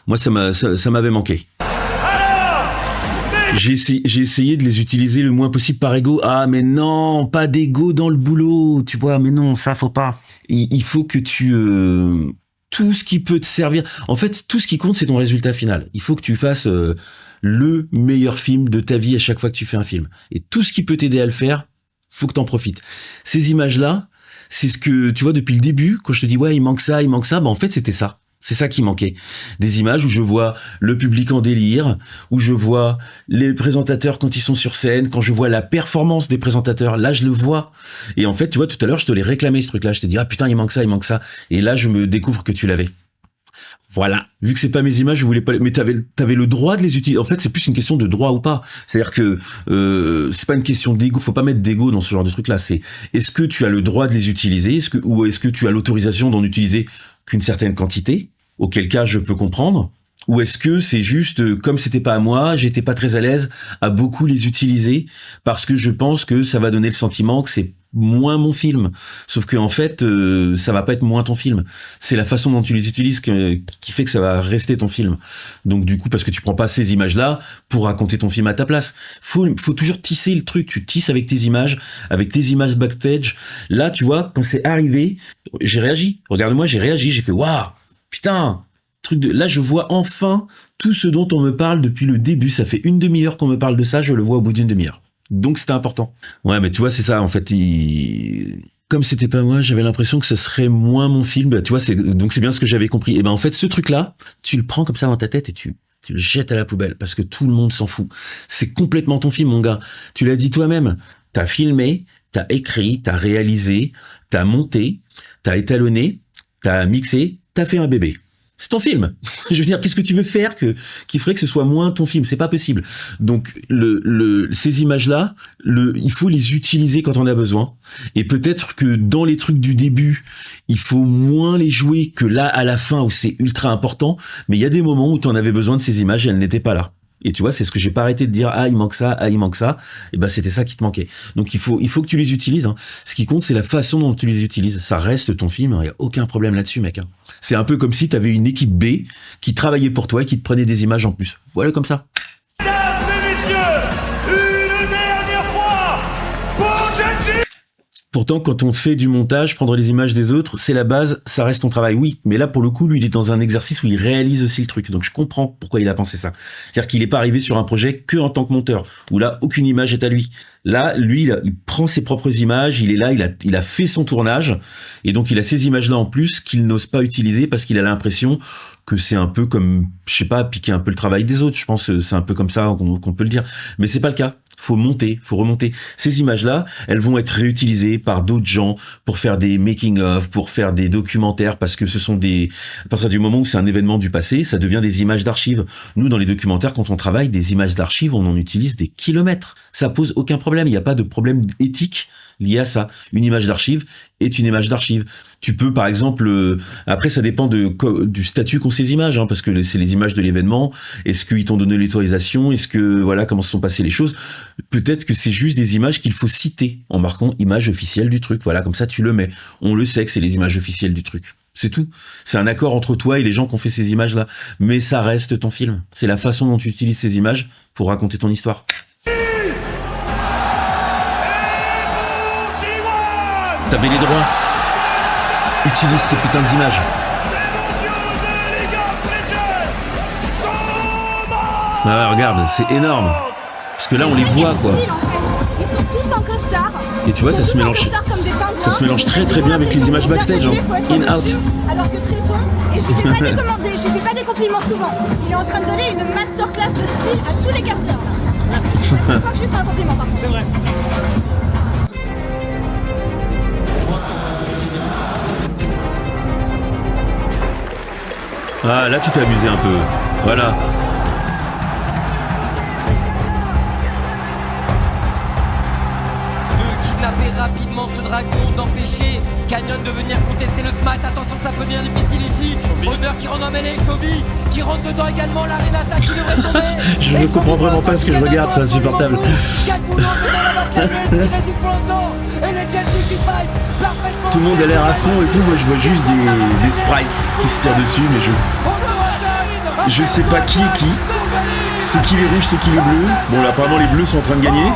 Moi ça m'avait manqué. J'ai essayé de les utiliser le moins possible par ego. Ah mais non, pas d'ego dans le boulot, tu vois. Mais non, ça faut pas. Il faut que tu tout ce qui peut te servir. En fait, tout ce qui compte, c'est ton résultat final. Il faut que tu fasses le meilleur film de ta vie à chaque fois que tu fais un film. Et tout ce qui peut t'aider à le faire, faut que t'en profites. Ces images-là, c'est ce que, tu vois, depuis le début, quand je te dis, ouais, il manque ça, bah en fait, c'était ça. C'est ça qui manquait. Des images où je vois le public en délire, où je vois les présentateurs quand ils sont sur scène, quand je vois la performance des présentateurs, là je le vois. Et en fait, tu vois, tout à l'heure, je te l'ai réclamé ce truc-là. Je t'ai dit, ah putain, il manque ça. Et là, je me découvre que tu l'avais. Voilà. Vu que c'est pas mes images, je voulais pas, mais t'avais le droit de les utiliser. En fait, c'est plus une question de droit ou pas. C'est-à-dire que, c'est pas une question d'ego. Faut pas mettre d'ego dans ce genre de truc-là. C'est, est-ce que tu as le droit de les utiliser? Ou est-ce que tu as l'autorisation d'en utiliser qu'une certaine quantité? Auquel cas je peux comprendre, ou est-ce que c'est juste comme c'était pas à moi, j'étais pas très à l'aise à beaucoup les utiliser parce que je pense que ça va donner le sentiment que c'est moins mon film. Sauf que en fait, ça va pas être moins ton film. C'est la façon dont tu les utilises qui fait que ça va rester ton film. Donc du coup, parce que tu prends pas ces images-là pour raconter ton film à ta place. Faut toujours tisser le truc. Tu tisses avec tes images backstage. Là, tu vois, quand c'est arrivé, j'ai réagi. Regarde-moi, j'ai réagi. J'ai fait waouh. Putain, là je vois enfin tout ce dont on me parle depuis le début. Ça fait une demi-heure qu'on me parle de ça, je le vois au bout d'une demi-heure. Donc c'était important. Ouais, mais tu vois, c'est ça en fait. Comme c'était pas moi, j'avais l'impression que ce serait moins mon film. Tu vois, donc c'est bien ce que j'avais compris. Et ben en fait, ce truc-là, tu le prends comme ça dans ta tête et tu le jettes à la poubelle parce que tout le monde s'en fout. C'est complètement ton film, mon gars. Tu l'as dit toi-même. T'as filmé, t'as écrit, t'as réalisé, t'as monté, t'as étalonné, t'as mixé. T'as fait un bébé. C'est ton film. Je veux dire, qu'est-ce que tu veux faire qui ferait que ce soit moins ton film? C'est pas possible. Donc, ces images-là, il faut les utiliser quand on a besoin. Et peut-être que dans les trucs du début, il faut moins les jouer que là, à la fin, où c'est ultra important. Mais il y a des moments où tu en avais besoin de ces images et elles n'étaient pas là. Et tu vois, c'est ce que j'ai pas arrêté de dire. Ah, il manque ça. Et ben, c'était ça qui te manquait. Donc, il faut que tu les utilises, hein. Ce qui compte, c'est la façon dont tu les utilises. Ça reste ton film. Il y a aucun problème là-dessus, mec, hein. C'est un peu comme si t'avais une équipe B qui travaillait pour toi et qui te prenait des images en plus. Voilà, comme ça. Mesdames et messieurs, une dernière fois pour Genji. Pourtant, quand on fait du montage, prendre les images des autres, c'est la base, ça reste ton travail. Oui, mais là, pour le coup, lui, il est dans un exercice où il réalise aussi le truc. Donc, je comprends pourquoi il a pensé ça. C'est-à-dire qu'il n'est pas arrivé sur un projet que en tant que monteur, où là, aucune image est à lui. Là, lui, il prend ses propres images, il est là, il a fait son tournage, et donc il a ces images-là en plus qu'il n'ose pas utiliser parce qu'il a l'impression que c'est un peu comme, je sais pas, piquer un peu le travail des autres. Je pense que c'est un peu comme ça qu'on peut le dire. Mais c'est pas le cas. Faut remonter. Ces images-là, elles vont être réutilisées par d'autres gens pour faire des making-of, pour faire des documentaires, parce que ce sont à partir du moment où c'est un événement du passé, ça devient des images d'archives. Nous, dans les documentaires, quand on travaille, des images d'archives, on en utilise des kilomètres. Ça pose aucun problème. Il n'y a pas de problème éthique lié à ça. Une image d'archive est une image d'archive. Tu peux, par exemple, après ça dépend du statut qu'ont ces images, hein, parce que c'est les images de l'événement. Est-ce qu'ils t'ont donné l'autorisation? Est-ce que, voilà, comment se sont passées les choses? Peut-être que c'est juste des images qu'il faut citer en marquant image officielle du truc. Voilà, comme ça tu le mets. On le sait que c'est les images officielles du truc. C'est tout. C'est un accord entre toi et les gens qui ont fait ces images-là. Mais ça reste ton film. C'est la façon dont tu utilises ces images pour raconter ton histoire. T'avais les droits. Utilise ces putains d'images. Ah, regarde, c'est énorme. Parce que là, on les voit, quoi. Ils sont tous en costard. Et tu vois, ça se mélange très très bien avec les images backstage, hein. In, out. Alors que Tréton, et je lui fais pas des commentaires, je lui fais pas des compliments souvent. Il est en train de donner une masterclass de style à tous les casteurs, là. Merci. Je crois que je lui fais un compliment, par contre. C'est vrai. Ah, là tu t'es amusé un peu. Voilà. kidnapper rapidement ce dragon, d'empêcher Canyon de venir contester le smite. Attention, ça peut devenir difficile ici. Honneur qui rentre en mêlée, Chovy qui rentre dedans également, la Renata qui devrait tomber. Je ne comprends vraiment pas ce que je regarde, c'est insupportable. Tout le monde a l'air à fond et tout, moi je vois juste des sprites qui se tirent dessus, mais je sais pas qui est qui. C'est qui les rouges, c'est qui les bleus. Bon là apparemment les bleus sont en train de gagner.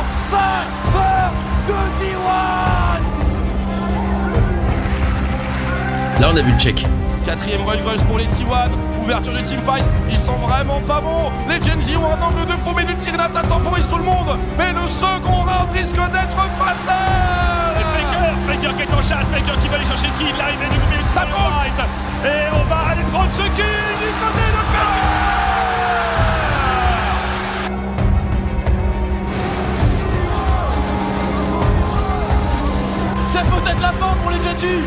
Là on a vu le check. Quatrième Royal Rush pour les T1, ouverture du teamfight, ils sont vraiment pas bons. Les Genji ont un angle de fou, mais une Renata temporise tout le monde. Mais le second round risque d'être fatal. Faker qui est en chasse, Faker qui va aller chercher qui, il arrive à découper ça fight. Et on va aller prendre ce kill du côté de Faker. C'est peut-être la fin pour les Genji.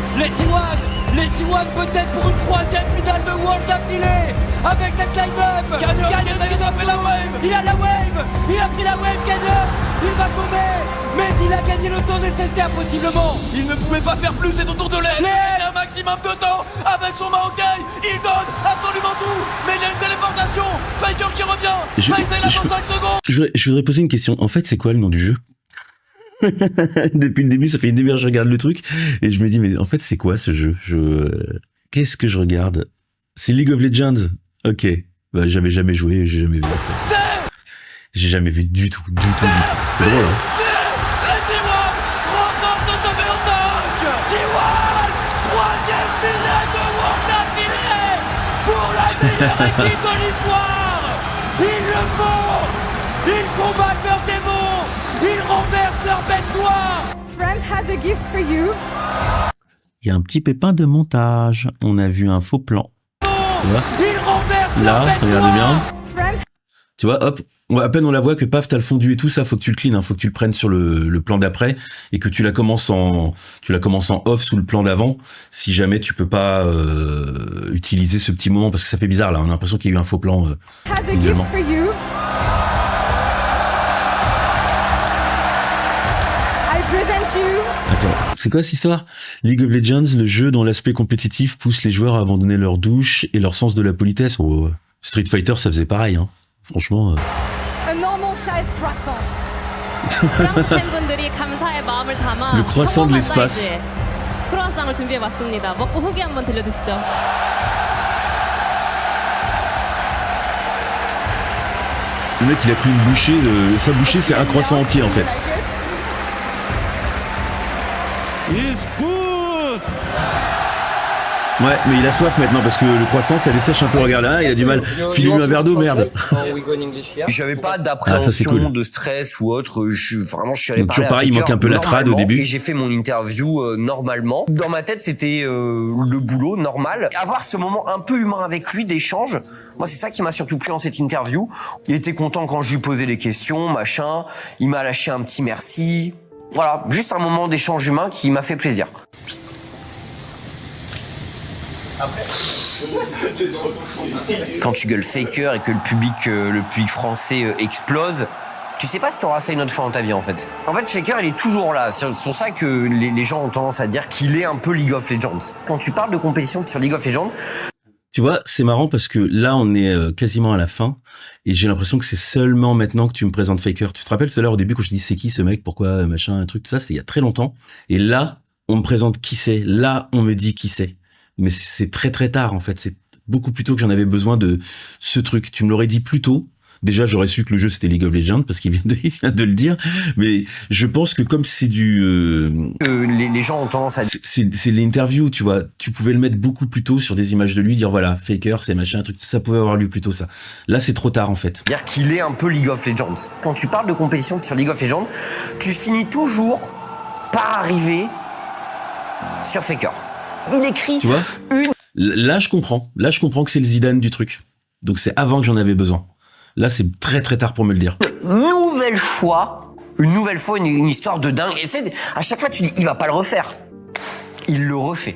Les T1 peut-être pour une troisième finale de Worlds d'affilée. Avec cette line-up. Canyon a pris la wave. Il a la wave. Il a pris la wave, Canyon. Il va tomber. Mais il a gagné le temps nécessaire possiblement. Il ne pouvait pas faire plus, c'est au tour de l'aide. Il a un maximum de temps avec son Maokai. Il donne absolument tout. Mais il y a une téléportation. Faker qui revient. Faisal là dans 5 secondes. Je voudrais poser une question. En fait, c'est quoi le nom du jeu? Depuis le début, ça fait une demi-heure que je regarde le truc et je me dis mais en fait c'est quoi ce jeu? Qu'est-ce que je regarde? C'est League of Legends. Ok, bah j'avais jamais joué, j'ai jamais vu. J'ai jamais vu du tout. C'est drôle. Hein? Troisième finale de Worlds d'affilée pour la meilleure équipe de l'histoire. Ils le font. Ils combattent leurs démons. Ils renversent leur bête noire. France has a gift for you. Il y a un petit pépin de montage. On a vu un faux plan. Tu vois? Ils renversent là, regardez bien. France. Tu vois, hop, à peine on la voit que paf, t'as le fondu et tout ça, faut que tu le clean, hein, faut que tu le prennes sur le plan d'après et que tu la commences en off sous le plan d'avant. Si jamais tu peux pas utiliser ce petit moment parce que ça fait bizarre là, on a l'impression qu'il y a eu un faux plan. Has a gift for you. Attends, c'est quoi cette histoire? League of Legends, le jeu dont l'aspect compétitif pousse les joueurs à abandonner leur douche et leur sens de la politesse. Oh, Street Fighter, ça faisait pareil, hein. Franchement. A normal size croissant. Le croissant de l'espace. 크로와상을 준비해봤습니다. 먹고 후기 한번 들려주시죠. Le mec, il a pris une bouchée. Sa bouchée, c'est un croissant entier, en fait. It's good. Ouais, mais il a soif maintenant parce que le croissant, ça dessèche un peu. Regarde là, il a du mal. File-lui un verre d'eau, merde. J'avais pas d'appréhension, cool. de stress ou autre. Je suis allé donc, parler toujours pareil, il manque un peu la trad au début. Et j'ai fait mon interview normalement. Dans ma tête, c'était le boulot normal. Avoir ce moment un peu humain avec lui, d'échange. Moi, c'est ça qui m'a surtout plu dans cette interview. Il était content quand je lui posais des questions, machin. Il m'a lâché un petit merci. Voilà, juste un moment d'échange humain qui m'a fait plaisir. Quand tu gueules Faker et que le public français explose, tu sais pas si tu auras ça une autre fois dans ta vie en fait. En fait, Faker, il est toujours là. C'est pour ça que les gens ont tendance à dire qu'il est un peu League of Legends. Quand tu parles de compétition sur League of Legends, tu vois, c'est marrant parce que là, on est quasiment à la fin et j'ai l'impression que c'est seulement maintenant que tu me présentes Faker. Tu te rappelles tout à l'heure au début quand je dis c'est qui ce mec, pourquoi machin, un truc, tout ça, c'était il y a très longtemps. Et là, on me présente qui c'est. Là, on me dit qui c'est. Mais c'est très très tard en fait. C'est beaucoup plus tôt que j'en avais besoin de ce truc. Tu me l'aurais dit plus tôt. Déjà, j'aurais su que le jeu c'était League of Legends parce qu'il vient de le dire. Mais je pense que comme c'est du, les gens ont tendance à. C'est l'interview, tu vois. Tu pouvais le mettre beaucoup plus tôt sur des images de lui, dire voilà, Faker, c'est machin, un truc. Ça pouvait avoir lieu plus tôt ça. Là, c'est trop tard en fait. Dire qu'il est un peu League of Legends. Quand tu parles de compétition sur League of Legends, tu finis toujours par arriver sur Faker. Il écrit. Tu vois. Là, je comprends. Là, je comprends que c'est le Zidane du truc. Donc c'est avant que j'en avais besoin. Là, c'est très très tard pour me le dire. Une nouvelle fois, une histoire de dingue. Et c'est, à chaque fois, tu dis, il va pas le refaire. Il le refait.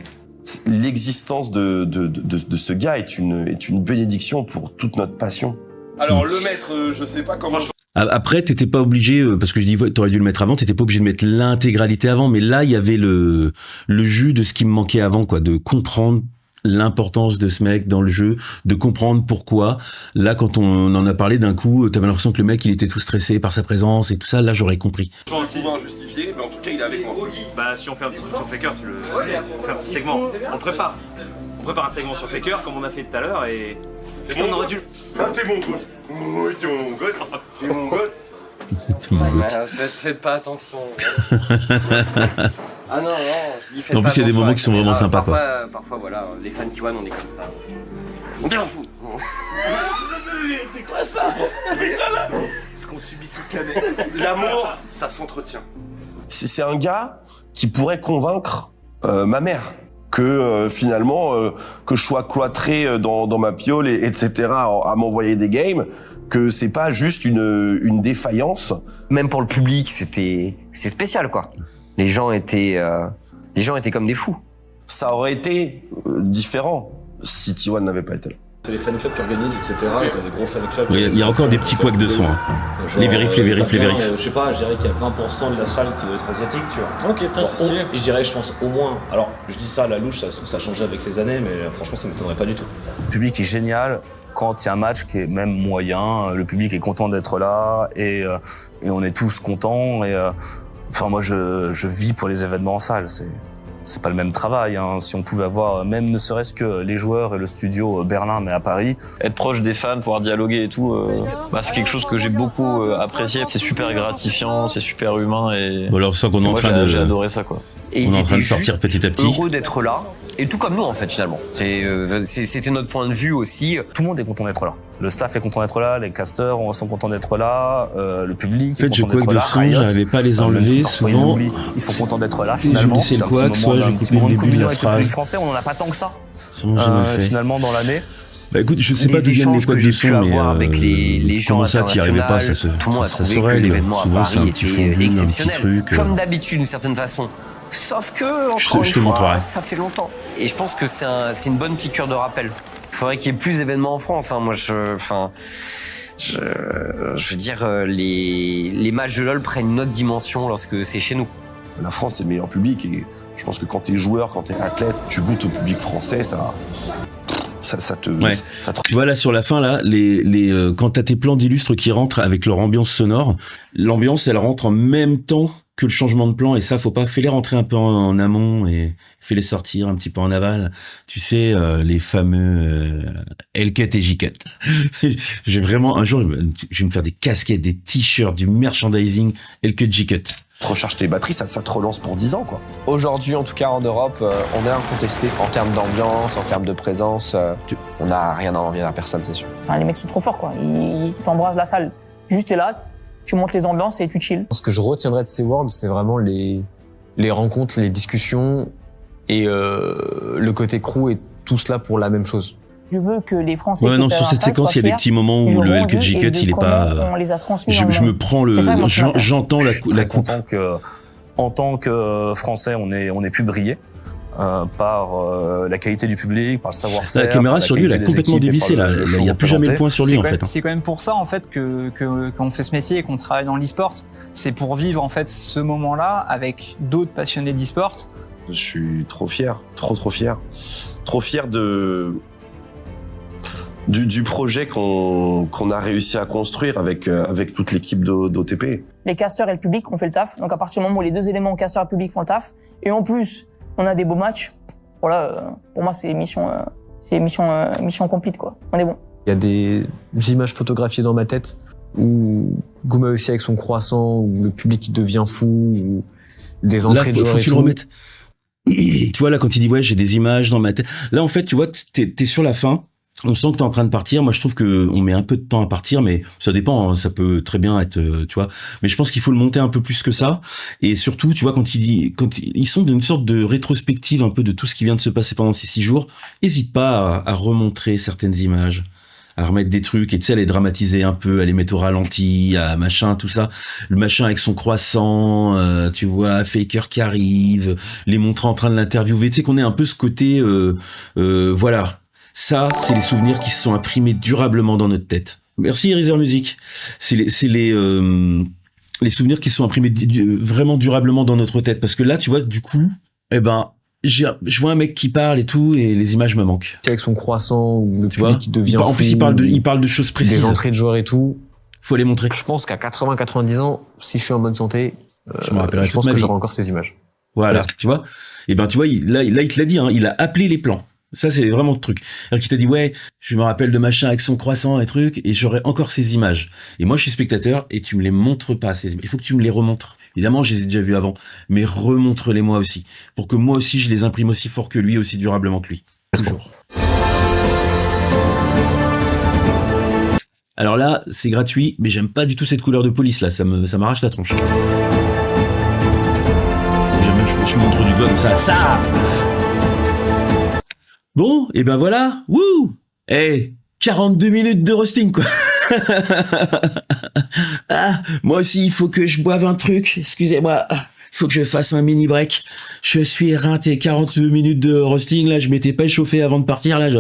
L'existence de ce gars est une bénédiction pour toute notre passion. Alors, le maître, je sais pas comment... Après, t'étais pas obligé, parce que je dis, t'aurais dû le mettre avant, t'étais pas obligé de mettre l'intégralité avant, mais là, il y avait le jus de ce qui me manquait avant, quoi, de comprendre l'importance de ce mec dans le jeu, de comprendre pourquoi. Là, quand on en a parlé d'un coup, t'avais l'impression que le mec, il était tout stressé par sa présence et tout ça, là, j'aurais compris. Je pense souvent injustifié, mais en tout cas, il est avec moi. Bah, si on fait un petit truc sur Faker, on fait un petit segment. On le prépare. On prépare un segment sur Faker, comme on a fait tout à l'heure, et... C'est mon goût. C'est mon goût. Oui, c'est mon goût. C'est mon goût. Faites pas attention. Ah non, je dis faites en plus, il y a des moments qui sont vraiment sympas, quoi. Parfois, voilà, les fans T1, on est comme ça. C'est quoi ça? Ce qu'on subit toute l'année. L'amour, ça s'entretient. C'est un gars qui pourrait convaincre ma mère que finalement que je sois cloîtré dans ma piole etc. à m'envoyer des games, que c'est pas juste une défaillance. Même pour le public, c'est spécial, quoi. Les gens étaient comme des fous. Ça aurait été différent si T1 n'avait pas été là. C'est les fan clubs qui organisent, etc. Ils ont des gros fan clubs. Il y a encore des petits couacs de son. Hein. Genre, les vérifs. Je sais pas, je dirais qu'il y a 20% de la salle qui doit être asiatique, tu vois. Ok, putain, c'est stylé. Et je dirais, je pense, au moins... Alors, je dis ça à la louche, ça a changé avec les années, mais franchement, ça m'étonnerait pas du tout. Le public est génial. Quand il y a un match qui est même moyen, le public est content d'être là et on est tous contents. Enfin, moi, je vis pour les événements en salle. C'est pas le même travail. Hein. Si on pouvait avoir, même ne serait-ce que les joueurs et le studio Berlin, mais à Paris. Être proche des fans, pouvoir dialoguer et tout, c'est quelque chose que j'ai beaucoup apprécié. C'est super gratifiant, c'est super humain et. Bon, alors, c'est ça qu'on est en train de. J'ai adoré ça, quoi. Et on est en train de sortir petit à petit. Heureux d'être là. Et tout comme nous, en fait, finalement. C'était notre point de vue aussi. Tout le monde est content d'être là. Le staff est content d'être là, les casters sont contents d'être là, le public est content d'être là. En fait, je j'arrivais pas à les enlever, souvent. Ils sont contents d'être là, finalement. C'est le quack, soit je coupais le début de la phrase. Avec le public français, on en a pas tant que ça, finalement, dans l'année. Bah écoute, je sais pas d'où viennent les couacs de son, mais avec les gens comment ça, t'y arrivais pas, ça se règle. Souvent, c'est un petit fondu, un petit truc. Comme d'habitude, d'une certaine façon. Sauf que, encore une fois, ça fait longtemps. Et je pense que c'est une bonne piqûre de rappel. Il faudrait qu'il y ait plus d'événements en France. Hein. Moi, je veux dire, les matchs de LoL prennent une autre dimension lorsque c'est chez nous. La France, c'est le meilleur public et je pense que quand t'es joueur, quand t'es athlète, tu goûtes au public français, ça te... Ouais. Tu vois, là, sur la fin, là, quand t'as tes plans d'illustres qui rentrent avec leur ambiance sonore, l'ambiance, elle rentre en même temps que le changement de plan, et ça, faut pas, fais-les rentrer un peu en amont et fais-les sortir un petit peu en aval. Tu sais, les fameux L-Cut et J-Cut. J'ai vraiment, un jour, je vais me faire des casquettes, des t-shirts, du merchandising L-Cut, J-Cut. Recharge tes batteries, ça te relance pour 10 ans, quoi. Aujourd'hui, en tout cas en Europe, on est incontesté en termes d'ambiance, en termes de présence. On n'a rien à envier à personne, c'est sûr. Enfin, les mecs sont trop forts, quoi. Ils t'embrassent la salle. Juste, t'es là, tu montes les ambiances et tu chill. Ce que je retiendrai de ces Worlds, c'est vraiment les rencontres, les discussions et le côté crew et tout cela pour la même chose. Je veux que les Français. Ouais, non, sur cette séquence, il y a des petits moments où le L-Cut J-Cut, il est pas. On les a transmis. Je me prends j'entends la coupe. En tant que Français, on est plus brillé. Par la qualité du public, par le savoir-faire. La caméra sur lui, elle a complètement dévissé là. Il n'y a plus jamais le point sur lui en fait. C'est quand même pour ça en fait qu'on fait ce métier et qu'on travaille dans l'e-sport. C'est pour vivre en fait ce moment-là avec d'autres passionnés d'e-sport. Je suis trop fier, trop fier. Trop fier du projet qu'on a réussi à construire avec toute l'équipe d'OTP. Les casters et le public ont fait le taf. Donc à partir du moment où les deux éléments, casters et public, font le taf, et en plus on a des beaux matchs. Voilà, pour moi, c'est mission complète, quoi. On est bon. Il y a des images photographiées dans ma tête où Gouma aussi avec son croissant, où le public qui devient fou, où des entrées de joueurs. Faut que tu le remettes. Tu vois, là, quand il dit, ouais, j'ai des images dans ma tête. Là, en fait, tu vois, t'es sur la fin. On sent que t'es en train de partir. Moi, je trouve que on met un peu de temps à partir, mais ça dépend. Hein, ça peut très bien être, tu vois. Mais je pense qu'il faut le monter un peu plus que ça. Et surtout, tu vois, quand ils sont d'une sorte de rétrospective un peu de tout ce qui vient de se passer pendant ces 6 jours, hésite pas à remontrer certaines images, à remettre des trucs et tu sais, à les dramatiser un peu, à les mettre au ralenti, à machin, tout ça. Le machin avec son croissant, tu vois, Faker qui arrive, les montrer en train de l'interviewer. Tu sais qu'on ait un peu ce côté, voilà. Ça, c'est les souvenirs qui se sont imprimés durablement dans notre tête. Merci Razer Music. C'est les souvenirs qui sont imprimés vraiment durablement dans notre tête. Parce que là, tu vois, du coup, je vois un mec qui parle et tout, et les images me manquent. Avec son croissant, ou le public qui devient en plus, il parle de choses précises. Des entrées de joueurs et tout. Faut les montrer. Je pense qu'à 80-90 ans, si je suis en bonne santé, je me rappellerai je pense que j'aurai encore ces images. Voilà, tu vois. Et tu vois, là, il te l'a dit, hein, il a appelé les plans. Ça, c'est vraiment le truc. Alors qu'il t'a dit, ouais, je me rappelle de machin avec son croissant et truc, et j'aurai encore ces images. Et moi, je suis spectateur, et tu me les montres pas, ces images. Il faut que tu me les remontres. Évidemment, je les ai déjà vus avant, mais remontre-les moi aussi. Pour que moi aussi, je les imprime aussi fort que lui, aussi durablement que lui. Toujours. Alors là, c'est gratuit, mais j'aime pas du tout cette couleur de police, là. Ça m'arrache la tronche. Je montre du doigt comme ça. Bon, et ben voilà. Wouh! 42 minutes de roasting, quoi. Moi aussi, il faut que je boive un truc. Excusez-moi. Il faut que je fasse un mini break. Je suis éreinté. 42 minutes de roasting, là. Je m'étais pas échauffé avant de partir, là.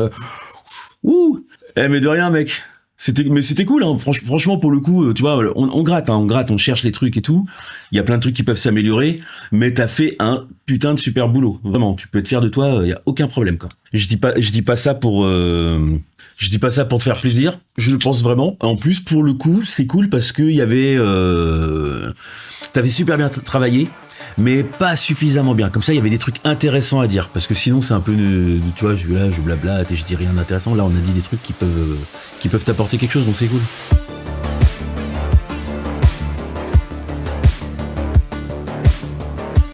Ouh! Mais de rien, mec. C'était cool, hein. Franchement, pour le coup, tu vois, on gratte, on cherche les trucs et tout. Il y a plein de trucs qui peuvent s'améliorer, mais t'as fait un putain de super boulot. Vraiment, tu peux être fier de toi, il y a aucun problème, quoi. Je dis pas ça pour te faire plaisir. Je le pense vraiment. En plus, pour le coup, c'est cool parce que il y avait, t'avais super bien travaillé, mais pas suffisamment bien. Comme ça, il y avait des trucs intéressants à dire. Parce que sinon, c'est un peu, tu vois, je blablate et je dis rien d'intéressant. Là, on a dit des trucs qui peuvent t'apporter quelque chose, donc c'est cool.